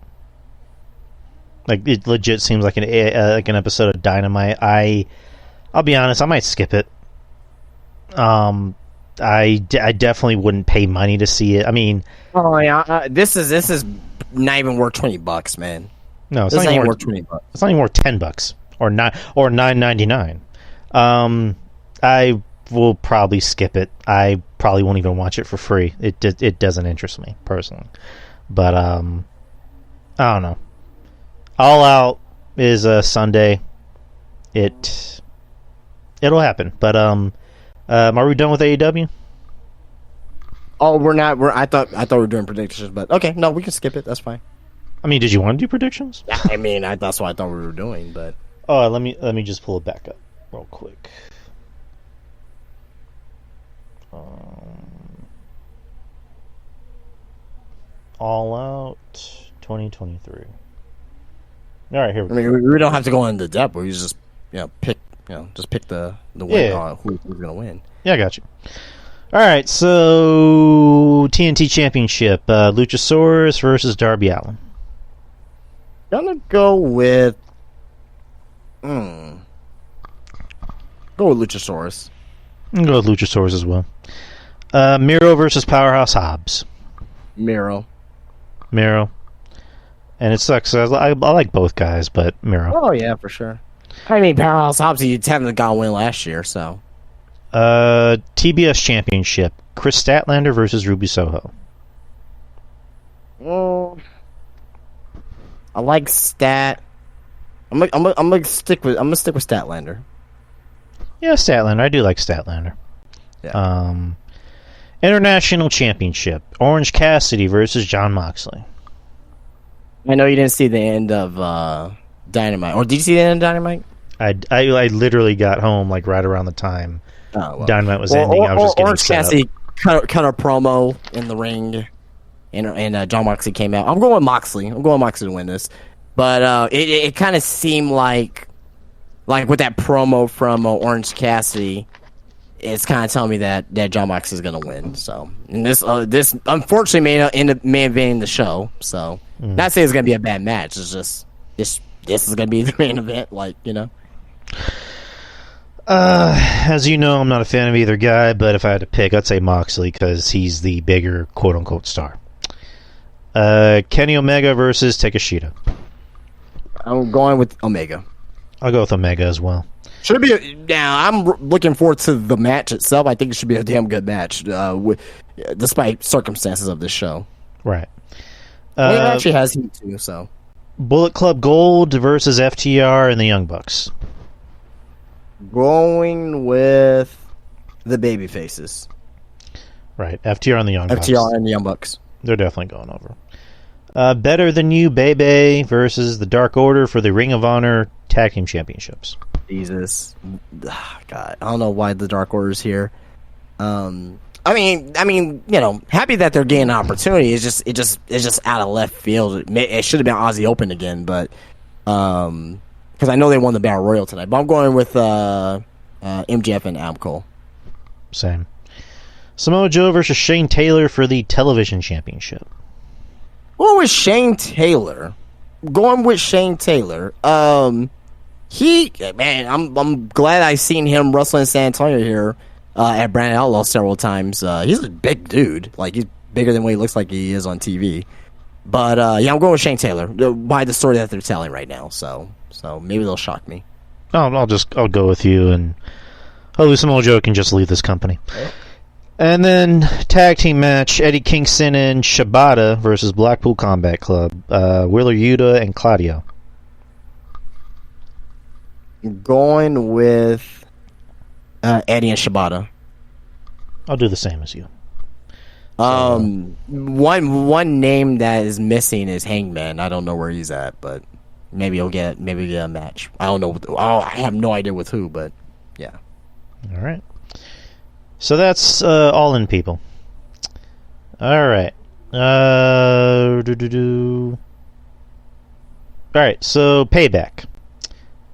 Like, it legit seems like an episode of Dynamite. I'll be honest, I might skip it. I definitely wouldn't pay money to see it. I mean, oh yeah, this is not even worth $20, man. No, it's not even worth $20. It's not even worth $10 or $9.99. I will probably skip it. I probably won't even watch it for free. It doesn't interest me personally. But I don't know. All Out is Sunday. It'll happen. But are we done with AEW? Oh, we're not. I thought we were doing predictions, but okay, no, we can skip it. That's fine. I mean, did you want to do predictions? I mean, that's what I thought we were doing, but let me just pull it back up real quick. All Out 2023. All right, here we go. I mean, we don't have to go into depth. We just pick the win who's going to win. Yeah, I got you. All right, so TNT Championship, Luchasaurus versus Darby Allin. Gonna go with Luchasaurus. I'm gonna go with Luchasaurus as well. Miro versus Powerhouse Hobbs. Miro. And it sucks. I like both guys, but Miro. Oh yeah, for sure. I mean, Powerhouse Hobbs, you haven't got a win last year, so. TBS Championship, Chris Statlander versus Ruby Soho. Well, I like Stat. I'm gonna stick with Statlander. Yeah, Statlander. I do like Statlander. Yeah. International Championship, Orange Cassidy versus Jon Moxley. I know you didn't see the end of Dynamite, or did you see the end of Dynamite? I literally got home like right around the time Dynamite was ending. I was just getting Orange Cassidy cut a promo in the ring, and Jon Moxley came out. I'm going with Moxley. I'm going with Moxley to win this, but it kind of seemed like with that promo from Orange Cassidy, it's kind of telling me that Jon Moxley is going to win. So, and this unfortunately may end up main eventing the show. So, not saying it's going to be a bad match. It's just this is going to be the main event. As you know, I'm not a fan of either guy, but if I had to pick, I'd say Moxley because he's the bigger quote-unquote star. Kenny Omega versus Takeshita. I'm going with Omega. I'll go with Omega as well. Should be now. I'm looking forward to the match itself. I think it should be a damn good match, despite circumstances of this show. Right. It actually has heat too. So, Bullet Club Gold versus FTR and the Young Bucks. Going with the baby faces. Right, FTR and the Young Bucks. FTR and the Young Bucks. They're definitely going over. Better Than You, Bebe versus the Dark Order for the Ring of Honor Tag Team Championships. Jesus, God, I don't know why the Dark Order's here. I mean, happy that they're getting an opportunity. It's just out of left field. It should have been Aussie Open again, but because I know they won the Battle Royal tonight. But I'm going with MJF and Adam Cole. Same. Samoa Joe versus Shane Taylor for the Television Championship. Going with Shane Taylor. I'm glad I've seen him wrestling in San Antonio here at Brandon Outlaw several times. He's a big dude. He's bigger than what he looks like he is on TV. But I'm going with Shane Taylor by the story that they're telling right now. So maybe they'll shock me. I'll go with you, and hopefully Samoa Joe can just leave this company. Okay. And then tag team match: Eddie Kingston and Shibata versus Blackpool Combat Club. Wheeler Yuta and Claudio. Going with Eddie and Shibata. I'll do the same as you. One name that is missing is Hangman. I don't know where he's at, but maybe he'll get a match. I don't know. I have no idea with who, but yeah. All right. So that's All In, people. All right. All right. So Payback.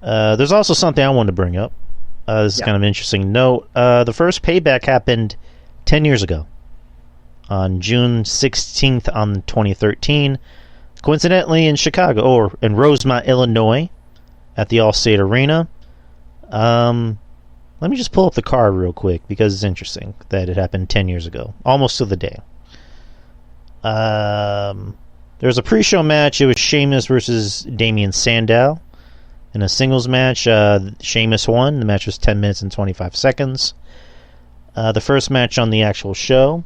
There's also something I wanted to bring up. This is kind of an interesting note. The first Payback happened 10 years ago. On June 16th on 2013. coincidentally in Chicago, or in Rosemont, Illinois, at the Allstate Arena. Let me just pull up the card real quick because it's interesting that it happened 10 years ago, almost to the day. There was a pre-show match. It was Sheamus versus Damian Sandow. In a singles match, Sheamus won. The match was 10 minutes and 25 seconds. The first match on the actual show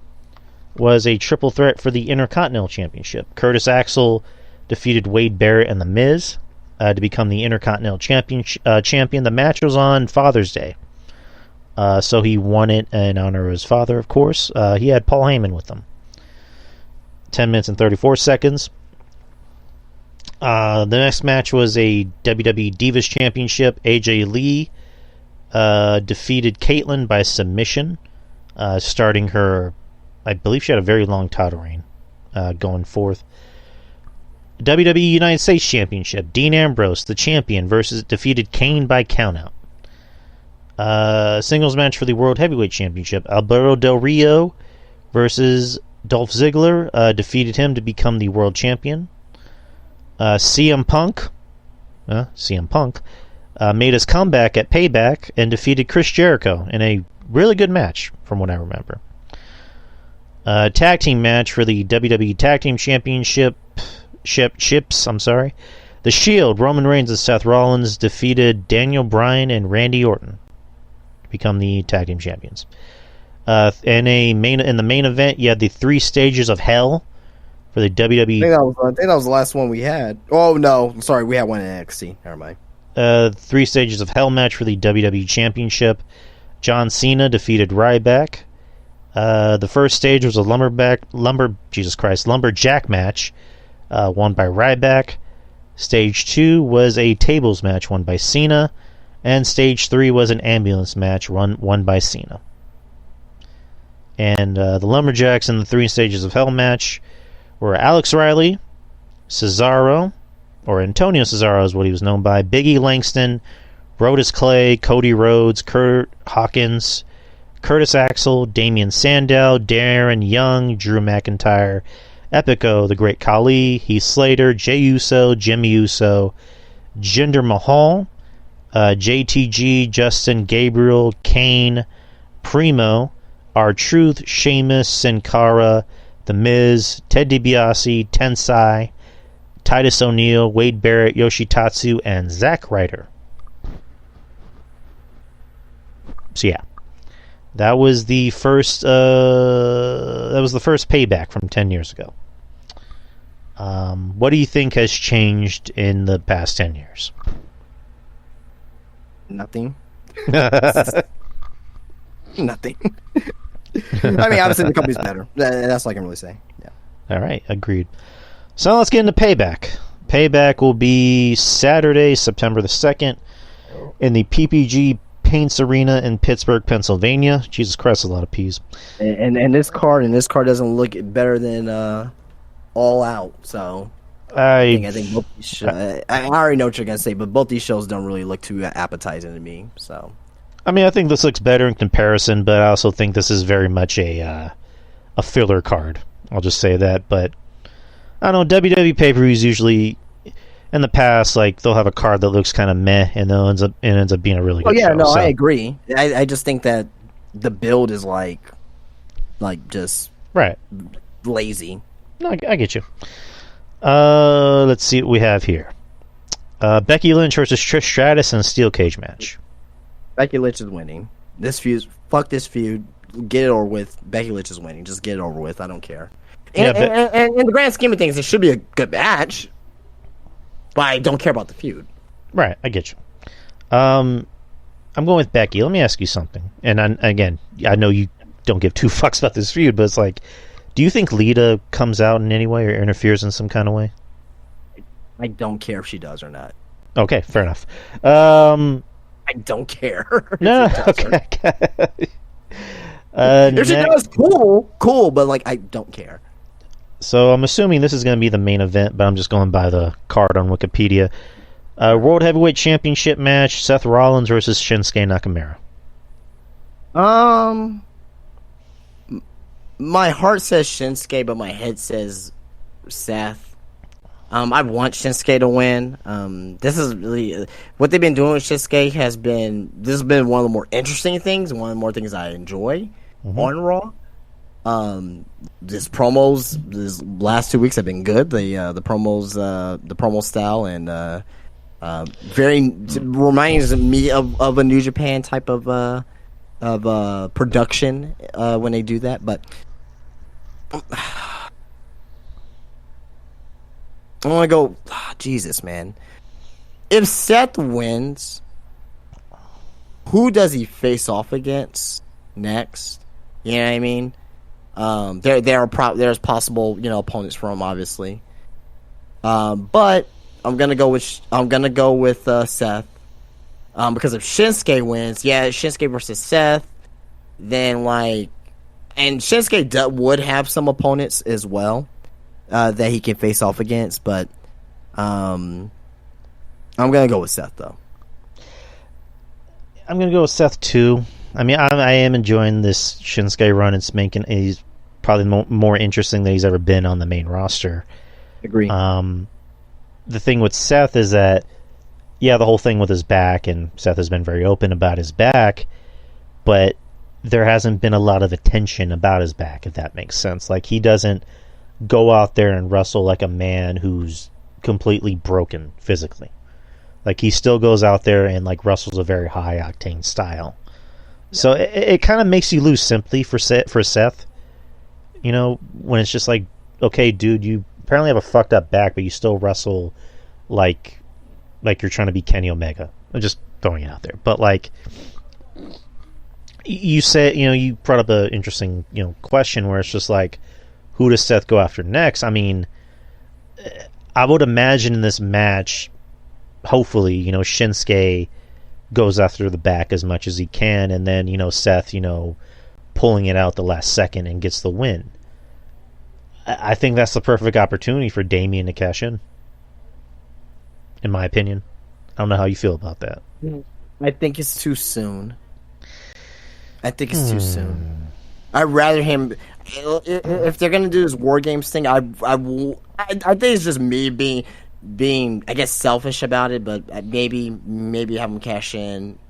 was a triple threat for the Intercontinental Championship. Curtis Axel defeated Wade Barrett and The Miz to become the Intercontinental champion. The match was on Father's Day. So he won it in honor of his father, of course. He had Paul Heyman with him. 10 minutes and 34 seconds. The next match was a WWE Divas Championship. AJ Lee defeated Caitlyn by submission, starting her, I believe she had a very long title reign going forth. WWE United States Championship. Dean Ambrose, the champion, defeated Kane by countout. Singles match for the World Heavyweight Championship. Alberto Del Rio versus Dolph Ziggler, defeated him to become the world champion. CM Punk made his comeback at Payback and defeated Chris Jericho in a really good match, from what I remember. Tag team match for the WWE Tag Team Championship. The Shield, Roman Reigns and Seth Rollins defeated Daniel Bryan and Randy Orton to become the Tag Team Champions. In the main event, you had the 3 stages of hell for the WWE. I think that was the last one we had. Oh no, sorry, we had one in NXT. Never mind. 3 stages of hell match for the WWE Championship. John Cena defeated Ryback. The first stage was a lumberjack match, won by Ryback. Stage 2 was a tables match, won by Cena, and stage 3 was an ambulance match, won by Cena. And the lumberjacks in the 3 stages of hell match were Alex Riley, Cesaro, or Antonio Cesaro is what he was known by, Big E Langston, Brodus Clay, Cody Rhodes, Kurt Hawkins, Curtis Axel, Damian Sandow, Darren Young, Drew McIntyre, Epico, the Great Khali, Heath Slater, Jey Uso, Jimmy Uso, Jinder Mahal, JTG, Justin Gabriel, Kane, Primo, R-Truth, Sheamus, Sin Cara, The Miz, Ted DiBiase, Tensai, Titus O'Neil, Wade Barrett, Yoshitatsu, and Zack Ryder. So yeah, that was the first Payback from 10 years ago. What do you think has changed in the past 10 years? Nothing. Nothing. I mean, obviously the company's better. That's all I can really say. Yeah. All right, agreed. So let's get into Payback. Payback will be Saturday, September the 2nd, in the PPG Paints Arena in Pittsburgh, Pennsylvania. Jesus Christ, a lot of P's. And this card doesn't look better than All Out. So I think both these shows, I already know what you're gonna say, but both these shows don't really look too appetizing to me. So I mean, I think this looks better in comparison, but I also think this is very much a filler card. I'll just say that. But I don't know, WWE pay-per-views usually, in the past, like, they'll have a card that looks kind of meh, and it ends up being a really good show. No, I agree. I just think that the build is like just right lazy. No, I get you. Let's see what we have here. Becky Lynch versus Trish Stratus in a steel cage match. Becky Lynch is winning. Fuck this feud. Get it over with. Becky Lynch is winning. Just get it over with. I don't care. And in the grand scheme of things, it should be a good match. But I don't care about the feud. Right, I get you. I'm going with Becky. Let me ask you something. And again, I know you don't give 2 fucks about this feud, but it's like, do you think Lita comes out in any way or interferes in some kind of way? I don't care if she does or not. Okay, fair enough. I don't care. No, okay. If she does, cool, but like, I don't care. So I'm assuming this is going to be the main event, but I'm just going by the card on Wikipedia. World Heavyweight Championship match: Seth Rollins versus Shinsuke Nakamura. My heart says Shinsuke, but my head says Seth. I want Shinsuke to win. This is really what they've been doing with Shinsuke this has been one of the more interesting things, one of the more things I enjoy on Raw. These last 2 weeks have been good. The promo style and very reminds me of a New Japan type of production when they do that, but. I want to go. Jesus, man. If Seth wins, who does he face off against next? You know what I mean? There's possible opponents for him, obviously. But I'm gonna go with Seth. Because if Shinsuke wins, Shinsuke versus Seth, then and Shinsuke would have some opponents as well. That he can face off against, but I'm gonna go with Seth though. I'm gonna go with Seth too. I mean, I am enjoying this Shinsuke run. He's probably more interesting than he's ever been on the main roster. Agree. The thing with Seth is that, the whole thing with his back, and Seth has been very open about his back, but there hasn't been a lot of attention about his back, if that makes sense. Like, he doesn't go out there and wrestle like a man who's completely broken physically. Like, he still goes out there and wrestles a very high octane style. So it kind of makes you lose sympathy for Seth. When it's just like, okay, dude, you apparently have a fucked up back, but you still wrestle like you're trying to be Kenny Omega. I'm just throwing it out there. But you said, you brought up an interesting question where it's just like, who does Seth go after next? I mean, I would imagine in this match, hopefully, Shinsuke goes after the back as much as he can, and then, Seth, pulling it out the last second and gets the win. I think that's the perfect opportunity for Damian to cash in my opinion. I don't know how you feel about that. I think it's too soon. I'd rather him. If they're gonna do this War Games thing, I think it's just me being I guess selfish about it, but maybe have him cash in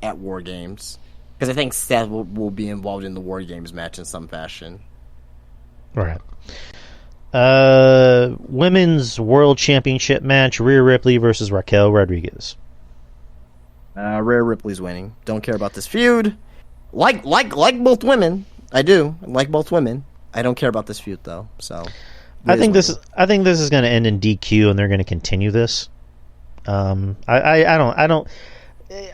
at War Games, because I think Seth will be involved in the War Games match in some fashion. Right. Women's World Championship match: Rhea Ripley versus Raquel Rodriguez. Rhea Ripley's winning. Don't care about this feud. Like both women. I do like both women. I don't care about this feud though. So I think this is going to end in DQ, and they're going to continue this.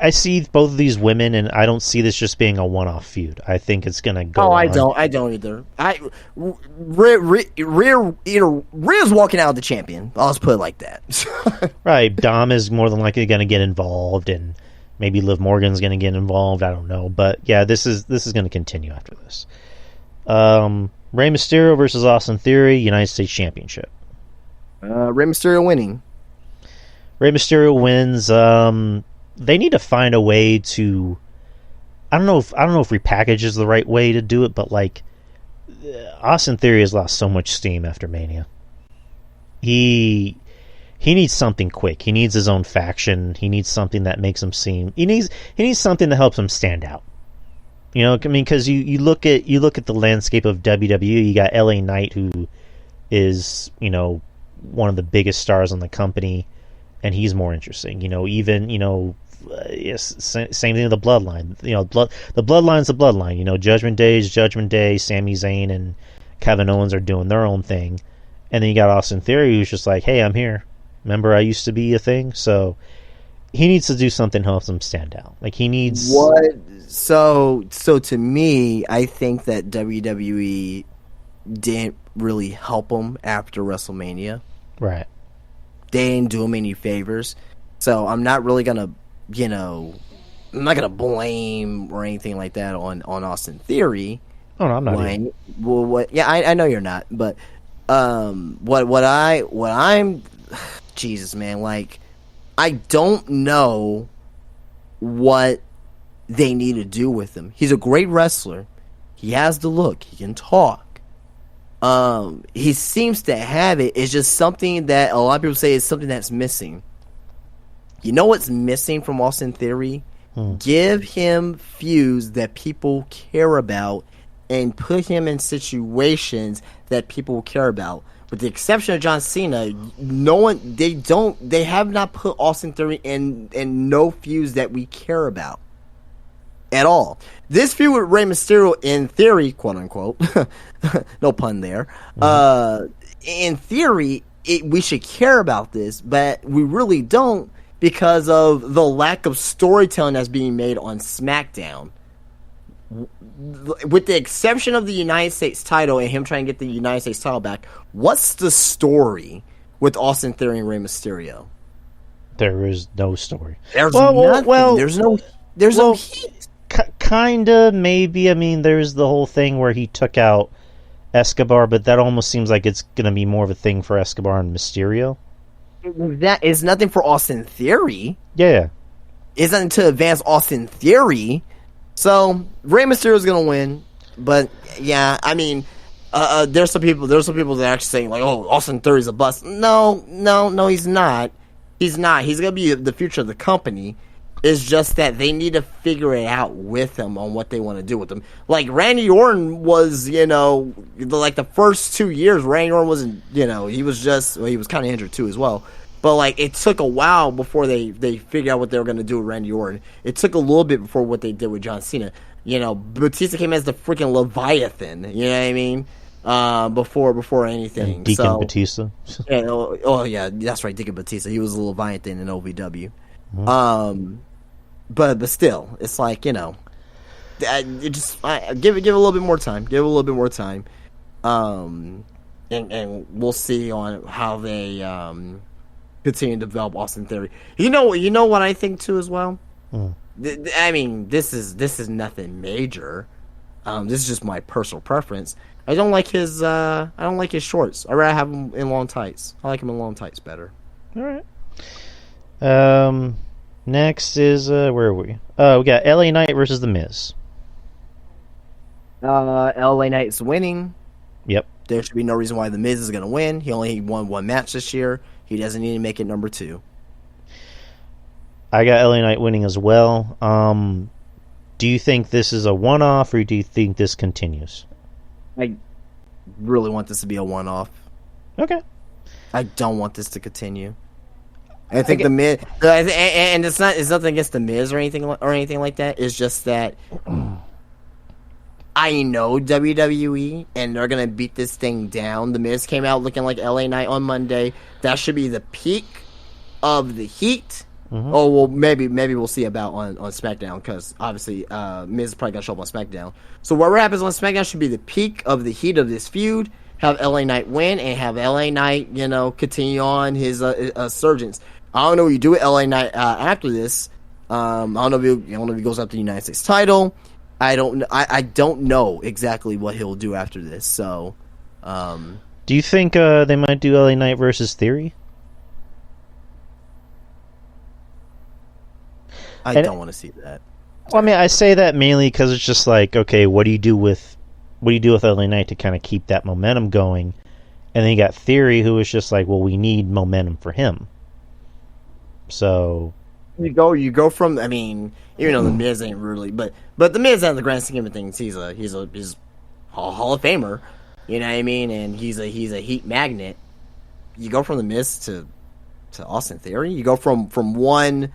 I see both of these women, and I don't see this just being a one-off feud. I think it's going to go. Oh, I don't either. Rhea's walking out of the champion. I'll just put it like that. Right, Dom is more than likely going to get involved, and maybe Liv Morgan's going to get involved. I don't know, but yeah, this is going to continue after this. Rey Mysterio versus Austin Theory, United States Championship. Rey Mysterio winning. Rey Mysterio wins. They need to find a way to. I don't know if repackage is the right way to do it, but Austin Theory has lost so much steam after Mania. He needs something quick. He needs his own faction. He needs something that makes him seem. He needs something that helps him stand out. Because you look at the landscape of WWE. You got LA Knight, who is one of the biggest stars on the company, and he's more interesting. Yes, same thing with the Bloodline. The Bloodline's the Bloodline. Judgment Day is Judgment Day. Sami Zayn and Kevin Owens are doing their own thing, and then you got Austin Theory, who's just like, hey, I'm here. Remember, I used to be a thing. So he needs to do something to help him stand out. He needs what. So to me, I think that WWE didn't really help him after WrestleMania. Right. They didn't do him any favors. So I'm not really gonna, I'm not gonna blame or anything like that on Austin Theory. Oh no, I'm not. I know you're not, but what I'm, Jesus, man, I don't know what they need to do with him. He's a great wrestler. He has the look. He can talk. He seems to have it. It's just something that a lot of people say is something that's missing. You know what's missing from Austin Theory? Give him feuds that people care about and put him in situations that people care about. With the exception of John Cena, they have not put Austin Theory in no feuds that we care about at all. This feud with Rey Mysterio, in theory, quote unquote, no pun there. In theory, we should care about this, but we really don't because of the lack of storytelling that's being made on SmackDown. With the exception of the United States title and him trying to get the United States title back, what's the story with Austin Theory and Rey Mysterio? There is no story. There's nothing. There's no heat. Kinda, maybe. I mean, there's the whole thing where he took out Escobar, but that almost seems like it's going to be more of a thing for Escobar and Mysterio. That is nothing for Austin Theory. Yeah. It's nothing to advance Austin Theory. So Rey Mysterio is going to win, but yeah, I mean, there's some people that are actually saying like, "Oh, Austin Theory's a bust." No, he's not. He's not. He's going to be the future of the company. It's just that they need to figure it out with him on what they want to do with him. Like Randy Orton was, like the first 2 years, Randy Orton wasn't, he was he was kind of injured too as well. But like it took a while before they figured out what they were going to do with Randy Orton. It took a little bit before what they did with John Cena. Batista came as the freaking Leviathan. You know what I mean? Before anything. And Deacon Batista. Yeah. Yeah, that's right, Deacon Batista. He was a Leviathan in OVW. But still, it's like give it a little bit more time. Give it a little bit more time, and we'll see on how they continue to develop Austin Theory. You know what I think too as well. I mean, this is nothing major. This is just my personal preference. I don't like his shorts. I'd rather have him in long tights. I like him in long tights better. All right. Next is where are we? We got LA Knight versus The Miz. LA Knight's winning. Yep. There should be no reason why The Miz is going to win. He only won one match this year. He doesn't need to make it number 2. I got LA Knight winning as well. Do you think this is a one-off, or do you think this continues? I really want this to be a one-off. Okay. I don't want this to continue. I think The Miz, and it's nothing against The Miz or anything like that. It's just that I know WWE, and they're gonna beat this thing down. The Miz came out looking like LA Knight on Monday. That should be the peak of the heat. Oh well, maybe we'll see about on SmackDown, because obviously Miz is probably gonna show up on SmackDown. So whatever happens on SmackDown should be the peak of the heat of this feud. Have LA Knight win and have LA Knight, continue on his surgence. I don't know what you do with LA Knight after this. I don't know if he goes after the United States title. I don't know exactly what he'll do after this. So, do you think they might do LA Knight versus Theory? I don't want to see that. Well, I mean, I say that mainly because it's just like, okay, what do you do with LA Knight to kind of keep that momentum going? And then you got Theory, who is just like, well, we need momentum for him. So you go from, I mean, even though The Miz ain't really, but The Miz, in the grand scheme of things, he's a Hall of Famer, you know what I mean, and he's a heat magnet. You go from The Miz to Austin Theory. You go from one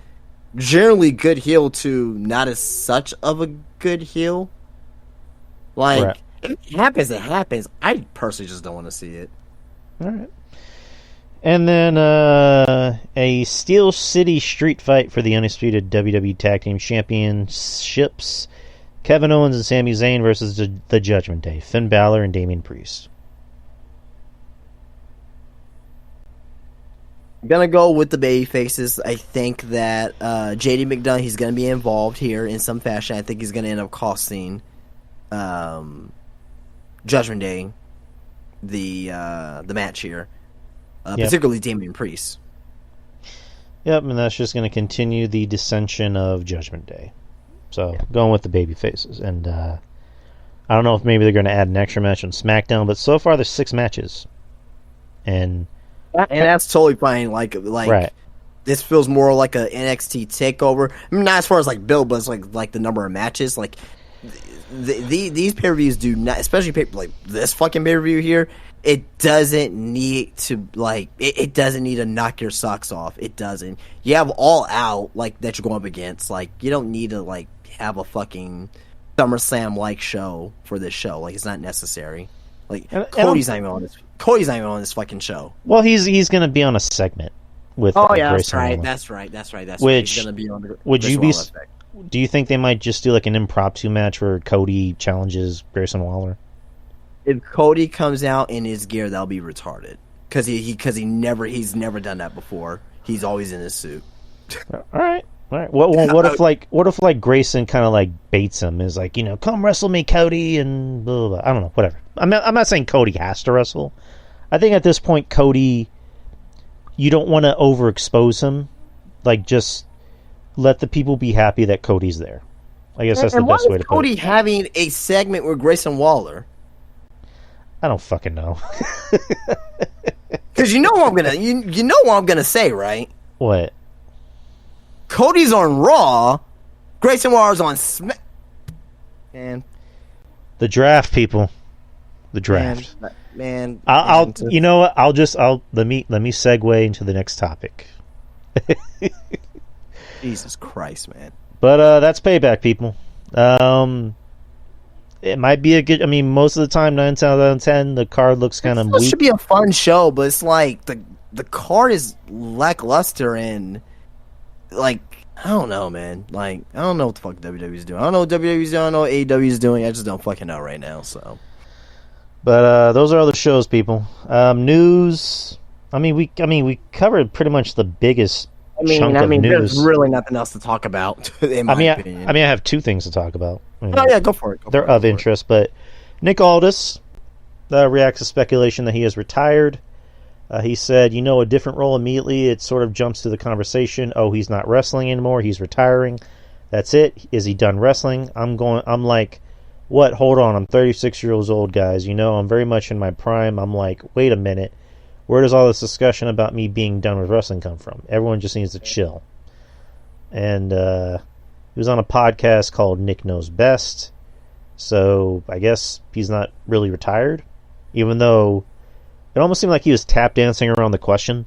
generally good heel to not as such of a good heel. Like, right. If it happens, it happens. I personally just don't want to see it. All right. And then a Steel City street fight for the undisputed WWE Tag Team Championships. Kevin Owens and Sami Zayn versus the Judgment Day. Finn Balor and Damian Priest. I'm going to go with the baby faces. I think that JD McDonough, he's going to be involved here in some fashion. I think he's going to end up costing Judgment Day the match here. Particularly Damian Priest. Yep, and that's just going to continue the dissension of Judgment Day. So, going with the baby faces. And I don't know if maybe they're going to add an extra match on SmackDown, but so far there's 6 matches, and that's totally fine. Like right. This feels more like a NXT takeover. I mean, not as far as like build, but it's like the number of matches. Like these pay per views do not, especially like this fucking pay per view here. It doesn't need to like it doesn't need to knock your socks off. It doesn't. You have All Out like that you're going up against. Like you don't need to like have a fucking SummerSlam like show for this show. Like it's not necessary. Like Cody's not even on this. Cody's not even on this fucking show. Well, he's going to be on a segment with. That's right. That's right. Which he's going to be on the. Would you be? Do you think they might just do like an impromptu match where Cody challenges Grayson Waller? If Cody comes out in his gear, that'll be retarded. Because he's never done that before. He's always in his suit. All right. What if like Grayson kind of like baits him? Is like, you know, come wrestle me, Cody, and blah, blah, blah. I don't know, whatever. I'm not saying Cody has to wrestle. I think at this point, Cody, you don't want to overexpose him. Like, just let the people be happy that Cody's there. I guess that's the best way to put it. Cody having a segment with Grayson Waller. I don't fucking know. Because you know what I'm gonna say, right? What? Cody's on Raw, Grayson Waller's on Smack. Man, the draft, people. The draft. Man. I'll you know what? Let me segue into the next topic. Jesus Christ, man. But that's Payback, people. It might be a good. I mean, most of the time, 9 out of 10, the card looks kind of weak. It should be a fun show, but it's like the card is lackluster and like I don't know, man. Like I don't know what the fuck WWE's doing. I don't know what WWE's doing. I don't know what AEW's doing. I just don't fucking know right now. So, but those are other shows, people. News. I mean, we covered pretty much the biggest. Chunk of news. There's really nothing else to talk about. In my opinion. I have 2 things to talk about. Oh yeah, go for it. They're of interest, but Nick Aldis reacts to speculation that he has retired. He said, a different role immediately. It sort of jumps to the conversation. Oh, he's not wrestling anymore. He's retiring. That's it. Is he done wrestling? I'm like, what? Hold on. I'm 36 years old, guys. I'm very much in my prime. I'm like, wait a minute. Where does all this discussion about me being done with wrestling come from? Everyone just needs to chill. And he was on a podcast called Nick Knows Best. So I guess he's not really retired. Even though it almost seemed like he was tap dancing around the question.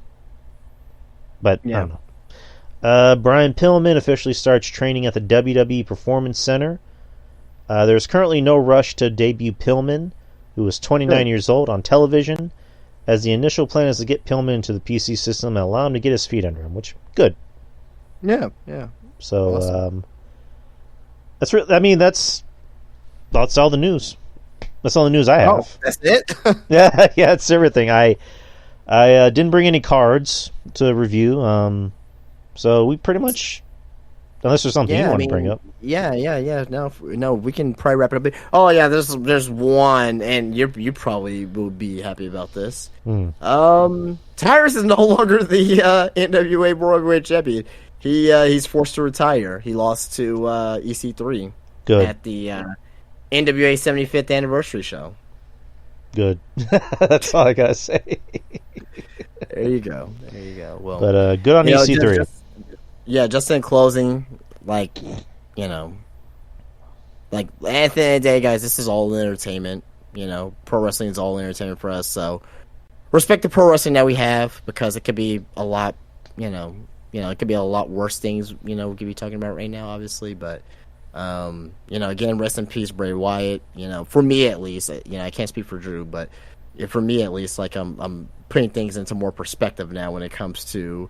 But yeah. I don't know. Brian Pillman officially starts training at the WWE Performance Center. There's currently no rush to debut Pillman, who is 29 years old, on television, as the initial plan is to get Pillman into the PC system and allow him to get his feet under him, which, good. Yeah. So, awesome. That's all the news. That's all the news I have. Oh, that's it? yeah, that's everything. I didn't bring any cards to review, so we pretty much... Unless there's something you want to bring up. Yeah. No, we can probably wrap it up. Oh yeah, there's one, and you probably will be happy about this. Tyrus is no longer the NWA World Heavyweight Champion. He's forced to retire. He lost to EC3 at the NWA 75th anniversary show. Good. That's all I gotta say. There you go. Well, but good on EC3. Just in closing, like at the end of the day, guys, this is all entertainment. Pro wrestling is all entertainment for us. So respect the pro wrestling that we have, because it could be a lot, it could be a lot worse things, we could be talking about right now, obviously. But, again, rest in peace, Bray Wyatt. For me at least, I can't speak for Drew, but for me at least, like I'm putting things into more perspective now when it comes to,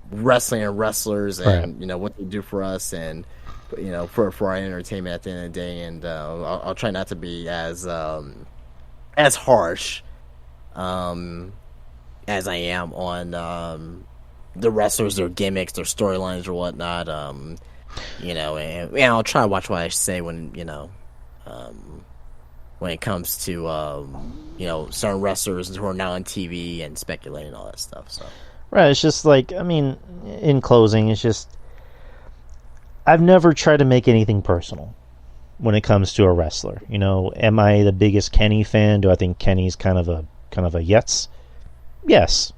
wrestling and wrestlers and right. What they do for us and for our entertainment at the end of the day. And I'll try not to be as harsh as I am on the wrestlers, their gimmicks, their storylines or whatnot. And I'll try to watch what I say when it comes to certain wrestlers who are now on TV and speculating and all that stuff. So right, it's just like, in closing, it's just, I've never tried to make anything personal. when it comes to a wrestler. You know, am I the biggest Kenny fan? Do I think Kenny's kind of a yes? Yes.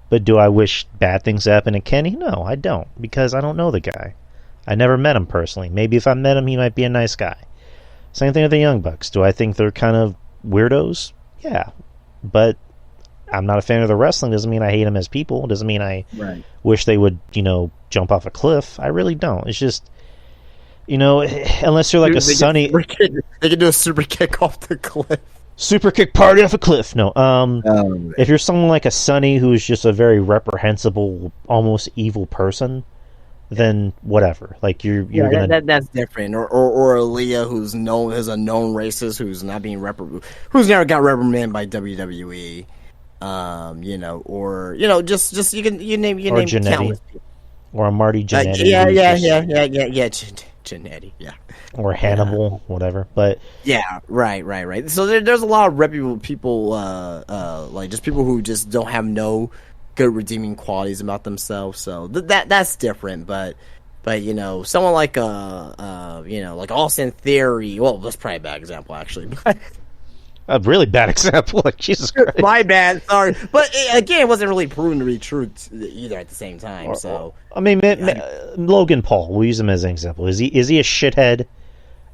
But do I wish bad things happen to Kenny? No, I don't, because I don't know the guy. I never met him personally. Maybe if I met him, he might be a nice guy. Same thing with the Young Bucks. Do I think they're kind of weirdos? Yeah. But I'm not a fan of the wrestling. Doesn't mean I hate them as people. Doesn't mean I wish they would, jump off a cliff. I really don't. It's just, unless you're like a Sunny... They can do a super kick off the cliff. Super kick party off a cliff. No. If you're someone like a Sunny who's just a very reprehensible, almost evil person, then whatever. Like you're gonna. That's different. Or Aaliyah, who's known as a known racist, who's not being who's never got reprimanded by WWE. Just you name Jannetty. countless people. Or a Marty Jannetty. Yeah. Jannetty, yeah. Or Hannibal, whatever. But yeah, right. So there's a lot of reputable people, like just people who just don't have no good redeeming qualities about themselves. So that's different. But someone like like Austin Theory. Well, that's probably a bad example actually. But a really bad example. Like Jesus Christ. My bad. Sorry, but again, it wasn't really proven to be true either at the same time. Logan Paul. We'll use him as an example. Is he a shithead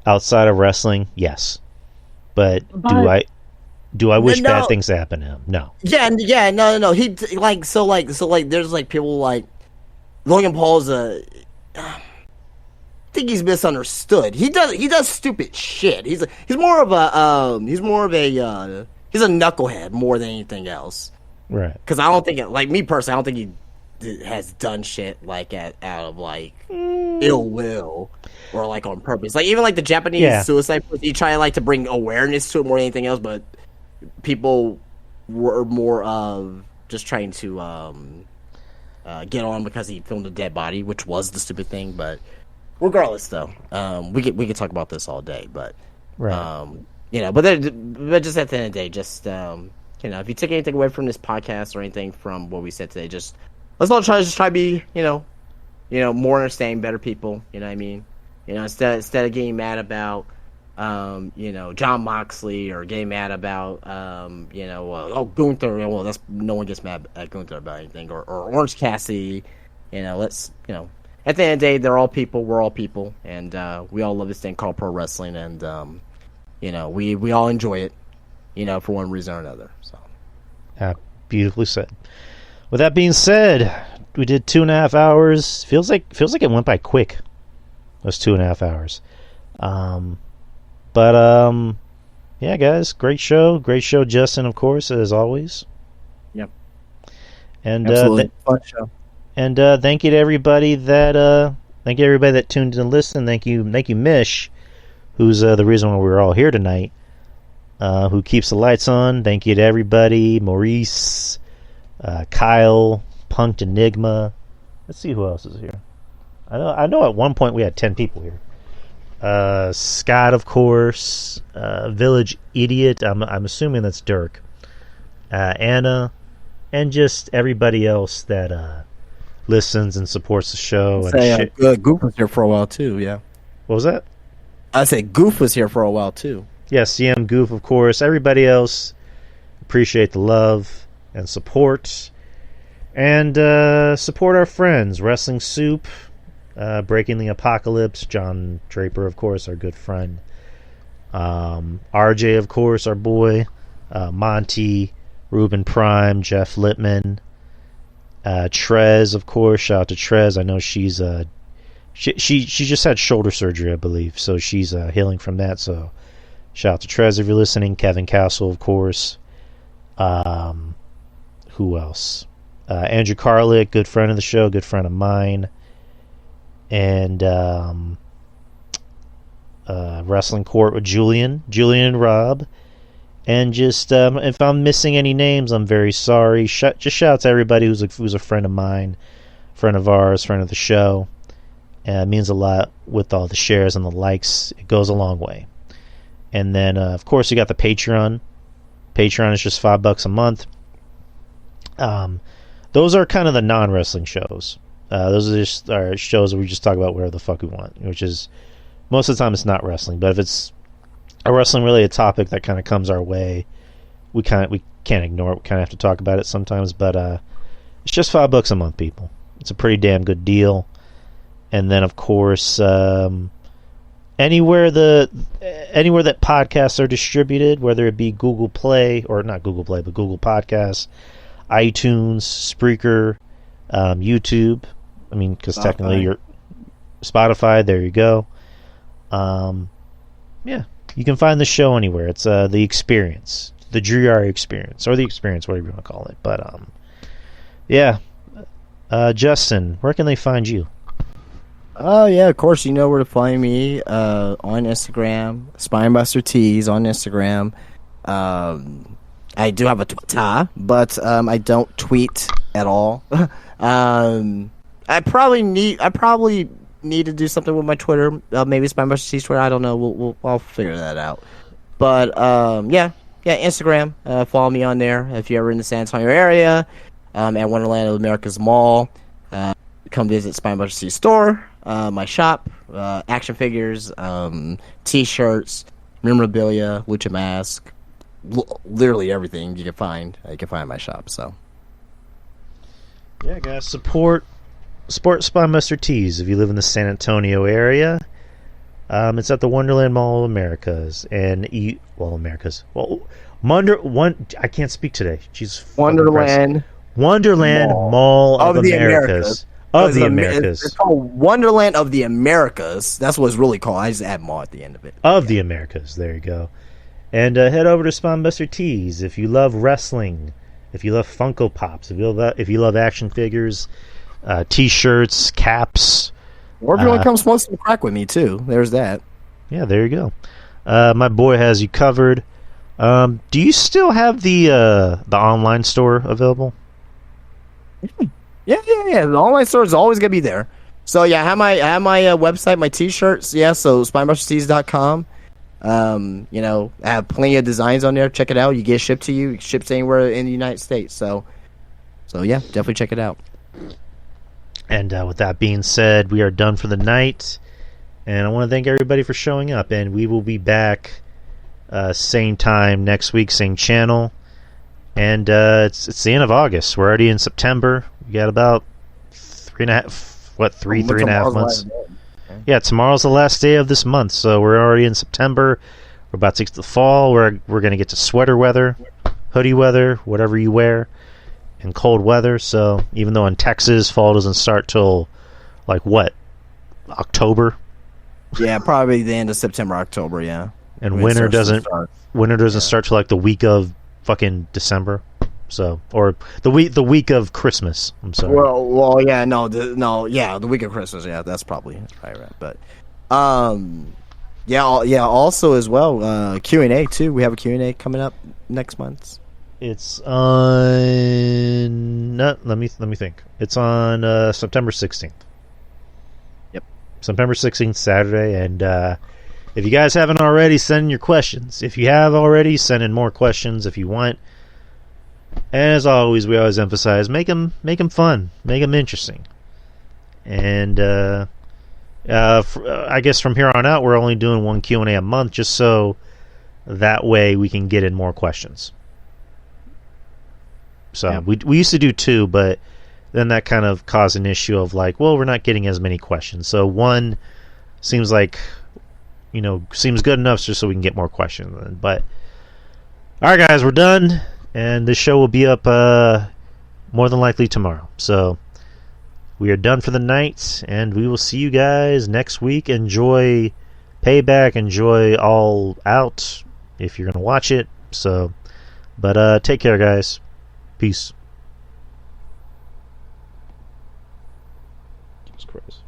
outside of wrestling? Yes, but do I wish bad things happen to him? No. Yeah, no. He there's people like Logan Paul's I think he's misunderstood. He does stupid shit. He's more of a he's a knucklehead more than anything else. Right. Because I don't think me personally, I don't think he has done shit out of ill will or on purpose. Even the Japanese suicide, he tried to bring awareness to it more than anything else, but people were more of just trying to get on because he filmed a dead body, which was the stupid thing, but. Regardless, though, we could talk about this all day, but right. But just at the end of the day, just if you take anything away from this podcast or anything from what we said today, just let's all try to be more understanding, better people. You know what I mean? Instead of getting mad about John Moxley or getting mad about Gunther. Well, that's no one gets mad at Gunther about anything or Orange Cassidy. Let's At the end of the day, they're all people. We're all people, and we all love this thing called pro wrestling, and we all enjoy it, for one reason or another. So, beautifully said. With that being said, we did 2.5 hours. Feels like it went by quick. Those 2.5 hours. Yeah, guys, great show, Justin, of course, as always. Yep. And absolutely fun show. And thank you to everybody that tuned in and listened. Thank you, Mish, who's the reason why we're all here tonight. Who keeps the lights on. Thank you to everybody, Maurice, Kyle, Punked Enigma. Let's see who else is here. I know. At one point we had 10 people here. Scott, of course, Village Idiot. I'm assuming that's Dirk. Anna, and just everybody else that listens and supports the show. Goof was here for a while too. Yeah. What was that? I said Goof was here for a while too. Yes, CM Goof, of course. Everybody else, appreciate the love and support, and support our friends. Wrestling Soup, Breaking the Apocalypse, John Draper, of course, our good friend. RJ, of course, our boy. Monty, Ruben Prime, Jeff Littman. Trez, of course. Shout out to Trez. I know she's she just had shoulder surgery, I believe, so she's healing from that. So shout out to Trez if you're listening. Kevin Castle, of course. Who else? Andrew Carlick, good friend of the show, good friend of mine. And Wrestling Court with Julian and Rob. And just if I'm missing any names, I'm very sorry. Just shout out to everybody who's a friend of mine, friend of ours, friend of the show. It means a lot with all the shares and the likes. It goes a long way. And then, of course, you got the Patreon. Patreon is just $5 a month. Those are kind of the non-wrestling shows. Those are just our shows where we just talk about whatever the fuck we want, which is most of the time it's not wrestling, but if it's a wrestling related topic that kind of comes our way, we can't ignore it. We kind of have to talk about it sometimes. But it's just $5 a month, people. It's a pretty damn good deal. And then, of course, anywhere that podcasts are distributed, whether it be Google Play, or not Google Play, but Google Podcasts, iTunes, Spreaker, YouTube. I mean, because technically you're Spotify. There you go. Yeah, you can find the show anywhere. It's the Experience, the Dreary Experience, or the Experience, whatever you want to call it. But yeah, Justin, where can they find you? Oh, yeah, of course, you know where to find me on Instagram, Spinebuster Tees on Instagram. I do have a Twitter, but I don't tweet at all. I probably need to do something with my Twitter. Maybe Spinebuster Tees Twitter. I don't know. I'll figure that out. But yeah, Instagram. Follow me on there if you're ever in the San Antonio area. At Wonderland of America's Mall. Come visit Spinebuster Tees store. My shop, action figures, T-shirts, memorabilia, lucha mask, literally everything you can find in my shop. So, yeah, guys, support Spinebuster Tees if you live in the San Antonio area. It's at the Wonderland Mall of Americas and Americas. Well, I can't speak today. Wonderland Mall of the Americas. Of the Americas. It's called Wonderland of the Americas. That's what it's really called. I just add mall at the end of it. Of the Americas. There you go. And head over to Spinebuster Tees if you love wrestling, if you love Funko Pops, if you love action figures, T-shirts, caps. Or if you want to come smoke some crack with me, too. There's that. Yeah, there you go. My boy has you covered. Do you still have the online store available? Yeah. The online store is always gonna be there. So yeah, I have my website, my T-shirts. Yeah, so spinebustertees.com. I have plenty of designs on there. Check it out. You get shipped to you. Ships anywhere in the United States. So yeah, definitely check it out. And with that being said, we are done for the night. And I want to thank everybody for showing up. And we will be back same time next week, same channel. And it's the end of August. We're already in September. We got about 3.5 months. Okay. Yeah, tomorrow's the last day of this month, so we're already in September. We're about to get to the fall. We're going to get to sweater weather, hoodie weather, whatever you wear, and cold weather. So even though in Texas fall doesn't start till October? Yeah, probably the end of September, October. Yeah, and winter doesn't start till the week of fucking December. So, or the week of Christmas. I'm sorry. Well, yeah, the week of Christmas. Yeah, that's probably right. But, Also as well, Q&A too. We have a Q&A coming up next month. It's on. Let me think. It's on September 16th. Yep. September 16th, Saturday, and if you guys haven't already, send in your questions. If you have already, send in more questions if you want. And as always, we always emphasize make them fun, make them interesting. And I guess from here on out, we're only doing one Q&A a month, just so that way we can get in more questions. So yeah. we used to do 2, but then that kind of caused an issue of we're not getting as many questions. So 1 seems seems good enough just so we can get more questions. But all right, guys, we're done. And this show will be up more than likely tomorrow. So we are done for the night, and we will see you guys next week. Enjoy Payback. Enjoy All Out if you're going to watch it. So, but take care, guys. Peace. Jesus Christ.